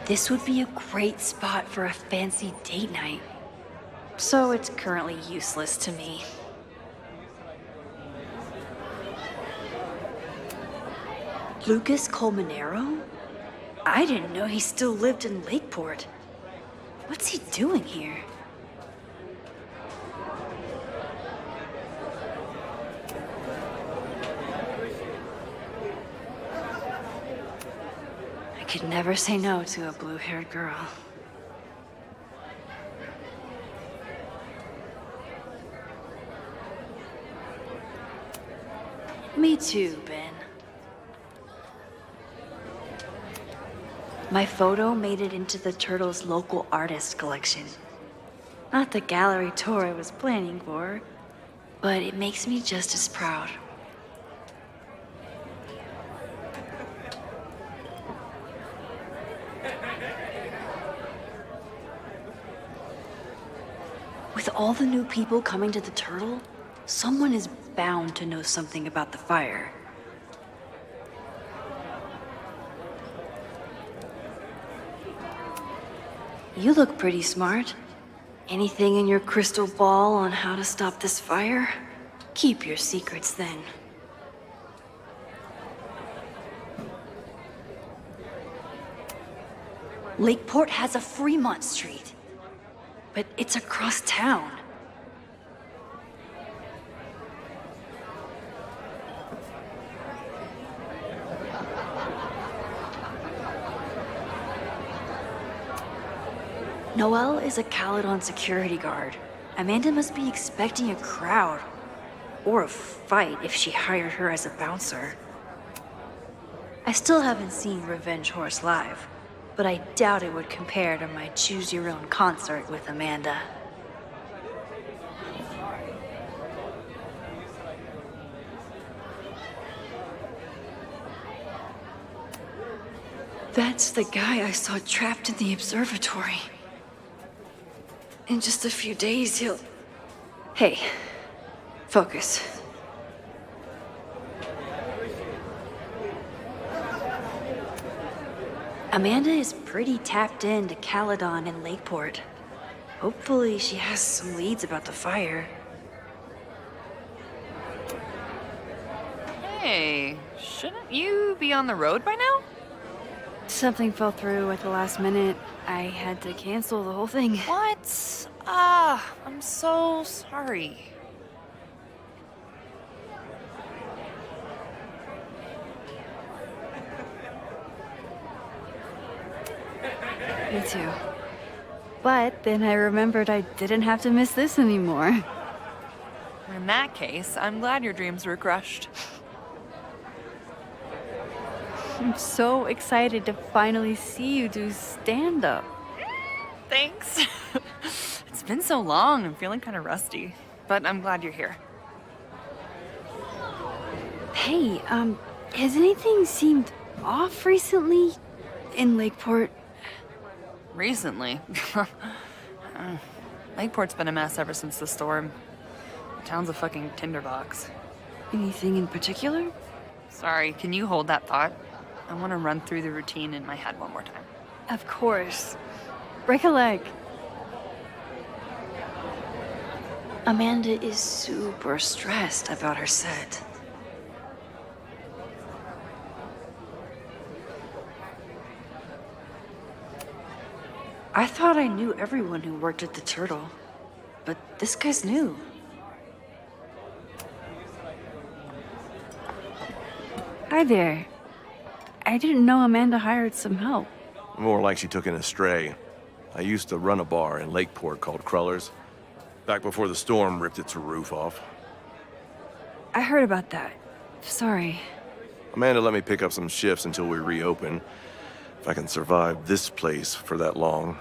This would be a great spot for a fancy date night. So it's currently useless to me. Lucas Colmenero? I didn't know he still lived in Lakeport. What's he doing here? I could never say no to a blue-haired girl. Me too, Ben. My photo made it into the Turtles' local artist collection. Not the gallery tour I was planning for, but it makes me just as proud. With all the new people coming to the Turtle, someone is bound to know something about the fire. You look pretty smart. Anything in your crystal ball on how to stop this fire? Keep your secrets then. Lakeport has a Fremont Street, but it's across town. Noelle is a Caledon security guard. Amanda must be expecting a crowd. Or a fight if she hired her as a bouncer. I still haven't seen Revenge Horse live, but I doubt it would compare to my Choose Your Own concert with Amanda. That's the guy I saw trapped in the observatory. In just a few days, he'll... Hey, focus. Amanda is pretty tapped into Caledon and Lakeport. Hopefully she has some leads about the fire. Hey, shouldn't you be on the road by now? Something fell through at the last minute. I had to cancel the whole thing. What? I'm so sorry. Me too. But then I remembered I didn't have to miss this anymore. In that case, I'm glad your dreams were crushed. I'm so excited to finally see you do stand-up. Thanks. It's been so long, I'm feeling kind of rusty. But I'm glad you're here. Hey, has anything seemed off recently in Lakeport? Recently? Lakeport's been a mess ever since the storm. The town's a fucking tinderbox. Anything in particular? Sorry, can you hold that thought? I want to run through the routine in my head one more time. Of course. Break a leg. Amanda is super stressed about her set. I thought I knew everyone who worked at the Turtle, but this guy's new. Hi there. I didn't know Amanda hired some help. More like she took in a stray. I used to run a bar in Lakeport called Crullers, back before the storm ripped its roof off. I heard about that. Sorry. Amanda let me pick up some shifts until we reopen, if I can survive this place for that long.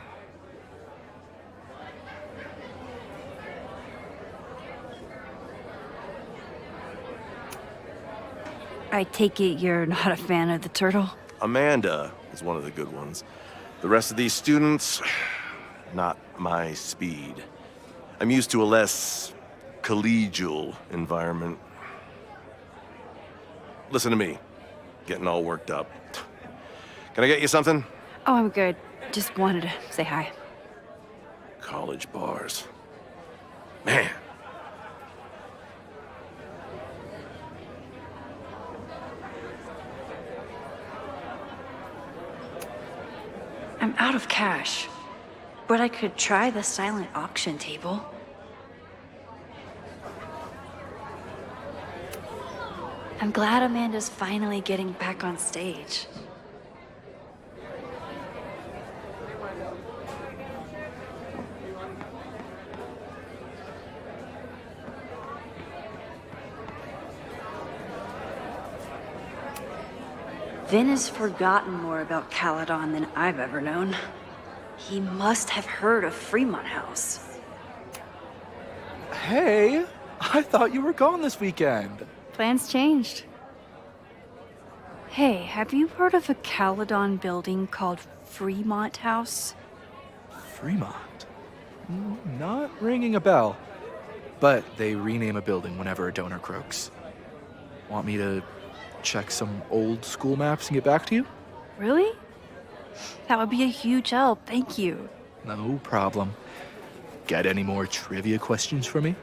I take it you're not a fan of the Turtle? Amanda is one of the good ones. The rest of these students, not my speed. I'm used to a less collegial environment. Listen to me, getting all worked up. Can I get you something? Oh, I'm good. Just wanted to say hi. College bars. Man. I'm out of cash, but I could try the silent auction table. I'm glad Amanda's finally getting back on stage. Vin has forgotten more about Caledon than I've ever known. He must have heard of Fremont House. Hey, I thought you were gone this weekend. Plans changed. Hey, have you heard of a Caledon building called Fremont House? Fremont? Not ringing a bell. But they rename a building whenever a donor croaks. Want me to check some old school maps and get back to you? Really? That would be a huge help, thank you. No problem. Got any more trivia questions for me?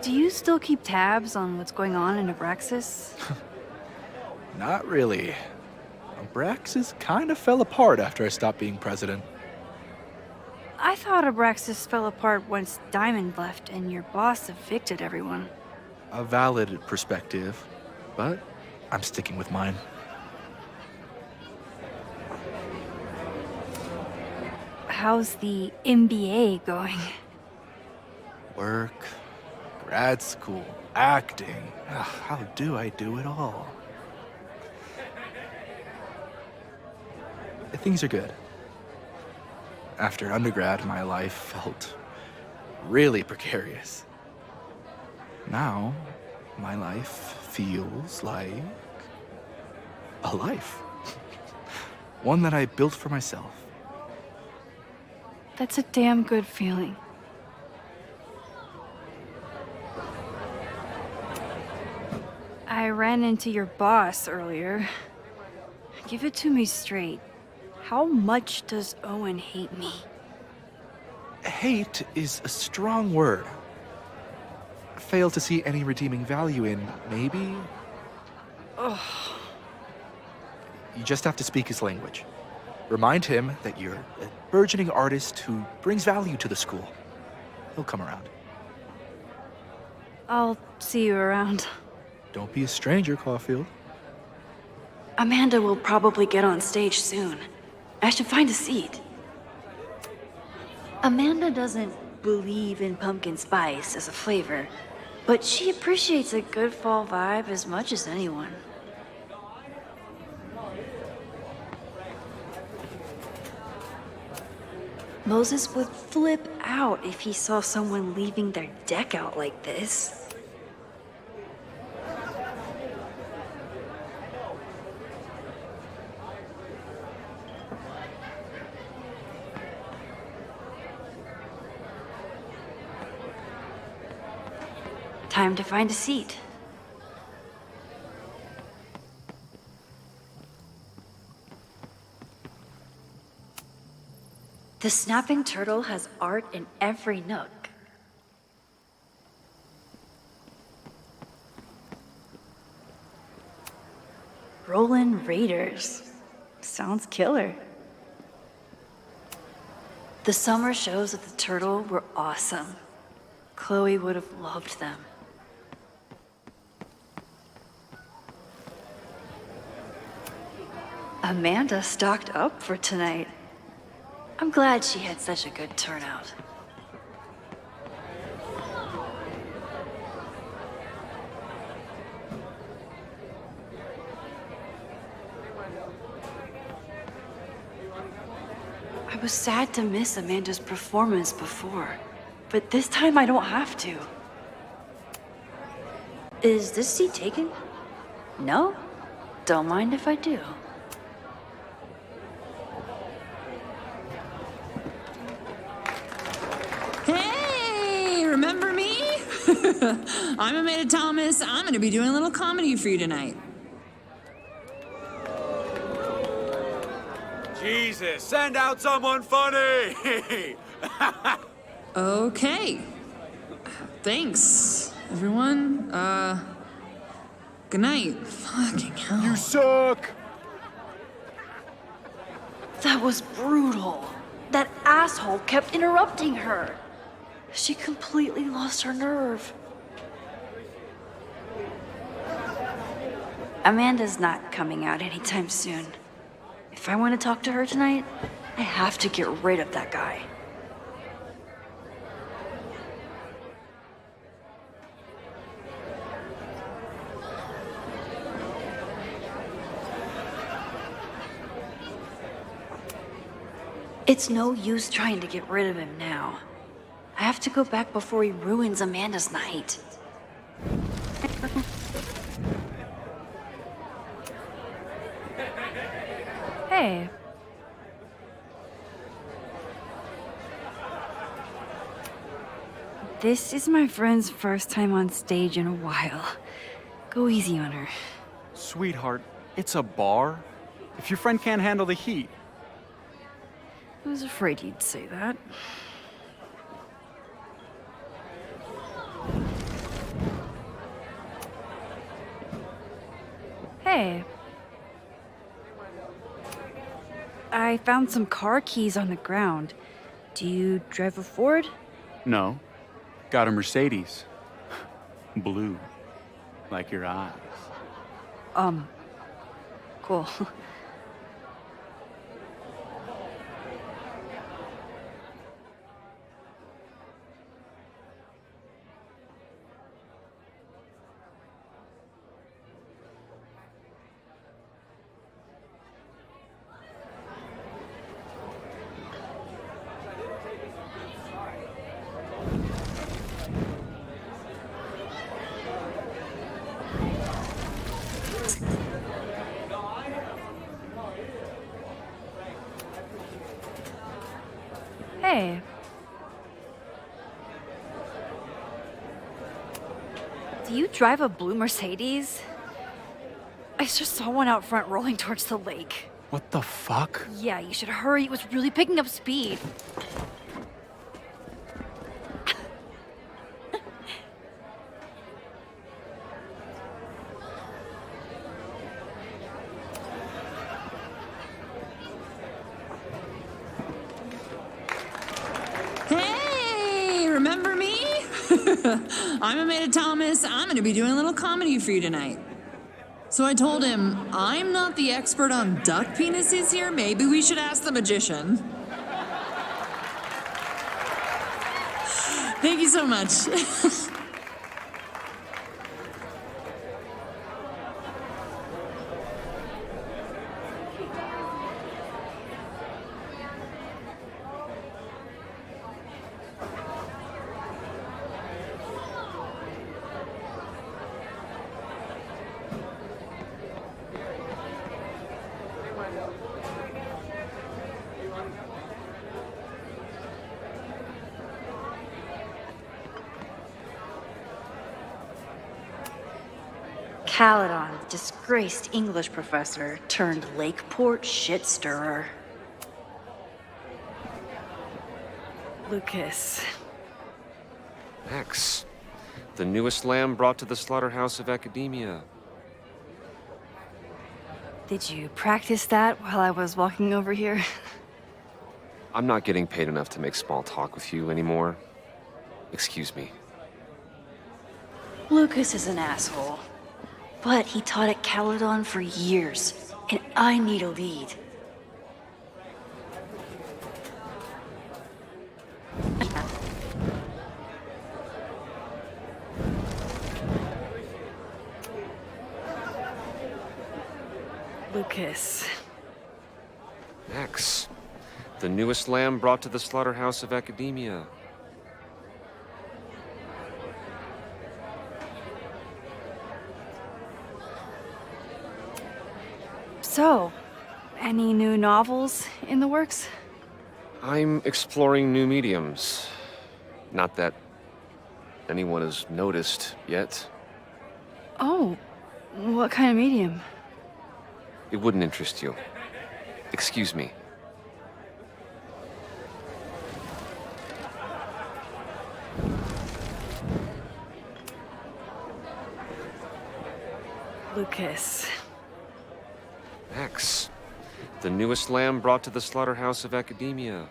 Do you still keep tabs on what's going on in Abraxas? Not really. Abraxas kind of fell apart after I stopped being president. I thought Abraxas fell apart once Diamond left and your boss evicted everyone. A valid perspective, but I'm sticking with mine. How's the MBA going? Work, grad school, acting. How do I do it all? Things are good. After undergrad, my life felt really precarious. Now, my life feels like a life. One that I built for myself. That's a damn good feeling. I ran into your boss earlier. Give it to me straight. How much does Owen hate me? Hate is a strong word. Fail to see any redeeming value in, maybe? Ugh. You just have to speak his language. Remind him that you're a burgeoning artist who brings value to the school. He'll come around. I'll see you around. Don't be a stranger, Caulfield. Amanda will probably get on stage soon. I should find a seat. Amanda doesn't believe in pumpkin spice as a flavor, but she appreciates a good fall vibe as much as anyone. Moses would flip out if he saw someone leaving their deck out like this. Time to find a seat. The snapping turtle has art in every nook. Rollin' Raiders. Sounds killer. The summer shows at the Turtle were awesome. Chloe would have loved them. Amanda stocked up for tonight. I'm glad she had such a good turnout. I was sad to miss Amanda's performance before, but this time I don't have to. Is this seat taken? No? Don't mind if I do. Hey, remember me? I'm Amanda Thomas. I'm going to be doing a little comedy for you tonight. Jesus, send out someone funny! Okay. Thanks, everyone. Good night. Fucking hell. You suck! That was brutal. That asshole kept interrupting her. She completely lost her nerve. Amanda's not coming out anytime soon. If I want to talk to her tonight, I have to get rid of that guy. It's no use trying to get rid of him now. I have to go back before he ruins Amanda's night. Hey. This is my friend's first time on stage in a while. Go easy on her. Sweetheart, it's a bar. If your friend can't handle the heat. I was afraid you'd say that. Hey. I found some car keys on the ground. Do you drive a Ford? No. Got a Mercedes. Blue. Like your eyes. Cool. Hey. Do you drive a blue Mercedes? I just saw one out front rolling towards the lake. What the fuck? Yeah, you should hurry. It was really picking up speed. Hey, remember me? I'm Amanda Thomas. I'm going to be doing a little comedy for you tonight. So I told him, I'm not the expert on duck penises here. Maybe we should ask the magician. Thank you so much. Caledon, disgraced English professor turned Lakeport shit stirrer. Lucas. Max, the newest lamb brought to the slaughterhouse of academia. Did you practice that while I was walking over here? I'm not getting paid enough to make small talk with you anymore. Excuse me. Lucas is an asshole. But he taught at Caledon for years, and I need a lead. Lucas. Max, the newest lamb brought to the slaughterhouse of academia. So, any new novels in the works? I'm exploring new mediums. Not that anyone has noticed yet. Oh, what kind of medium? It wouldn't interest you. Excuse me. Lucas. Max, the newest lamb brought to the slaughterhouse of academia.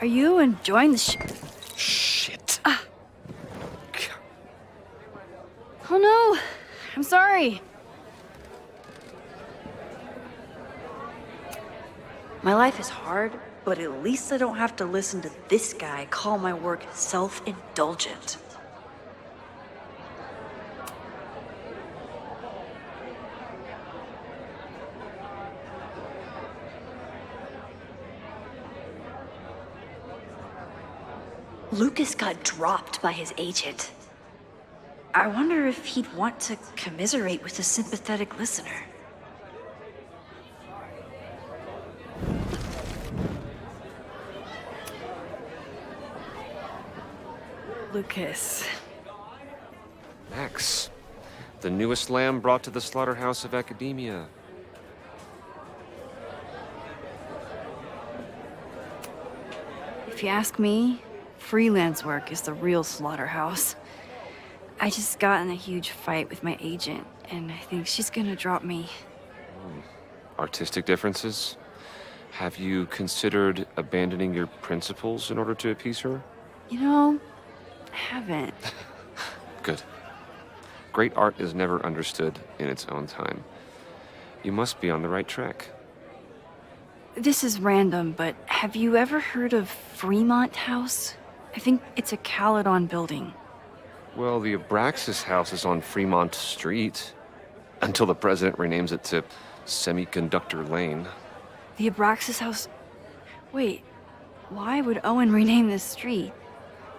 Are you enjoying the Shit. Oh no! I'm sorry. My life is hard, but at least I don't have to listen to this guy call my work self-indulgent. Lucas got dropped by his agent. I wonder if he'd want to commiserate with a sympathetic listener. Lucas. Max, the newest lamb brought to the slaughterhouse of academia. If you ask me, freelance work is the real slaughterhouse. I just got in a huge fight with my agent, and I think she's gonna drop me. Artistic differences? Have you considered abandoning your principles in order to appease her? You know, I haven't. Good. Great art is never understood in its own time. You must be on the right track. This is random, but have you ever heard of Fremont House? I think it's a Caledon building. Well, the Abraxas house is on Fremont Street. Until the president renames it to Semiconductor Lane. The Abraxas House? Wait, why would Owen rename this street?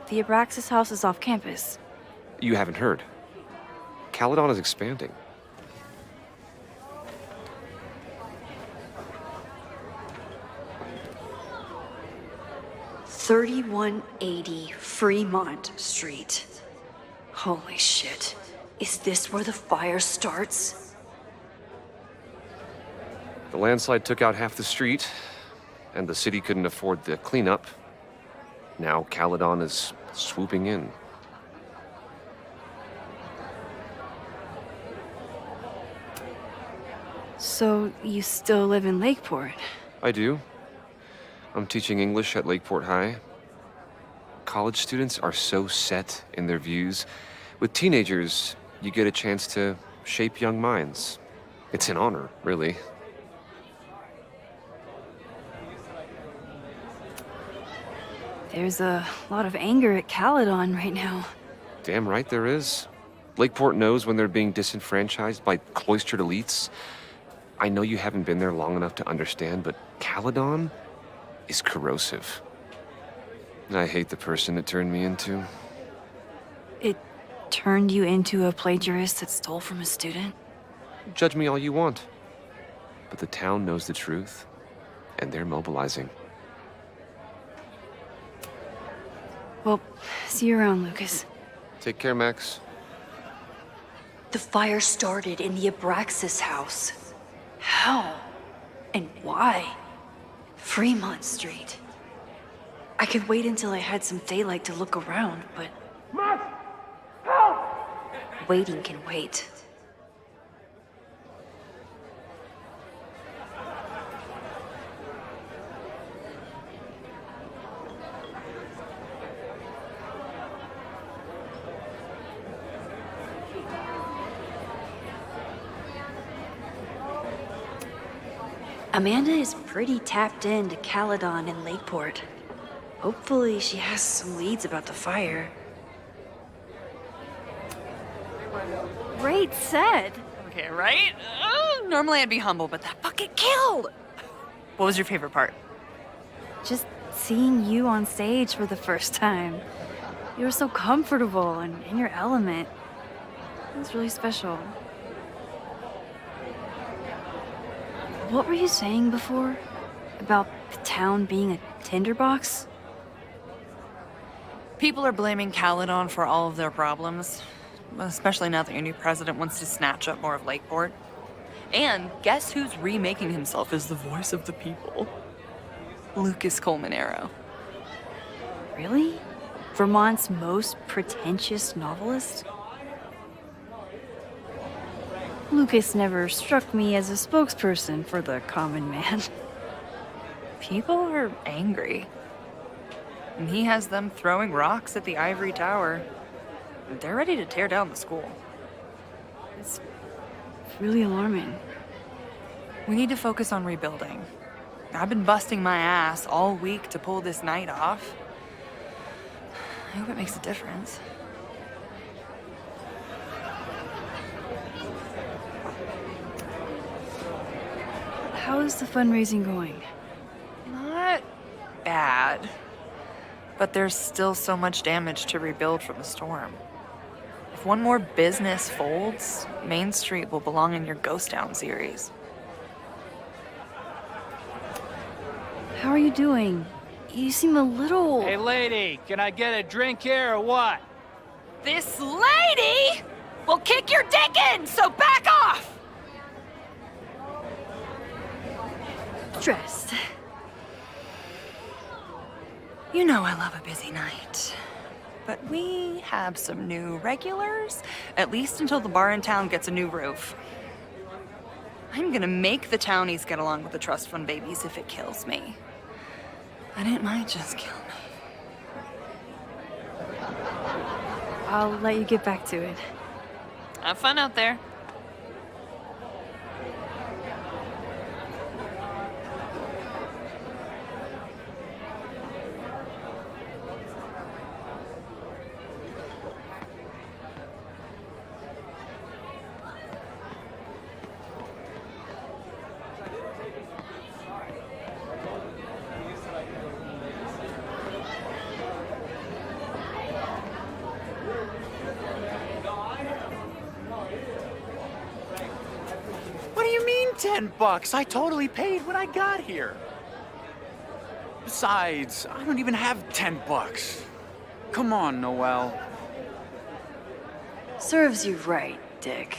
The Abraxas House is off campus. You haven't heard. Caledon is expanding. $3180 Fremont Street. Holy shit. Is this where the fire starts? The landslide took out half the street, and the city couldn't afford the cleanup. Now Caledon is swooping in. So you still live in Lakeport? I do. I'm teaching English at Lakeport High. College students are so set in their views. With teenagers, you get a chance to shape young minds. It's an honor, really. There's a lot of anger at Caledon right now. Damn right there is. Lakeport knows when they're being disenfranchised by cloistered elites. I know you haven't been there long enough to understand, but Caledon is corrosive. I hate the person it turned me into. It turned you into a plagiarist that stole from a student? Judge me all you want. But the town knows the truth, and they're mobilizing. Well, see you around, Lucas. Take care, Max. The fire started in the Abraxas house. How? And why? Fremont Street. I could wait until I had some daylight to look around, but... Max! Help! Waiting can wait. Amanda is pretty tapped into Caledon and Lakeport. Hopefully she has some leads about the fire. Great set. Okay, right? Normally I'd be humble, but that fucking killed! What was your favorite part? Just seeing you on stage for the first time. You were so comfortable and in your element. It was really special. What were you saying before? About the town being a tinderbox? People are blaming Caledon for all of their problems, especially now that your new president wants to snatch up more of Lakeport. And guess who's remaking himself as the voice of the people? Lucas Colmanero. Really? Vermont's most pretentious novelist? Lucas never struck me as a spokesperson for the common man. People are angry. And he has them throwing rocks at the ivory tower. They're ready to tear down the school. It's really alarming. We need to focus on rebuilding. I've been busting my ass all week to pull this night off. I hope it makes a difference. How is the fundraising going? Not bad. But there's still so much damage to rebuild from the storm. If one more business folds, Main Street will belong in your Ghost Town series. How are you doing? You seem a little... Hey, lady, can I get a drink here or what? This lady will kick your dick in, so back off! Stressed. You know I love a busy night. But we have some new regulars, at least until the bar in town gets a new roof. I'm gonna make the townies get along with the trust fund babies if it kills me. And it might just kill me. I'll let you get back to it. Have fun out there. What do you mean $10? I totally paid when I got here. Besides, I don't even have $10. Come on, Noelle. Serves you right, Dick.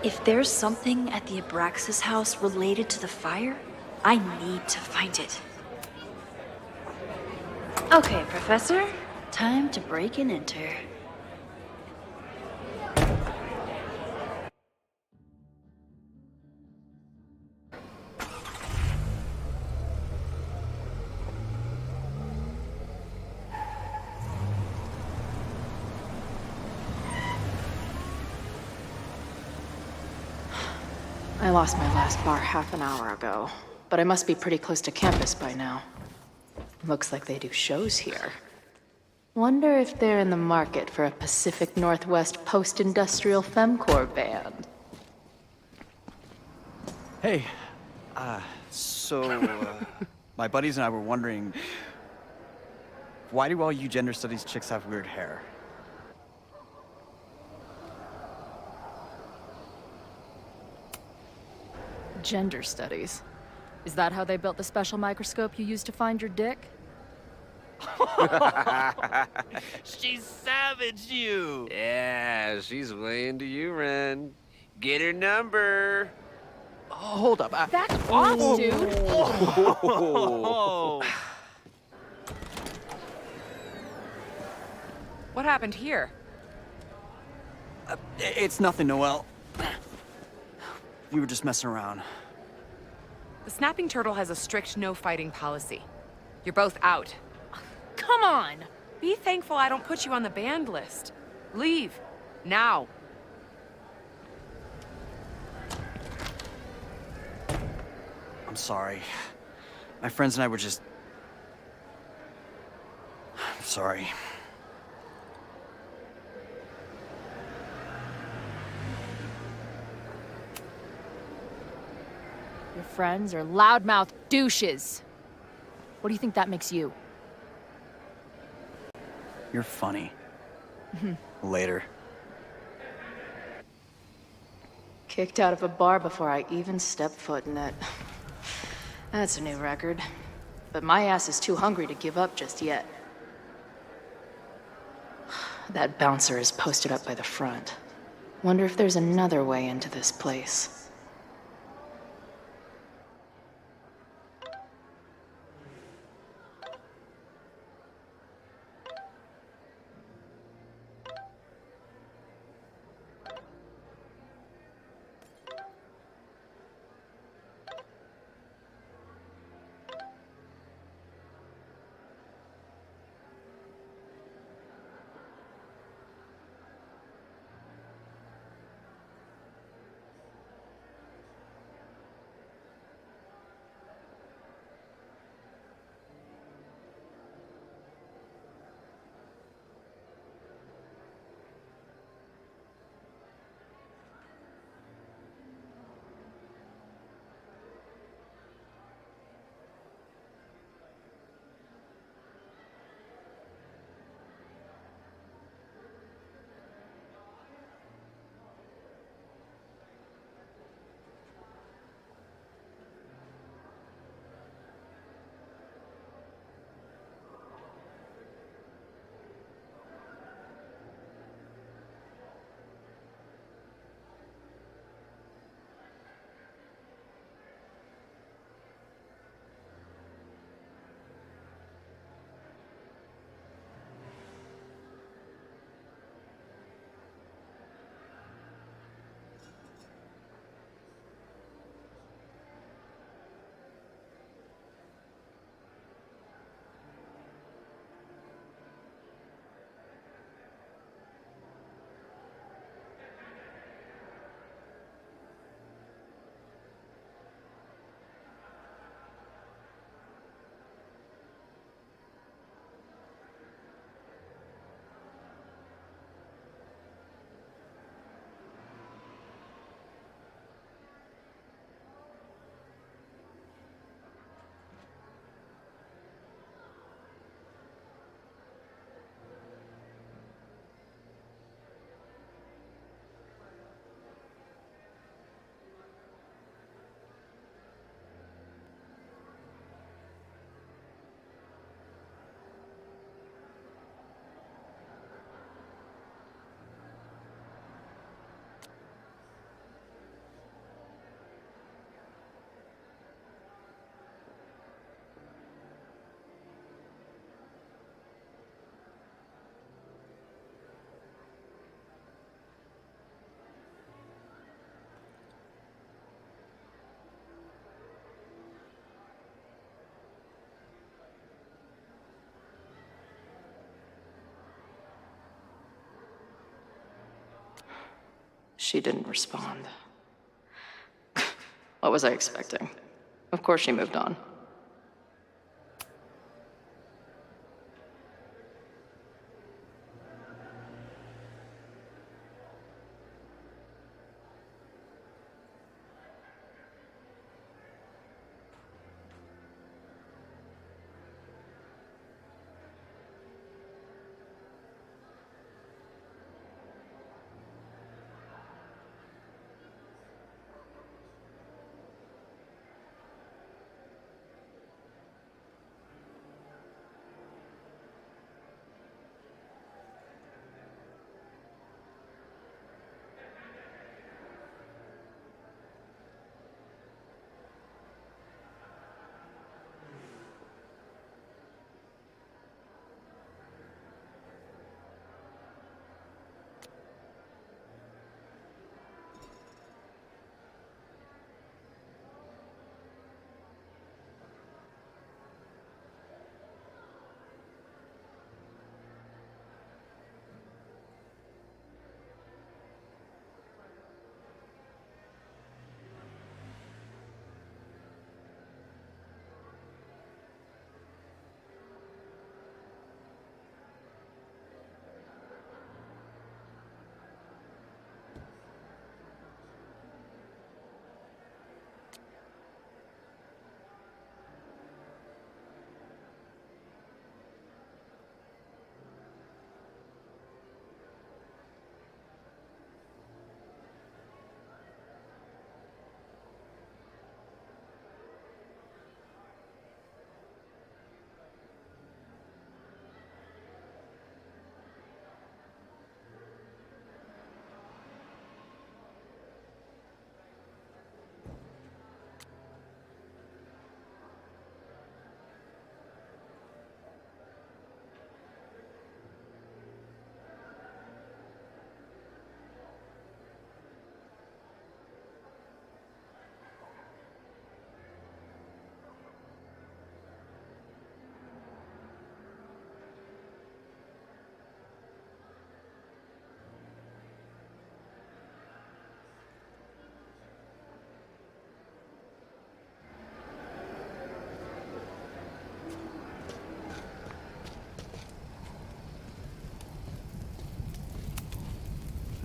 If there's something at the Abraxas house related to the fire, I need to find it. Okay, Professor. Time to break and enter. I lost my last bar half an hour ago, but I must be pretty close to campus by now. Looks like they do shows here. Wonder if they're in the market for a Pacific Northwest post-industrial femcore band. Hey, my buddies and I were wondering, why do all you gender studies chicks have weird hair? Gender studies. Is that how they built the special microscope you used to find your dick? She savaged you. Yeah, she's way into you, Ren. Get her number. Oh, hold up. Back off, dude. What happened here? It's nothing, Noelle. We were just messing around. The Snapping Turtle has a strict no-fighting policy. You're both out. Come on! Be thankful I don't put you on the banned list. Leave. Now. I'm sorry. My friends and I were just... I'm sorry. Your friends are loudmouth douches. What do you think that makes you? You're funny. Later. Kicked out of a bar before I even stepped foot in it. That's a new record. But my ass is too hungry to give up just yet. That bouncer is posted up by the front. Wonder if there's another way into this place. She didn't respond. What was I expecting? Of course she moved on.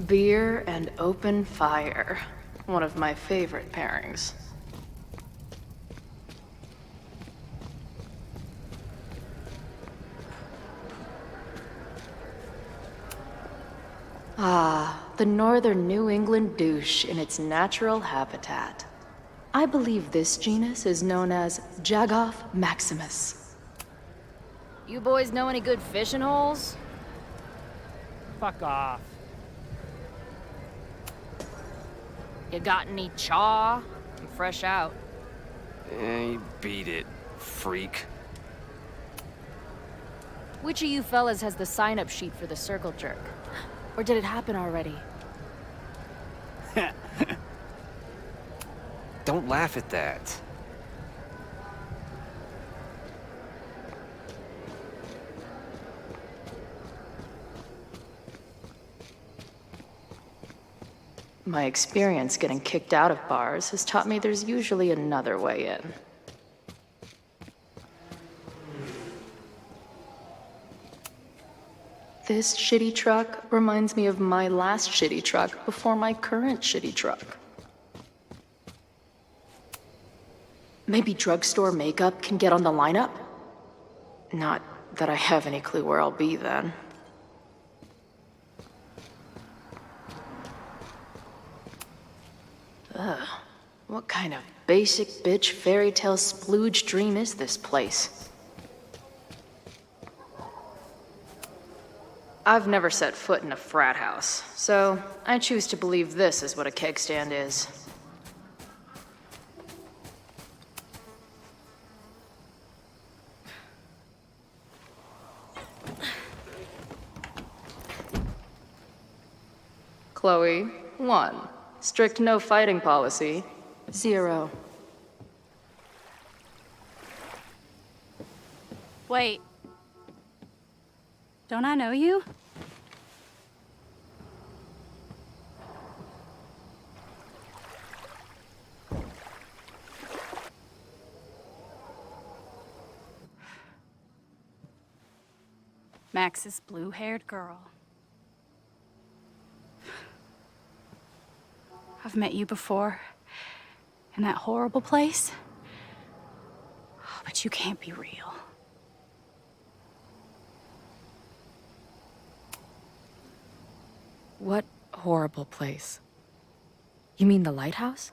Beer and open fire. One of my favorite pairings. Ah, the northern New England douche in its natural habitat. I believe this genus is known as Jagoff maximus. You boys know any good fishing holes? Fuck off. You got any chaw? I'm fresh out. You beat it, freak. Which of you fellas has the sign-up sheet for the circle jerk? Or did it happen already? Don't laugh at that. My experience getting kicked out of bars has taught me there's usually another way in. This shitty truck reminds me of my last shitty truck before my current shitty truck. Maybe drugstore makeup can get on the lineup? Not that I have any clue where I'll be then. Ugh, what kind of basic bitch fairy tale splooge dream is this place? I've never set foot in a frat house, so I choose to believe this is what a keg stand is. Chloe, 1. Strict no fighting policy, 0. Wait. Don't I know you? Max's blue-haired girl. I've met you before. In that horrible place. But you can't be real. What horrible place? You mean the lighthouse?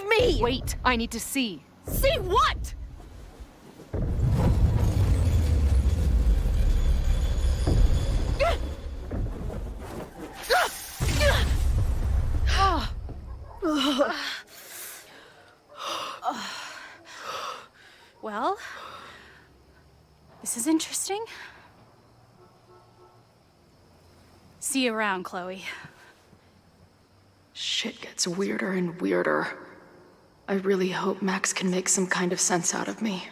Me! Wait, I need to see. See what? Well, this is interesting. See you around, Chloe. Shit gets weirder and weirder. I really hope Max can make some kind of sense out of me.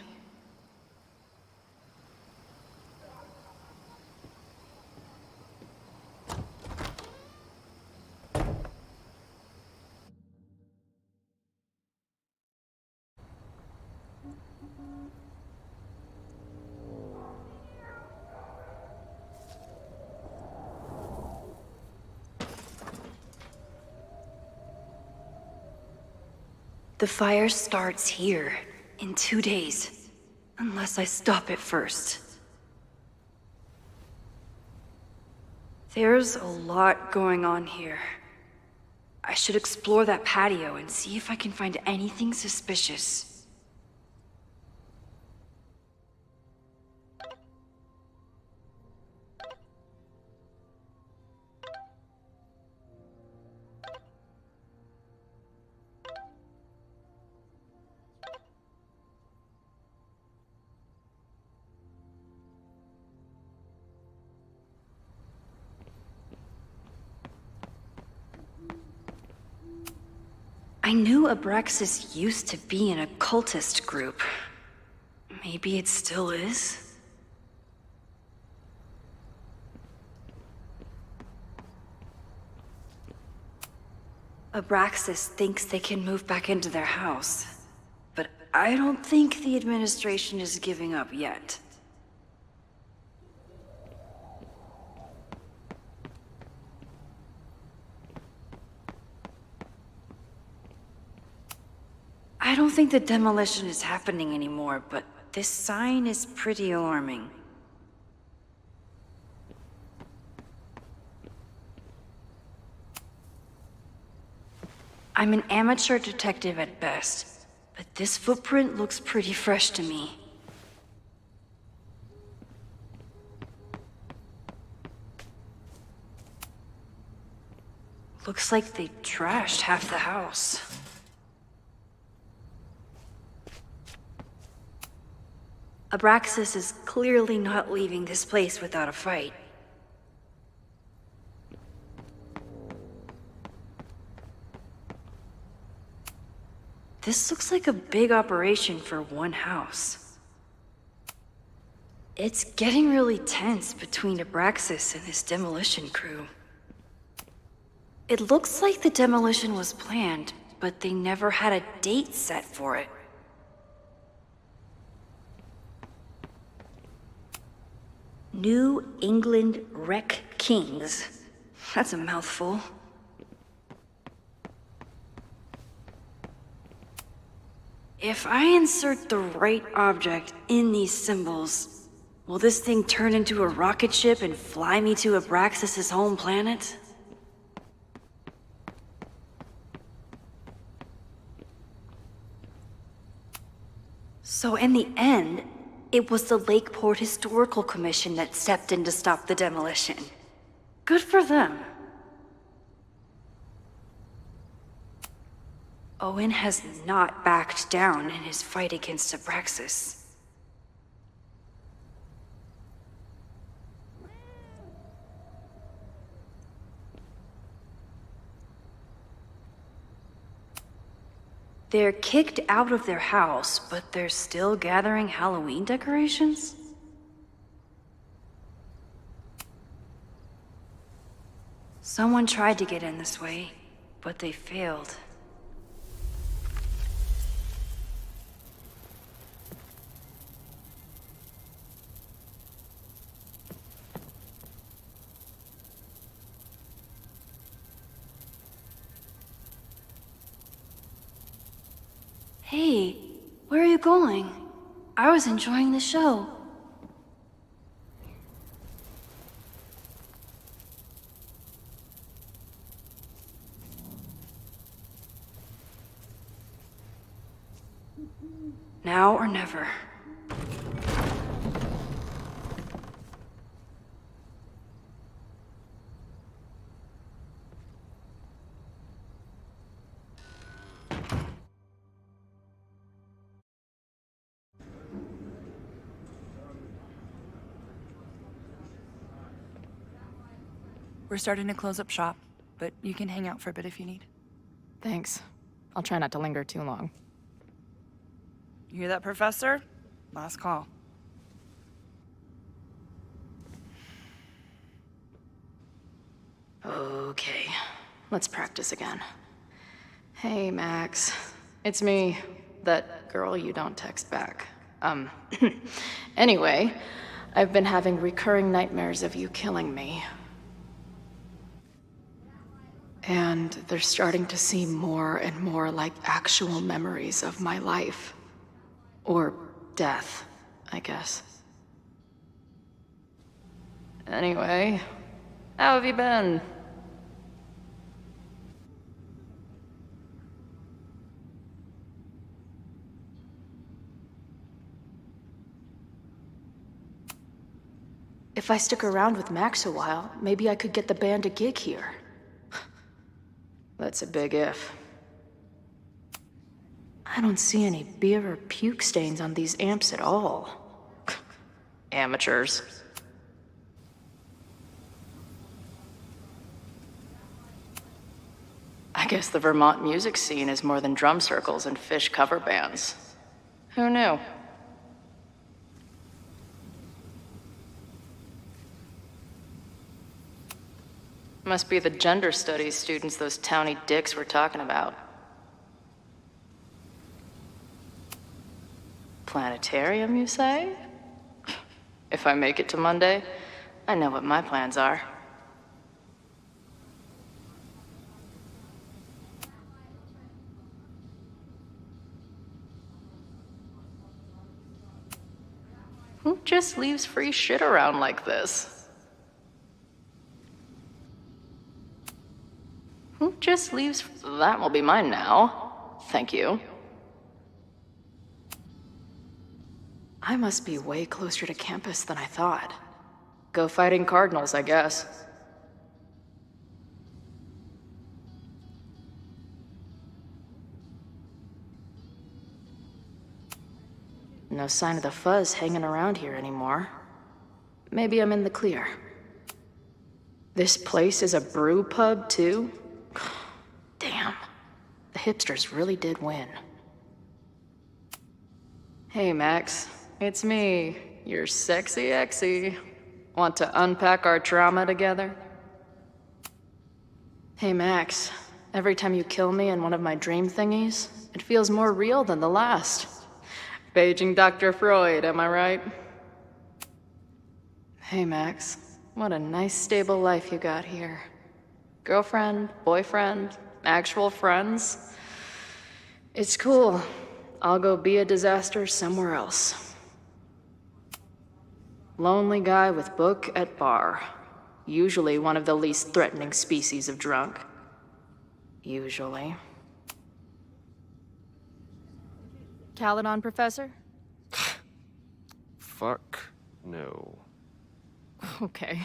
The fire starts here, in 2 days. Unless I stop it first. There's a lot going on here. I should explore that patio and see if I can find anything suspicious. I knew Abraxas used to be an occultist group. Maybe it still is? Abraxas thinks they can move back into their house. But I don't think the administration is giving up yet. I don't think the demolition is happening anymore, but this sign is pretty alarming. I'm an amateur detective at best, but this footprint looks pretty fresh to me. Looks like they trashed half the house. Abraxas is clearly not leaving this place without a fight. This looks like a big operation for one house. It's getting really tense between Abraxas and his demolition crew. It looks like the demolition was planned, but they never had a date set for it. New England Wreck Kings. That's a mouthful. If I insert the right object in these symbols, will this thing turn into a rocket ship and fly me to Abraxas' home planet? So in the end, it was the Lakeport Historical Commission that stepped in to stop the demolition. Good for them. Owen has not backed down in his fight against Abraxas. They're kicked out of their house, but they're still gathering Halloween decorations? Someone tried to get in this way, but they failed. Hey, where are you going? I was enjoying the show. Now or never. We're starting to close up shop, but you can hang out for a bit if you need. Thanks. I'll try not to linger too long. You hear that, Professor? Last call. Okay, let's practice again. Hey, Max. It's me, that girl you don't text back. Anyway, I've been having recurring nightmares of you killing me. And they're starting to seem more and more like actual memories of my life. Or death, I guess. Anyway, how have you been? If I stick around with Max a while, maybe I could get the band a gig here. That's a big if. I don't see any beer or puke stains on these amps at all. Amateurs. I guess the Vermont music scene is more than drum circles and Fish cover bands. Who knew? Must be the gender studies students those towny dicks were talking about. Planetarium, you say? If I make it to Monday, I know what my plans are. Who just leaves free shit around like this? Who just leaves? That will be mine now. Thank you. I must be way closer to campus than I thought. Go fighting Cardinals, I guess. No sign of the fuzz hanging around here anymore. Maybe I'm in the clear. This place is a brew pub, too? Damn. The hipsters really did win. Hey, Max. It's me, your sexy exy. Want to unpack our trauma together? Hey, Max. Every time you kill me in one of my dream thingies, it feels more real than the last. Paging Dr. Freud, am I right? Hey, Max. What a nice, stable life you got here. Girlfriend, boyfriend, actual friends. It's cool. I'll go be a disaster somewhere else. Lonely guy with book at bar. Usually one of the least threatening species of drunk. Usually. Caledon, Professor? Fuck no. Okay.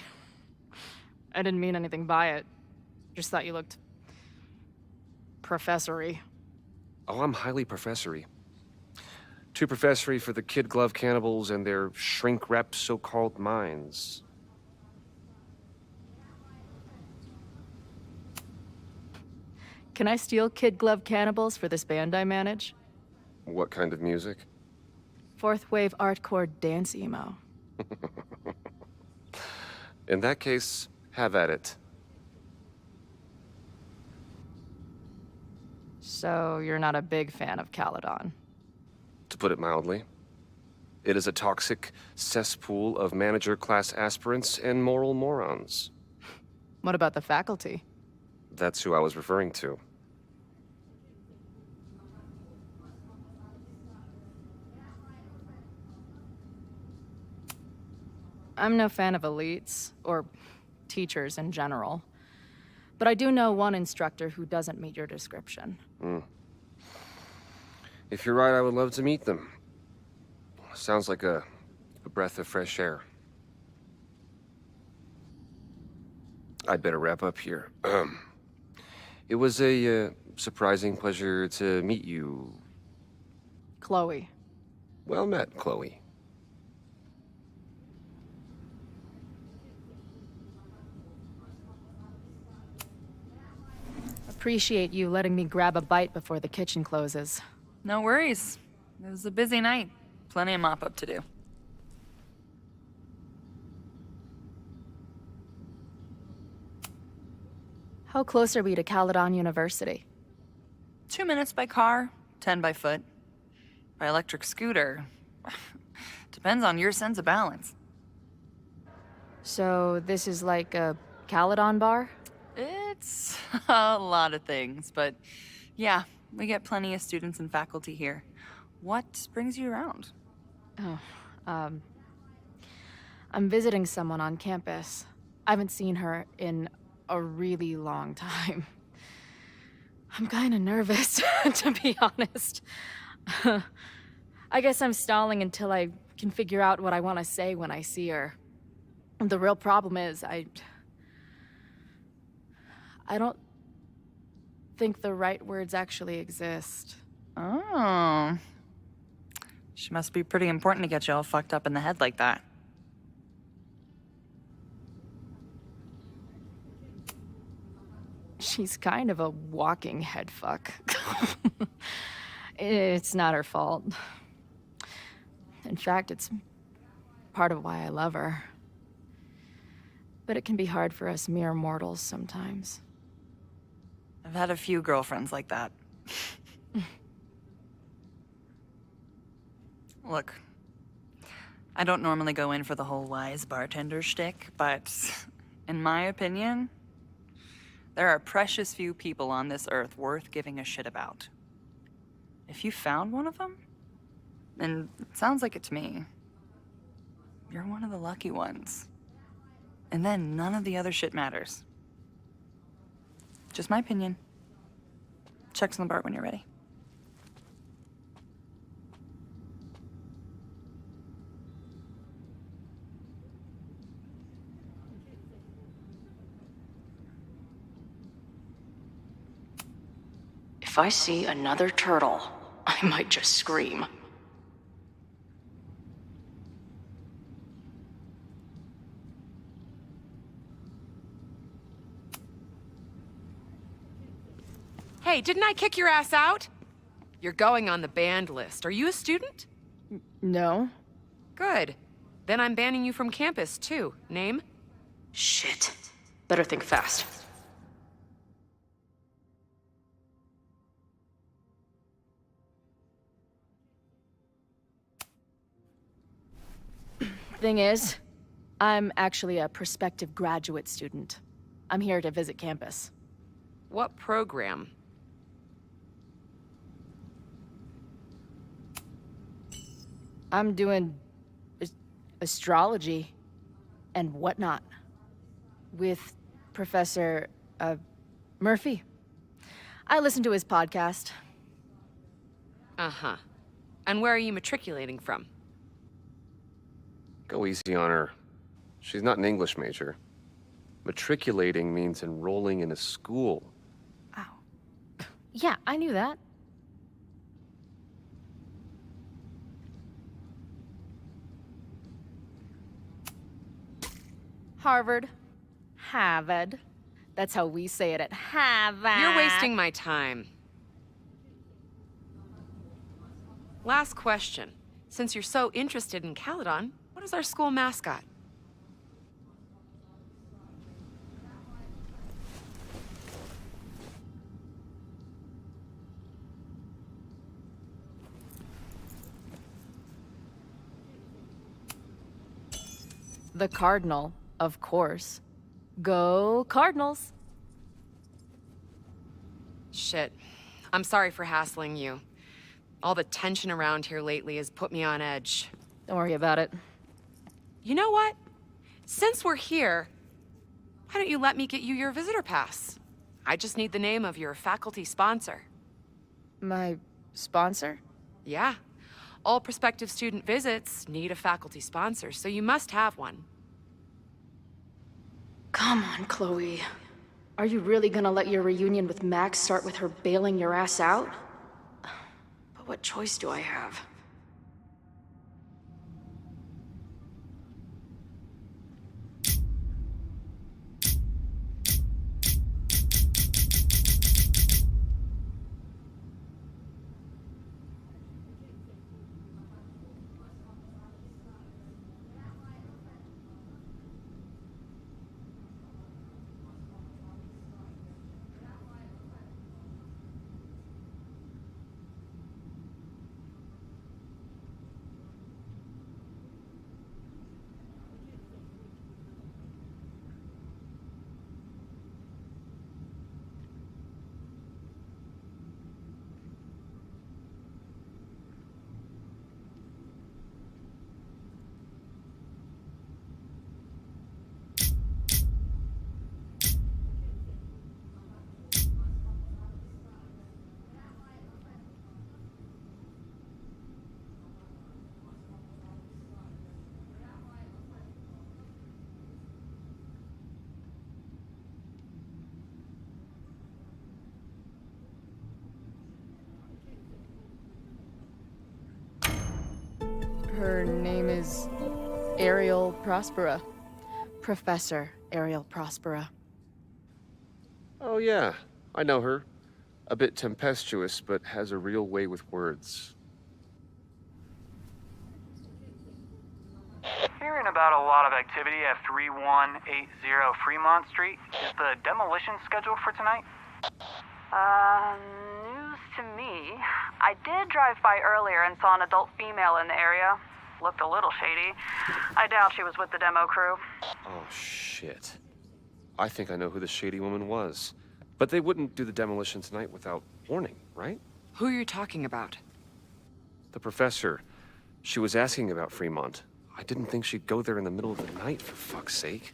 I didn't mean anything by it. Just thought you looked... professory. Oh, I'm highly professory. Too professory for the kid glove cannibals and their shrink-wrapped so-called minds. Can I steal kid glove cannibals for this band I manage? What kind of music? Fourth wave artcore dance emo. In that case, have at it. So you're not a big fan of Caledon? To put it mildly. It is a toxic cesspool of manager-class aspirants and moral morons. What about the faculty? That's who I was referring to. I'm no fan of elites, or teachers in general. But I do know one instructor who doesn't meet your description. If you're right, I would love to meet them. Sounds like a breath of fresh air. I'd better wrap up here. It was a surprising pleasure to meet you. Chloe. Well met, Chloe. Appreciate you letting me grab a bite before the kitchen closes. No worries. It was a busy night. Plenty of mop-up to do. How close are we to Caledon University? 2 minutes by car, 10 by foot. By electric scooter. Depends on your sense of balance. So this is like a Caledon bar? It's A lot of things, but yeah, we get plenty of students and faculty here. What brings you around? Oh, I'm visiting someone on campus. I haven't seen her in a really long time. I'm kinda nervous, to be honest. I guess I'm stalling until I can figure out what I want to say when I see her. The real problem is, I don't think the right words actually exist. Oh. She must be pretty important to get you all fucked up in the head like that. She's kind of a walking head fuck. It's not her fault. In fact, it's part of why I love her. But it can be hard for us mere mortals sometimes. I've had a few girlfriends like that. Look, I don't normally go in for the whole wise bartender shtick, but in my opinion, there are precious few people on this earth worth giving a shit about. If you found one of them, and it sounds like it to me, you're one of the lucky ones. And then none of the other shit matters. Just my opinion. Check's on the bar when you're ready. If I see another turtle, I might just scream. Hey, didn't I kick your ass out? You're going on the banned list. Are you a student? No. Good. Then I'm banning you from campus, too. Name? Shit. Better think fast. Thing is, I'm actually a prospective graduate student. I'm here to visit campus. What program? I'm doing astrology and whatnot with Professor Murphy. I listen to his podcast. Uh-huh. And where are you matriculating from? Go easy on her. She's not an English major. Matriculating means enrolling in a school. Yeah, I knew that. Harvard. Harvard. That's how we say it at Harvard. You're wasting my time. Last question. Since you're so interested in Caledon, what is our school mascot? The Cardinal, of course. Go Cardinals. Shit. I'm sorry for hassling you. All the tension around here lately has put me on edge. Don't worry about it. You know what? Since we're here, why don't you let me get you your visitor pass? I just need the name of your faculty sponsor. My sponsor? Yeah. All prospective student visits need a faculty sponsor, so you must have one. Come on, Chloe. Are you really gonna let your reunion with Max start with her bailing your ass out? But what choice do I have? Her name is Ariel Prospera. Professor Ariel Prospera. Oh, yeah. I know her. A bit tempestuous, but has a real way with words. Hearing about a lot of activity at 3180 Fremont Street. Is the demolition scheduled for tonight? News to me. I did drive by earlier and saw an adult female in the area. Looked a little shady. I doubt she was with the demo crew. Oh, shit. I think I know who the shady woman was. But they wouldn't do the demolition tonight without warning, right? Who are you talking about? The professor. She was asking about Fremont. I didn't think she'd go there in the middle of the night, for fuck's sake.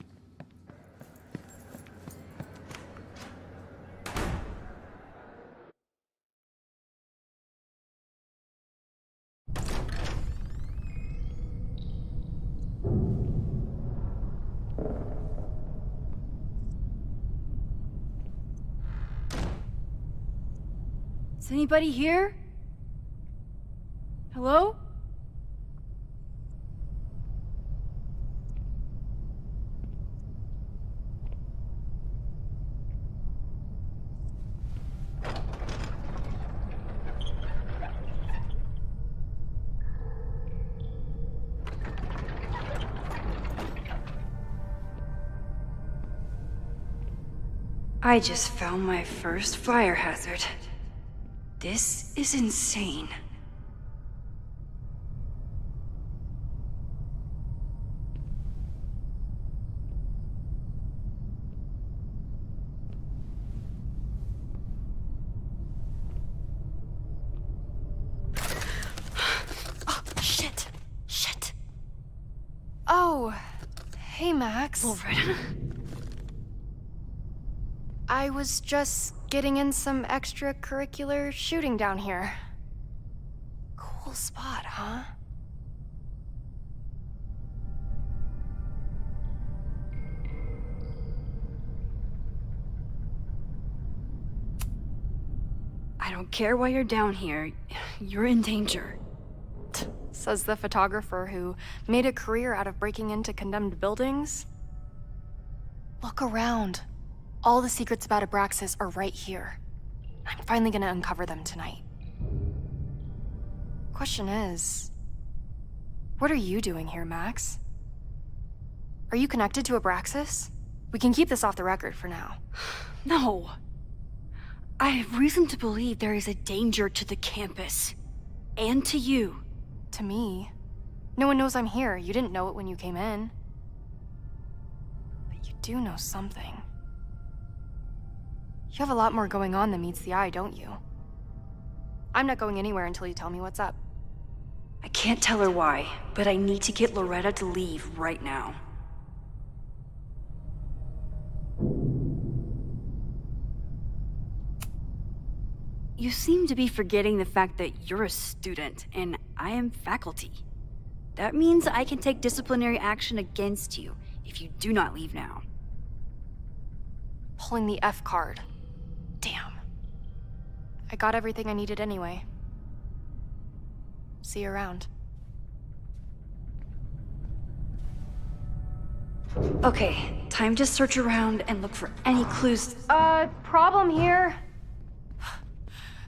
Is anybody here? Hello? I just found my first fire hazard. This is insane. Oh, shit. Shit. Oh, hey, Max. Loretta? I was just getting in some extracurricular shooting down here. Cool spot, huh? I don't care why you're down here. You're in danger. Says the photographer who made a career out of breaking into condemned buildings. Look around. All the secrets about Abraxas are right here. I'm finally gonna uncover them tonight. Question is, what are you doing here, Max? Are you connected to Abraxas? We can keep this off the record for now. No. I have reason to believe there is a danger to the campus. And to you. To me? No one knows I'm here. You didn't know it when you came in. But you do know something. You have a lot more going on than meets the eye, don't you? I'm not going anywhere until you tell me what's up. I can't tell her why, but I need to get Loretta to leave right now. You seem to be forgetting the fact that you're a student, and I am faculty. That means I can take disciplinary action against you if you do not leave now. Pulling the F card. Damn. I got everything I needed anyway. See you around. Okay, time to search around and look for any clues. Problem here.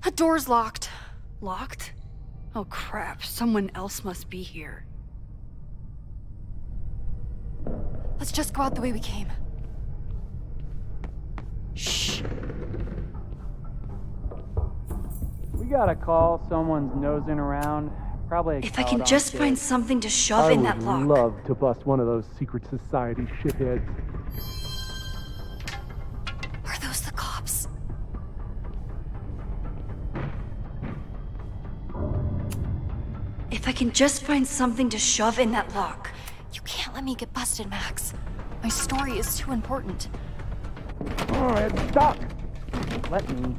The door's locked. Locked? Oh crap, someone else must be here. Let's just go out the way we came. Shh. We got a call. Someone's nosing around. Probably a If I can just find something to shove in that lock. I would love to bust one of those secret society shitheads. Are those the cops? If I can just find something to shove in that lock. You can't let me get busted, Max. My story is too important. Oh, it's stuck. Let me.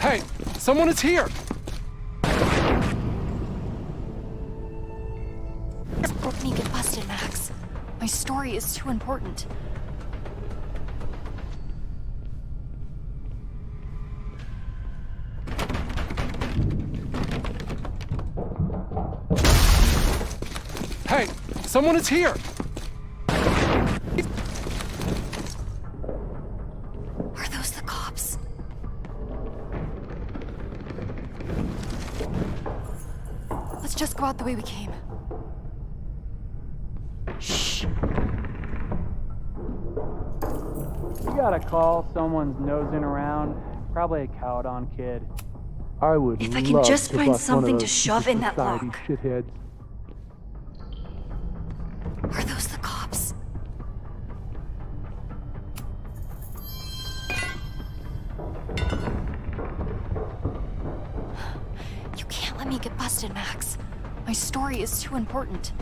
Hey, someone is here! Let me get busted, Max. My story is too important. Hey, someone is here! Are those the cops? Let's just go out the way we came. Shh. We got a call, someone's nosing around. Probably a Caledon kid. I would If I can love just to find bust one of something to those shove in that society lock. shitheads. Are those the cops? You can't let me get busted, Max. My story is too important.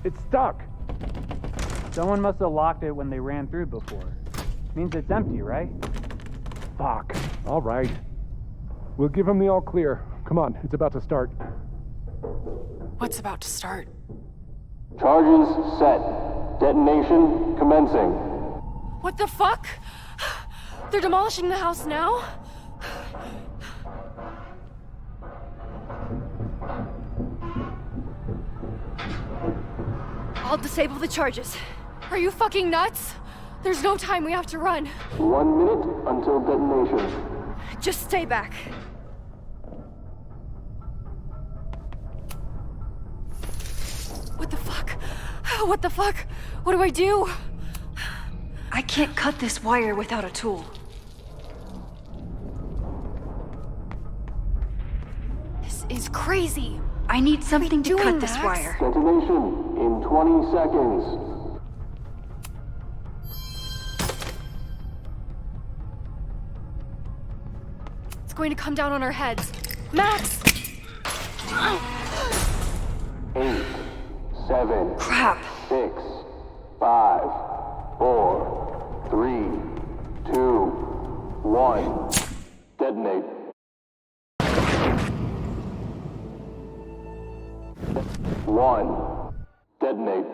It's stuck. Someone must have locked it when they ran through before. Means it's empty, right? Fuck. All right. We'll give him the all clear. Come on, it's about to start. What's about to start? Charges set. Detonation commencing. What the fuck? They're demolishing the house now? I'll disable the charges. Are you fucking nuts? There's no time, we have to run. 1 minute until detonation. Just stay back. What the fuck? What the fuck? What do I do? I can't cut this wire without a tool. This is crazy. I need something to cut this Max? wire. Detonation in 20 seconds. It's going to come down on our heads. Max! 8, 7, Crap. 6, 5, 4, 3, 2, 1. Detonate. 1. Detonate.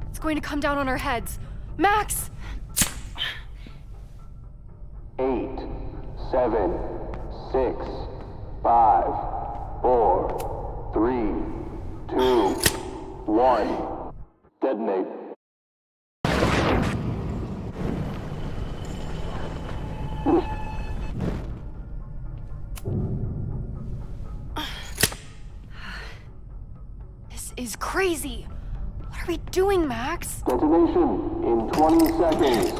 It's going to come down on our heads. Max! 8, 7, 6, 5, 4, 3, 2, 1. Detonate. This is crazy. What are we doing, Max? Detonation in 20 seconds.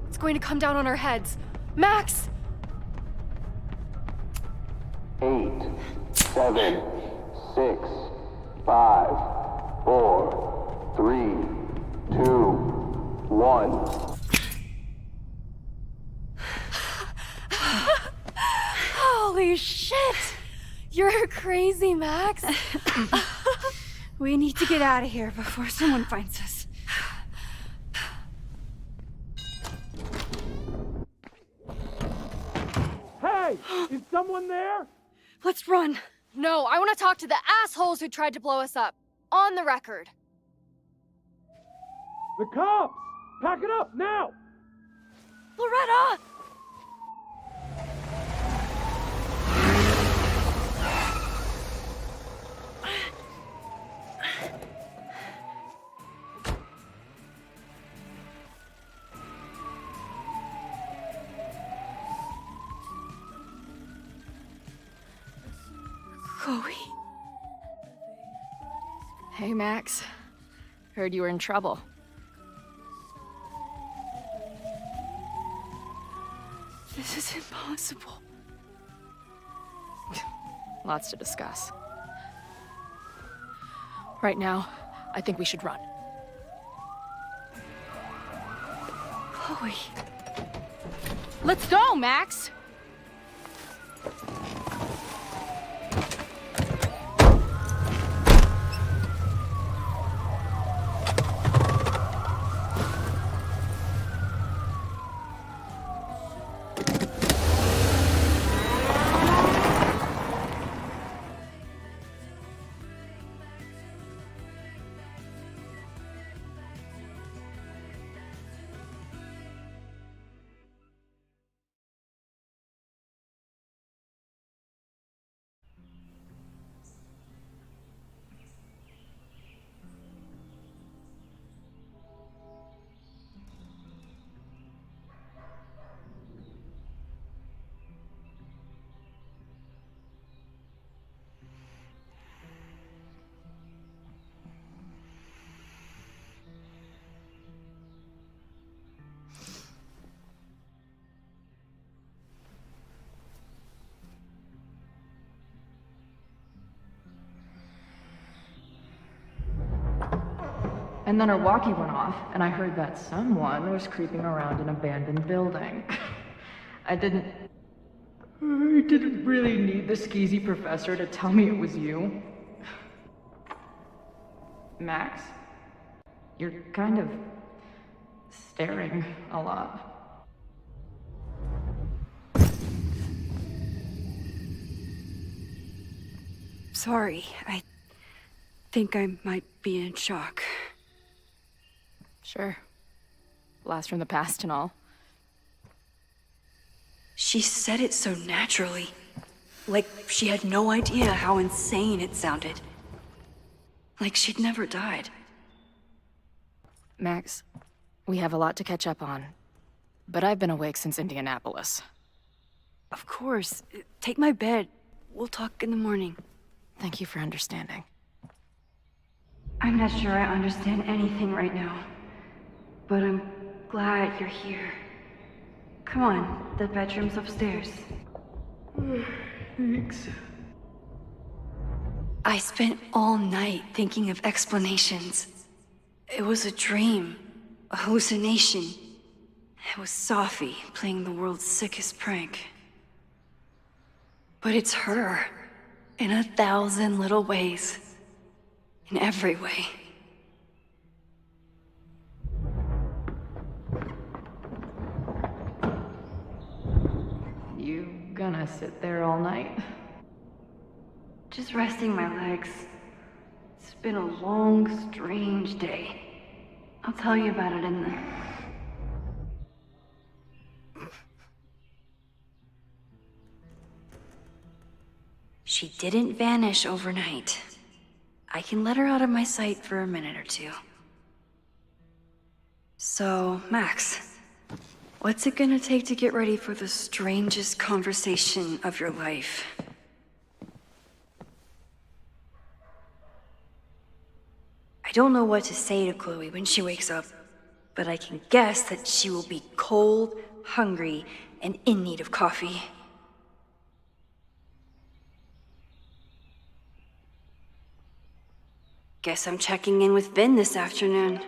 It's going to come down on our heads. Max! 8, 7, 6, 5, 4, 3, 2, 1. Holy shit! You're crazy, Max. We need to get out of here before someone finds us. Hey! Is someone there? Let's run. No, I want to talk to the assholes who tried to blow us up. On the record. The cops! Pack it up, now! Loretta! Chloe. Hey, Max. Heard you were in trouble. This is impossible. Lots to discuss. Right now, I think we should run. Chloe. Let's go, Max! And then her walkie went off, and I heard that someone was creeping around an abandoned building. I didn't really need the skeezy professor to tell me it was you. Max? You're kind of staring a lot. Sorry, I think I might be in shock. Sure. Blast from the past and all. She said it so naturally. Like she had no idea how insane it sounded. Like she'd never died. Max, we have a lot to catch up on. But I've been awake since Indianapolis. Of course. Take my bed. We'll talk in the morning. Thank you for understanding. I'm not sure I understand anything right now. But I'm glad you're here. Come on, the bedroom's upstairs. Thanks. I spent all night thinking of explanations. It was a dream, a hallucination. It was Sophie playing the world's sickest prank. But it's her, in 1,000 little ways. In every way. You gonna sit there all night? Just resting my legs. It's been a long, strange day. I'll tell you about it in the... She didn't vanish overnight. I can let her out of my sight for a minute or two. So, Max, what's it gonna take to get ready for the strangest conversation of your life? I don't know what to say to Chloe when she wakes up, but I can guess that she will be cold, hungry, and in need of coffee. Guess I'm checking in with Vin this afternoon.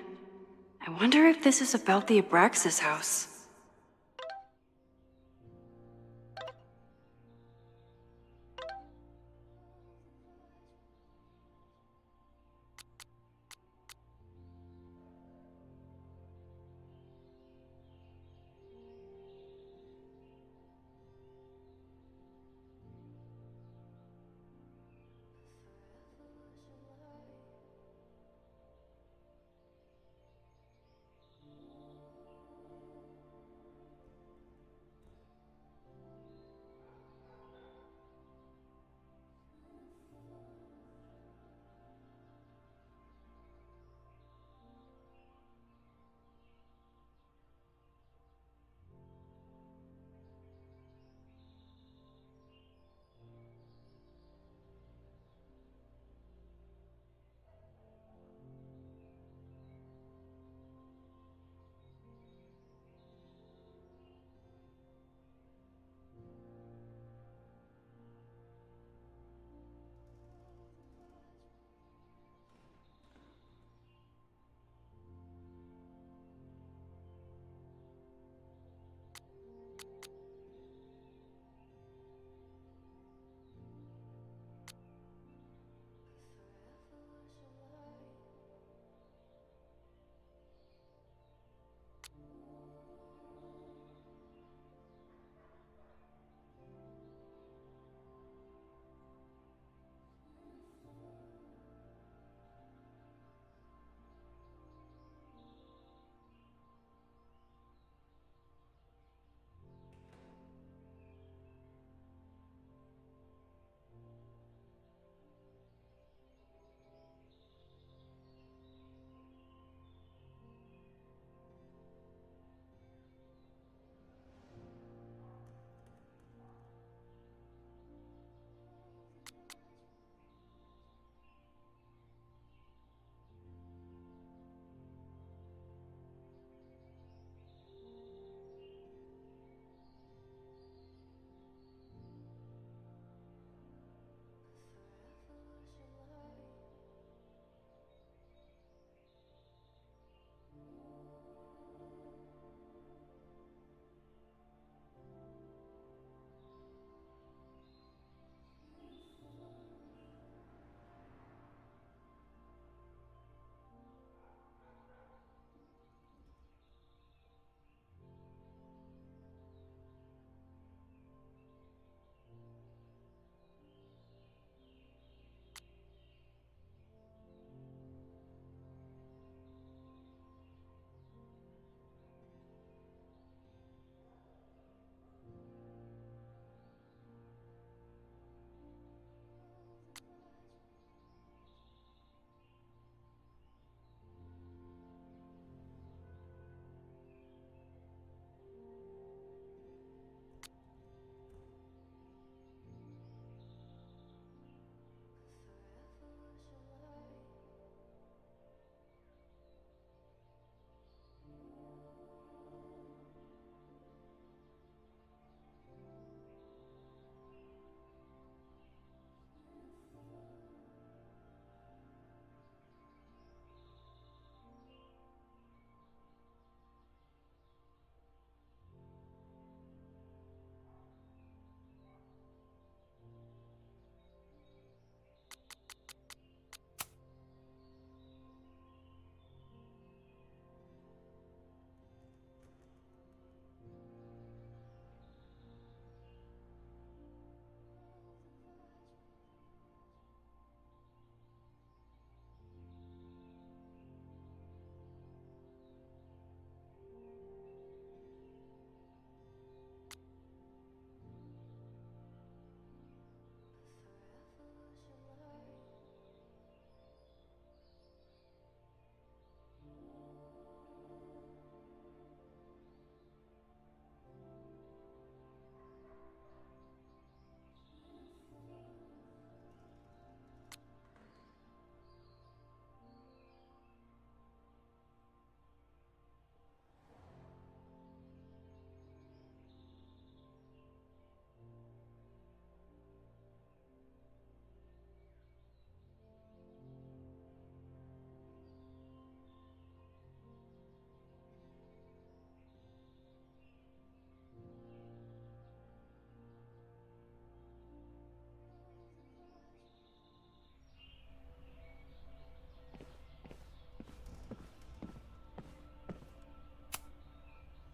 I wonder if this is about the Abraxas house.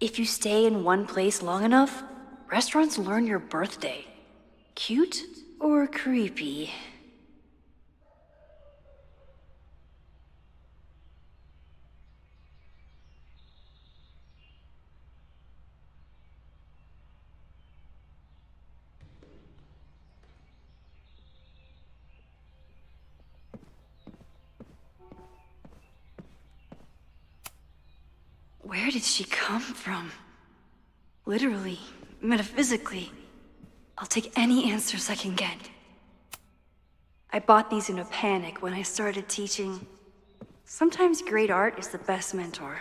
If you stay in one place long enough, restaurants learn your birthday. Cute or creepy? Where did she come from? Literally, metaphysically. I'll take any answers I can get. I bought these in a panic when I started teaching. Sometimes great art is the best mentor.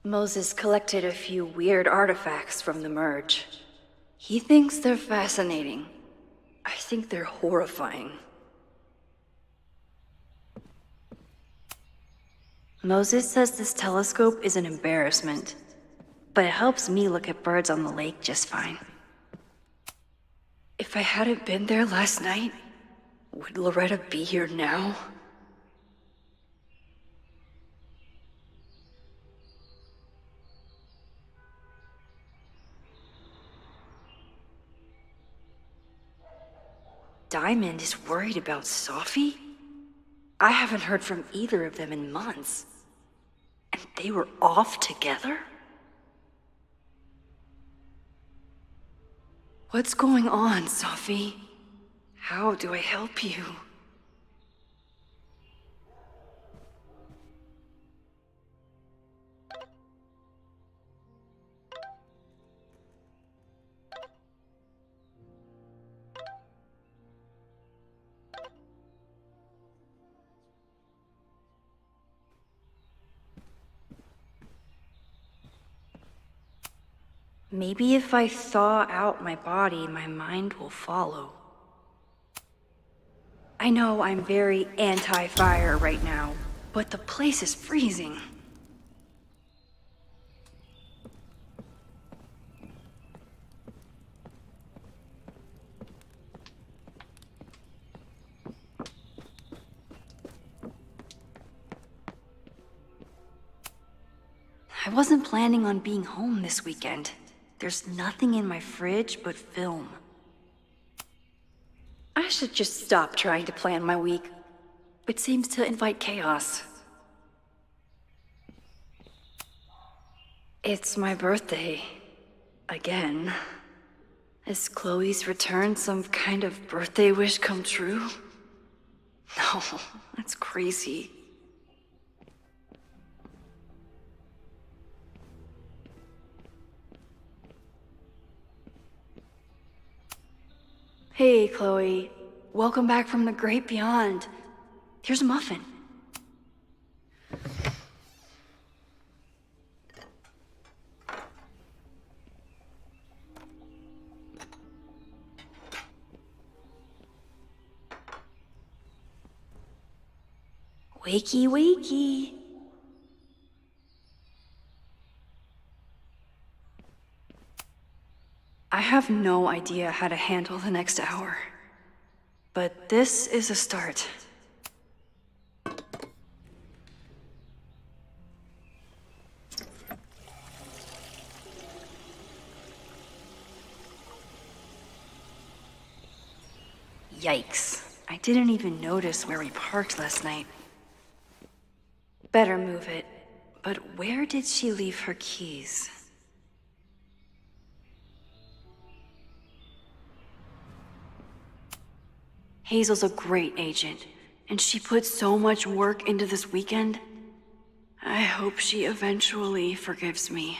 Moses collected a few weird artifacts from the merge. He thinks they're fascinating. I think they're horrifying. Moses says this telescope is an embarrassment, but it helps me look at birds on the lake just fine. If I hadn't been there last night, would Loretta be here now? Diamond is worried about Sophie? I haven't heard from either of them in months. And they were off together? What's going on, Sophie? How do I help you? Maybe if I thaw out my body, my mind will follow. I know I'm very anti-fire right now, but the place is freezing. I wasn't planning on being home this weekend. There's nothing in my fridge but film. I should just stop trying to plan my week. It seems to invite chaos. It's my birthday. Again. Is Chloe's return some kind of birthday wish come true? No, that's crazy. Hey, Chloe. Welcome back from the great beyond. Here's a muffin. Wakey, wakey. I have no idea how to handle the next hour. But this is a start. Yikes. I didn't even notice where we parked last night. Better move it. But where did she leave her keys? Hazel's a great agent, and she put so much work into this weekend. I hope she eventually forgives me.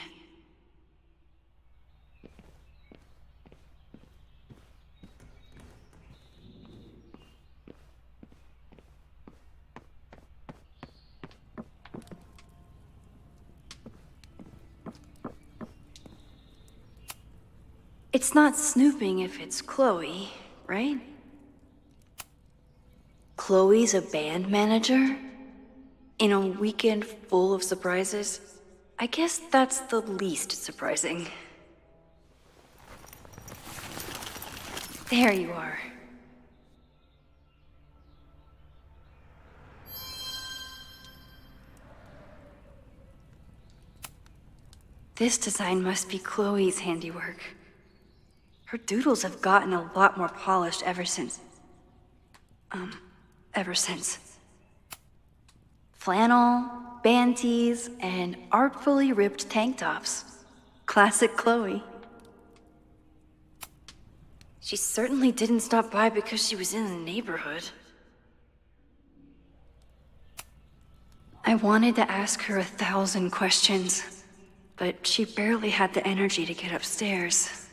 It's not snooping if it's Chloe, right? Chloe's a band manager? In a weekend full of surprises? I guess that's the least surprising. There you are. This design must be Chloe's handiwork. Her doodles have gotten a lot more polished ever since. Flannel, band tees, and artfully ripped tank tops. Classic Chloe. She certainly didn't stop by because she was in the neighborhood. I wanted to ask her 1,000 questions, but she barely had the energy to get upstairs.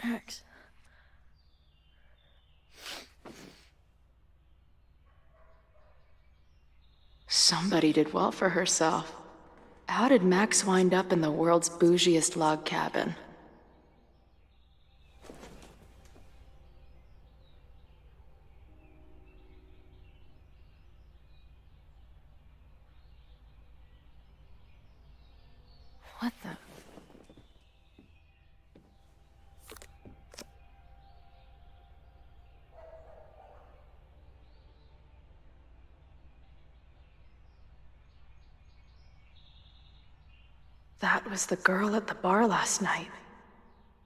Max. Somebody did well for herself. How did Max wind up in the world's bougiest log cabin? What the? That was the girl at the bar last night.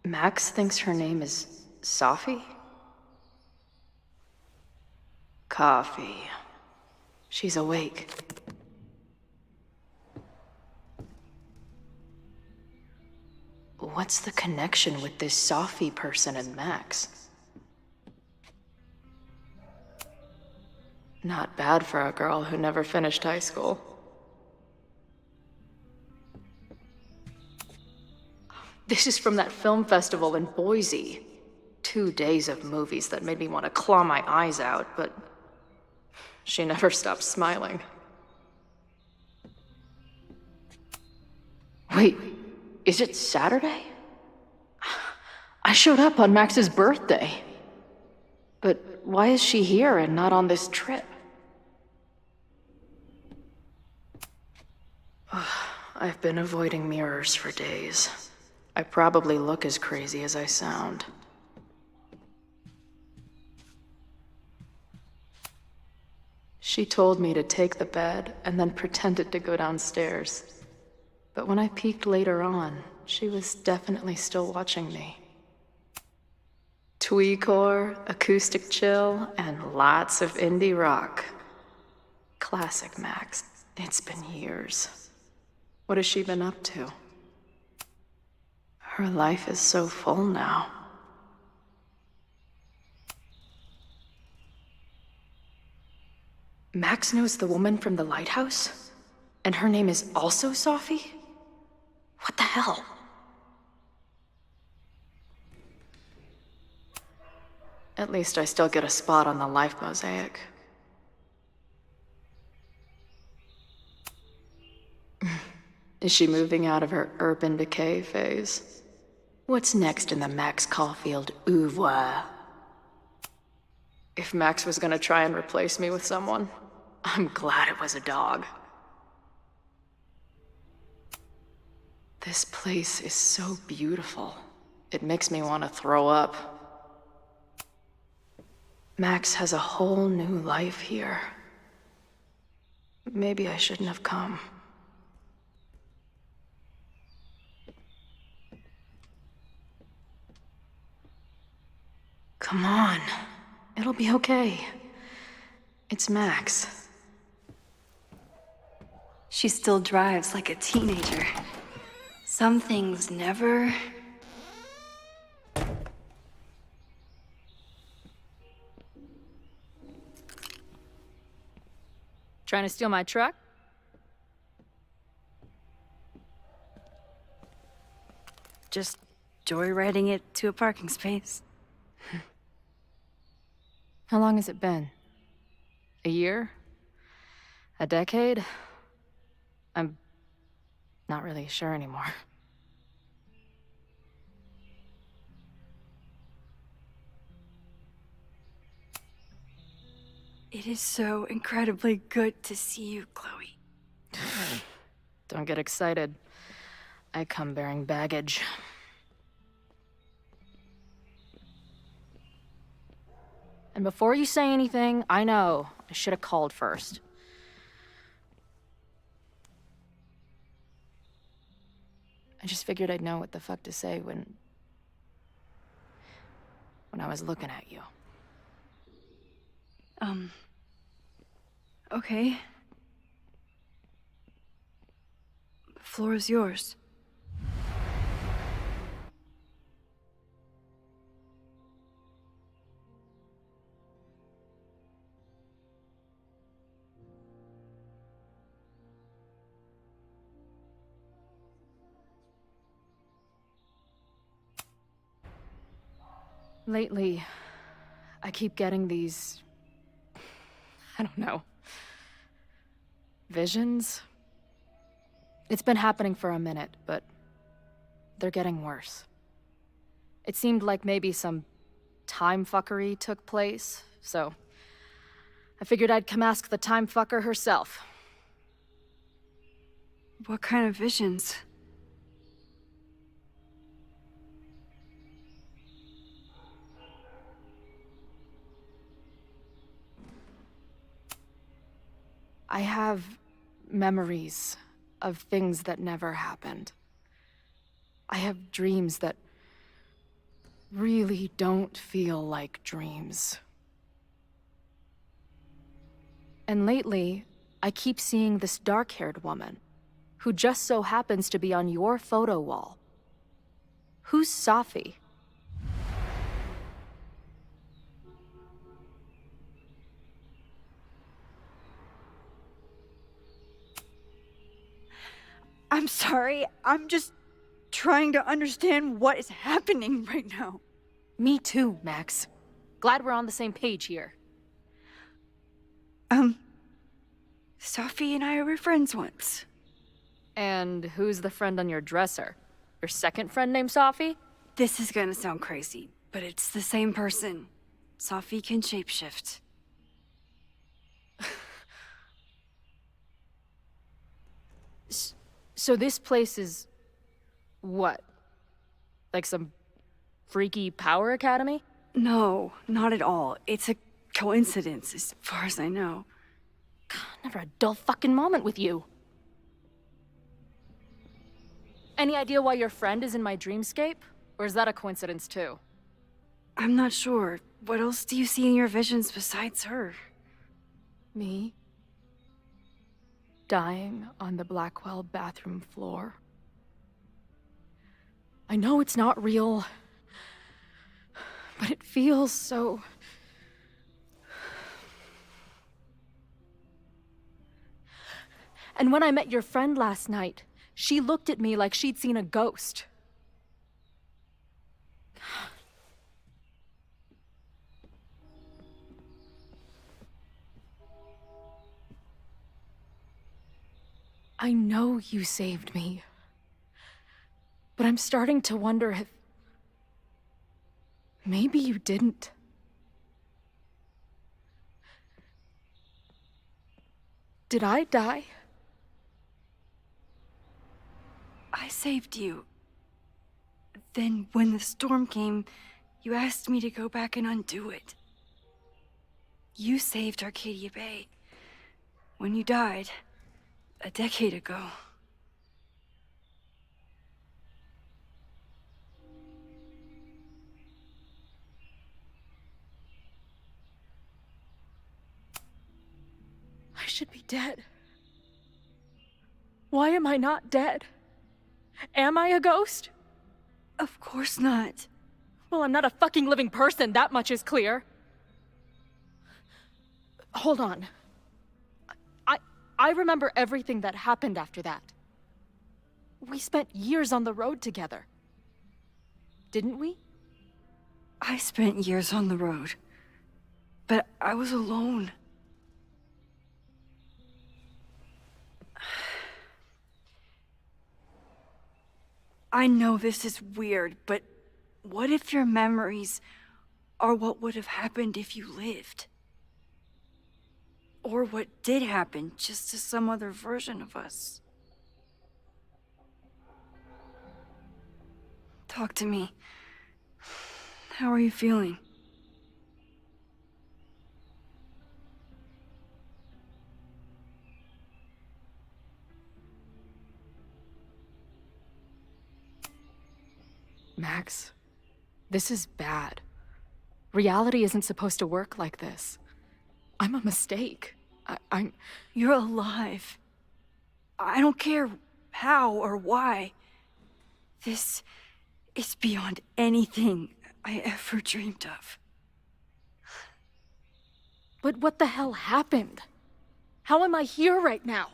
Max thinks her name is Sophie? Coffee. She's awake. What's the connection with this Sophie person and Max? Not bad for a girl who never finished high school. This is from that film festival in Boise. 2 days of movies that made me want to claw my eyes out, but she never stopped smiling. Wait, is it Saturday? I showed up on Max's birthday. But why is she here and not on this trip? I've been avoiding mirrors for days. I probably look as crazy as I sound. She told me to take the bed and then pretended to go downstairs. But when I peeked later on, she was definitely still watching me. Tweecore, acoustic chill, and lots of indie rock. Classic Max. It's been years. What has she been up to? Her life is so full now. Max knows the woman from the lighthouse? And her name is also Sophie? What the hell? At least I still get a spot on the life mosaic. Is she moving out of her urban decay phase? What's next in the Max Caulfield oeuvre? If Max was gonna try and replace me with someone, I'm glad it was a dog. This place is so beautiful. It makes me want to throw up. Max has a whole new life here. Maybe I shouldn't have come. Come on. It'll be okay. It's Max. She still drives like a teenager. Some things never... Trying to steal my truck? Just joyriding it to a parking space. How long has it been? A year? A decade? I'm not really sure anymore. It is so incredibly good to see you, Chloe. Don't get excited. I come bearing baggage. And before you say anything, I know I should have called first. I just figured I'd know what the fuck to say when I was looking at you. Okay. The floor is yours. Lately, I keep getting these... I don't know. Visions? It's been happening for a minute, but they're getting worse. It seemed like maybe some time fuckery took place, so I figured I'd come ask the time fucker herself. What kind of visions? I have memories of things that never happened. I have dreams that really don't feel like dreams. And lately, I keep seeing this dark-haired woman, who just so happens to be on your photo wall. Who's Safi? I'm sorry, I'm just trying to understand what is happening right now. Me too, Max. Glad we're on the same page here. Sophie and I were friends once. And who's the friend on your dresser? Your second friend named Safi? This is gonna sound crazy, but it's the same person. Sophie can shapeshift. So this place is... what? Like some freaky power academy? No, not at all. It's a coincidence, as far as I know. God, never a dull fucking moment with you. Any idea why your friend is in my dreamscape? Or is that a coincidence too? I'm not sure. What else do you see in your visions besides her? Me? Dying on the Blackwell bathroom floor. I know it's not real, but it feels so... And when I met your friend last night, she looked at me like she'd seen a ghost. I know you saved me, but I'm starting to wonder if... maybe you didn't. Did I die? I saved you. Then, when the storm came, you asked me to go back and undo it. You saved Arcadia Bay. When you died, a decade ago. I should be dead. Why am I not dead? Am I a ghost? Of course not. Well, I'm not a fucking living person, that much is clear. Hold on. I remember everything that happened after that. We spent years on the road together. Didn't we? I spent years on the road. But I was alone. I know this is weird, but what if your memories are what would have happened if you lived? Or what did happen, just to some other version of us? Talk to me. How are you feeling? Max, this is bad. Reality isn't supposed to work like this. I'm a mistake. I'm... You're alive. I don't care how or why. This is beyond anything I ever dreamed of. But what the hell happened? How am I here right now?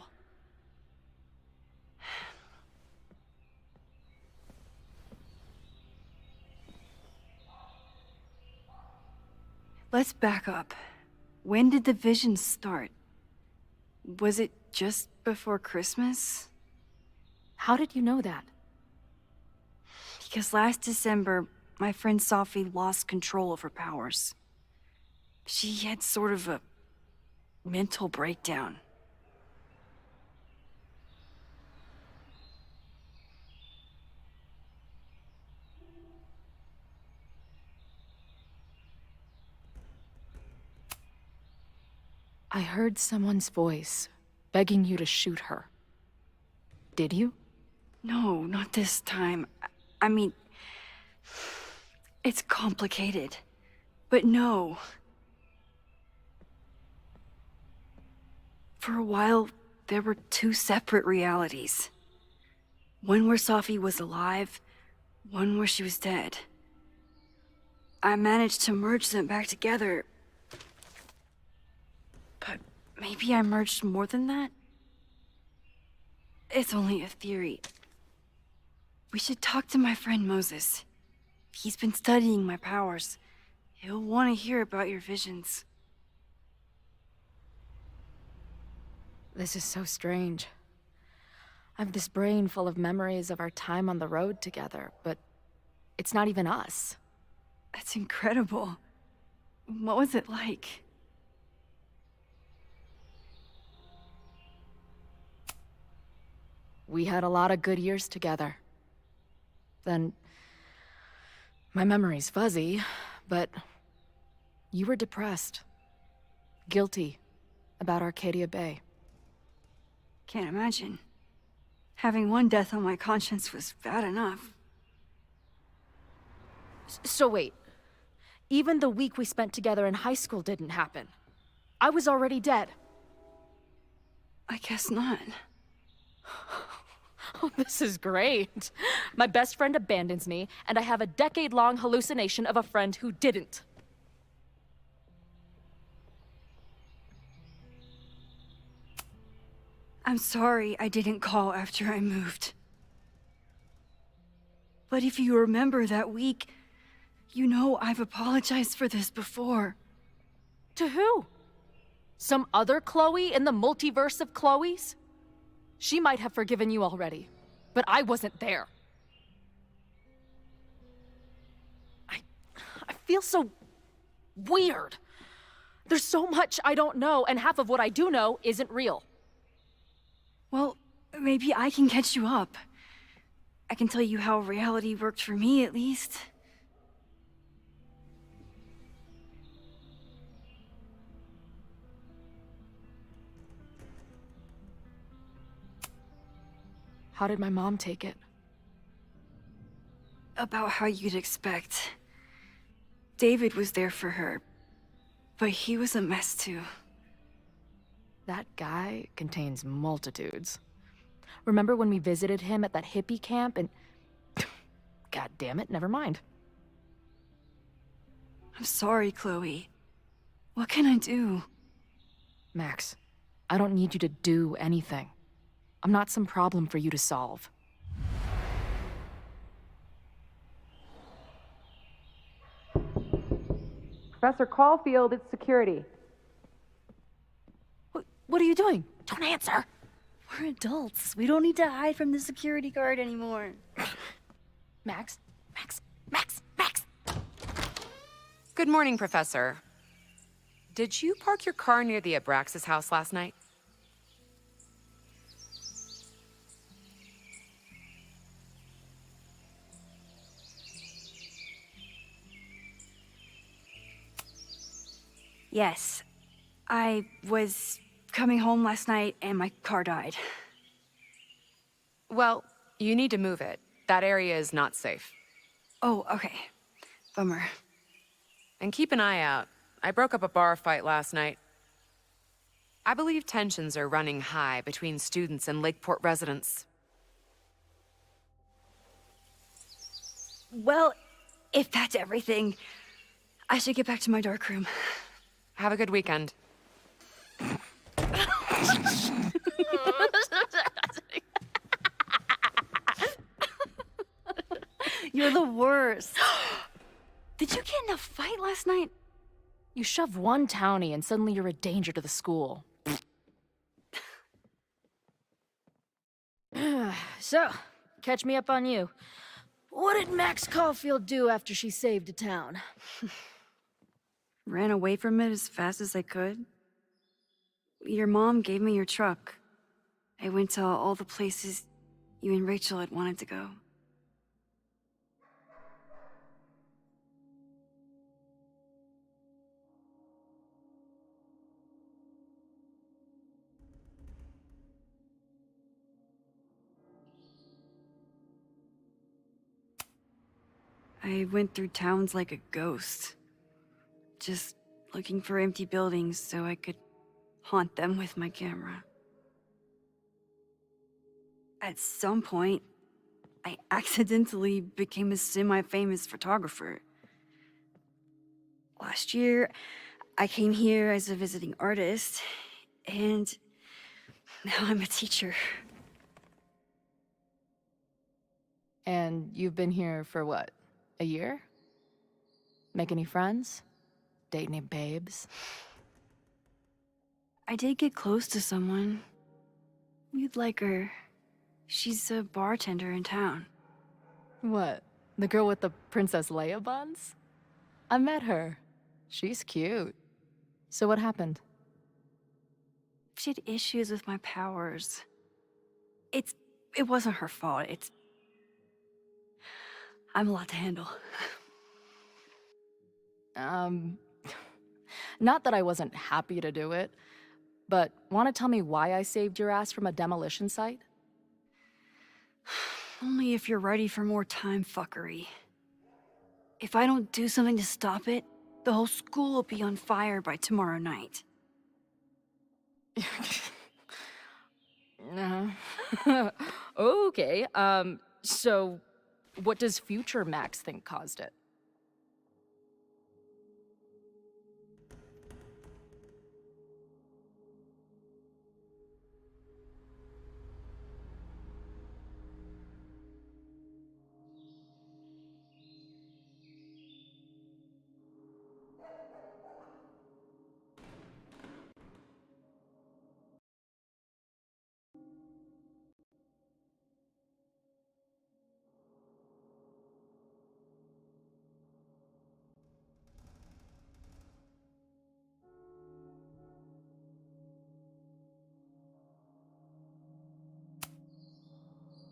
Let's back up. When did the visions start? Was it just before Christmas? How did you know that? Because last December, my friend Sophie lost control of her powers. She had sort of a mental breakdown. I heard someone's voice, begging you to shoot her. Did you? No, not this time. I mean, it's complicated. But no. For a while, there were two separate realities. One where Sophie was alive, one where she was dead. I managed to merge them back together. But maybe I merged more than that? It's only a theory. We should talk to my friend Moses. He's been studying my powers. He'll want to hear about your visions. This is so strange. I have this brain full of memories of our time on the road together, but it's not even us. That's incredible. What was it like? We had a lot of good years together. Then... my memory's fuzzy, but... you were depressed. Guilty about Arcadia Bay. Can't imagine. Having one death on my conscience was bad enough. So wait. Even the week we spent together in high school didn't happen. I was already dead. I guess not. Oh, this is great. My best friend abandons me, and I have a decade-long hallucination of a friend who didn't. I'm sorry I didn't call after I moved. But if you remember that week, you know I've apologized for this before. To who? Some other Chloe in the multiverse of Chloes? She might have forgiven you already, but I wasn't there. I feel so weird. There's so much I don't know, and half of what I do know isn't real. Well, maybe I can catch you up. I can tell you how reality worked for me, at least. How did my mom take it? About how you'd expect. David was there for her, but he was a mess too. That guy contains multitudes. Remember when we visited him at that hippie camp and... God damn it, never mind. I'm sorry, Chloe. What can I do? Max, I don't need you to do anything. I'm not some problem for you to solve. Professor Caulfield, it's security. What are you doing? Don't answer! We're adults. We don't need to hide from the security guard anymore. Max? Good morning, Professor. Did you park your car near the Abraxas house last night? Yes. I was coming home last night and my car died. Well, you need to move it. That area is not safe. Oh, okay. Bummer. And keep an eye out. I broke up a bar fight last night. I believe tensions are running high between students and Lakeport residents. Well, if that's everything, I should get back to my dark room. Have a good weekend. You're the worst. Did you get in a fight last night? You shove one townie and suddenly you're a danger to the school. So, catch me up on you. What did Max Caulfield do after she saved a town? Ran away from it as fast as I could. Your mom gave me your truck. I went to all the places you and Rachel had wanted to go. I went through towns like a ghost. Just looking for empty buildings so I could haunt them with my camera. At some point, I accidentally became a semi-famous photographer. Last year, I came here as a visiting artist, and now I'm a teacher. And you've been here for what? A year? Make any friends? Date any babes? I did get close to someone. You'd like her. She's a bartender in town. What? The girl with the Princess Leia buns? I met her. She's cute. So what happened? She had issues with my powers. It wasn't her fault. I'm a lot to handle. Not that I wasn't happy to do it, but want to tell me why I saved your ass from a demolition site? Only if you're ready for more time fuckery. If I don't do something to stop it, the whole school will be on fire by tomorrow night. Okay, so what does future Max think caused it?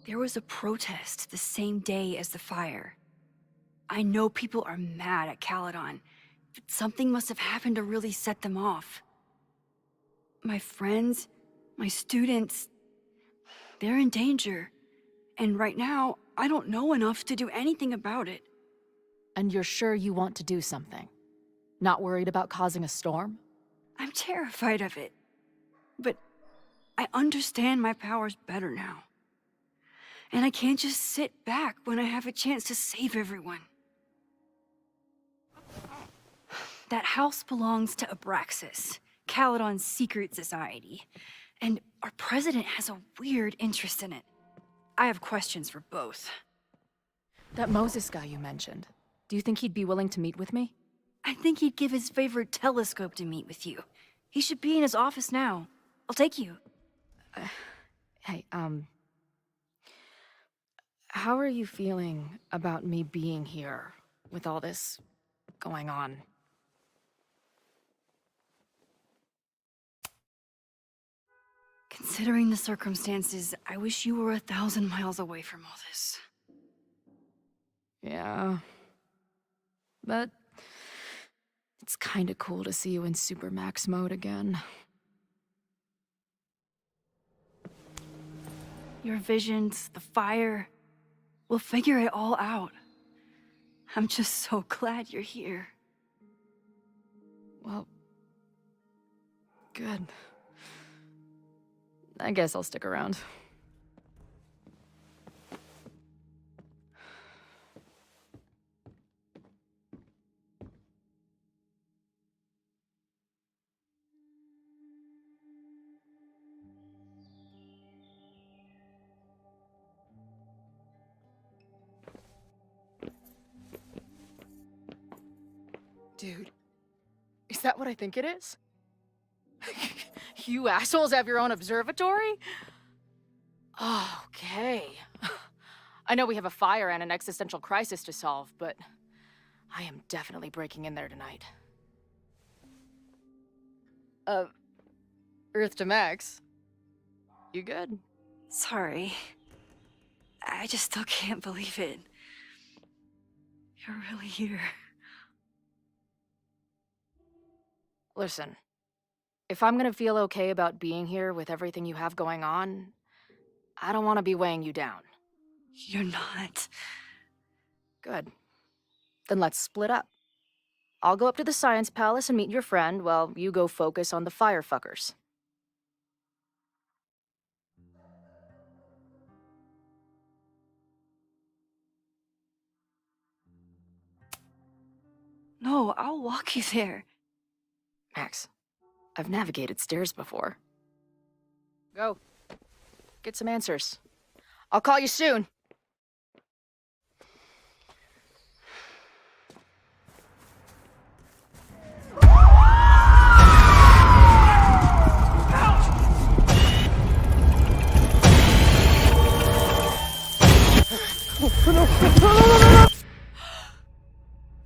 There was a protest the same day as the fire. I know people are mad at Caledon, but something must have happened to really set them off. My friends, my students, they're in danger. And right now, I don't know enough to do anything about it. And you're sure you want to do something? Not worried about causing a storm? I'm terrified of it. But I understand my powers better now. And I can't just sit back when I have a chance to save everyone. That house belongs to Abraxas, Caledon's secret society. And our president has a weird interest in it. I have questions for both. That Moses guy you mentioned, do you think he'd be willing to meet with me? I think he'd give his favorite telescope to meet with you. He should be in his office now. I'll take you. Hey, how are you feeling about me being here with all this going on? Considering the circumstances, I wish you were 1,000 miles away from all this. Yeah. But It's kinda cool to see you in Super Max mode again. Your visions, the fire. We'll figure it all out. I'm just so glad you're here. Well, good. I guess I'll stick around. Dude, is that what I think it is? You assholes have your own observatory? Okay. I know we have a fire and an existential crisis to solve, but I am definitely breaking in there tonight. Earth to Max. You good? Sorry. I just still can't believe it. You're really here. Listen, if I'm gonna feel okay about being here with everything you have going on, I don't want to be weighing you down. You're not. Good. Then let's split up. I'll go up to the Science Palace and meet your friend while you go focus on the firefuckers. No, I'll walk you there. Max, I've navigated stairs before. Go. Get some answers. I'll call you soon.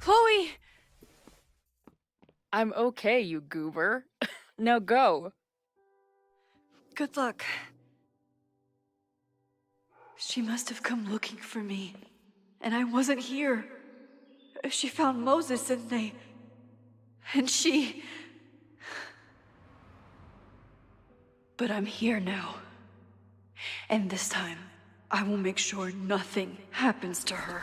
Chloe! I'm okay, you goober. Now go. Good luck. She must have come looking for me, and I wasn't here. She found Moses and she... But I'm here now. And this time, I will make sure nothing happens to her.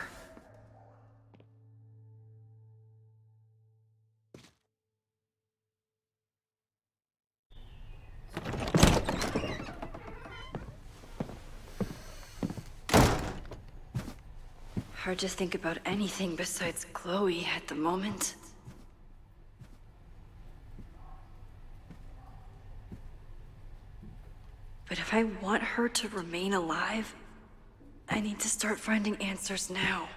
Hard to think about anything besides Chloe at the moment. But if I want her to remain alive, I need to start finding answers now.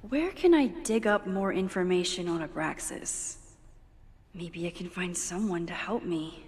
Where can I dig up more information on Abraxas? Maybe I can find someone to help me.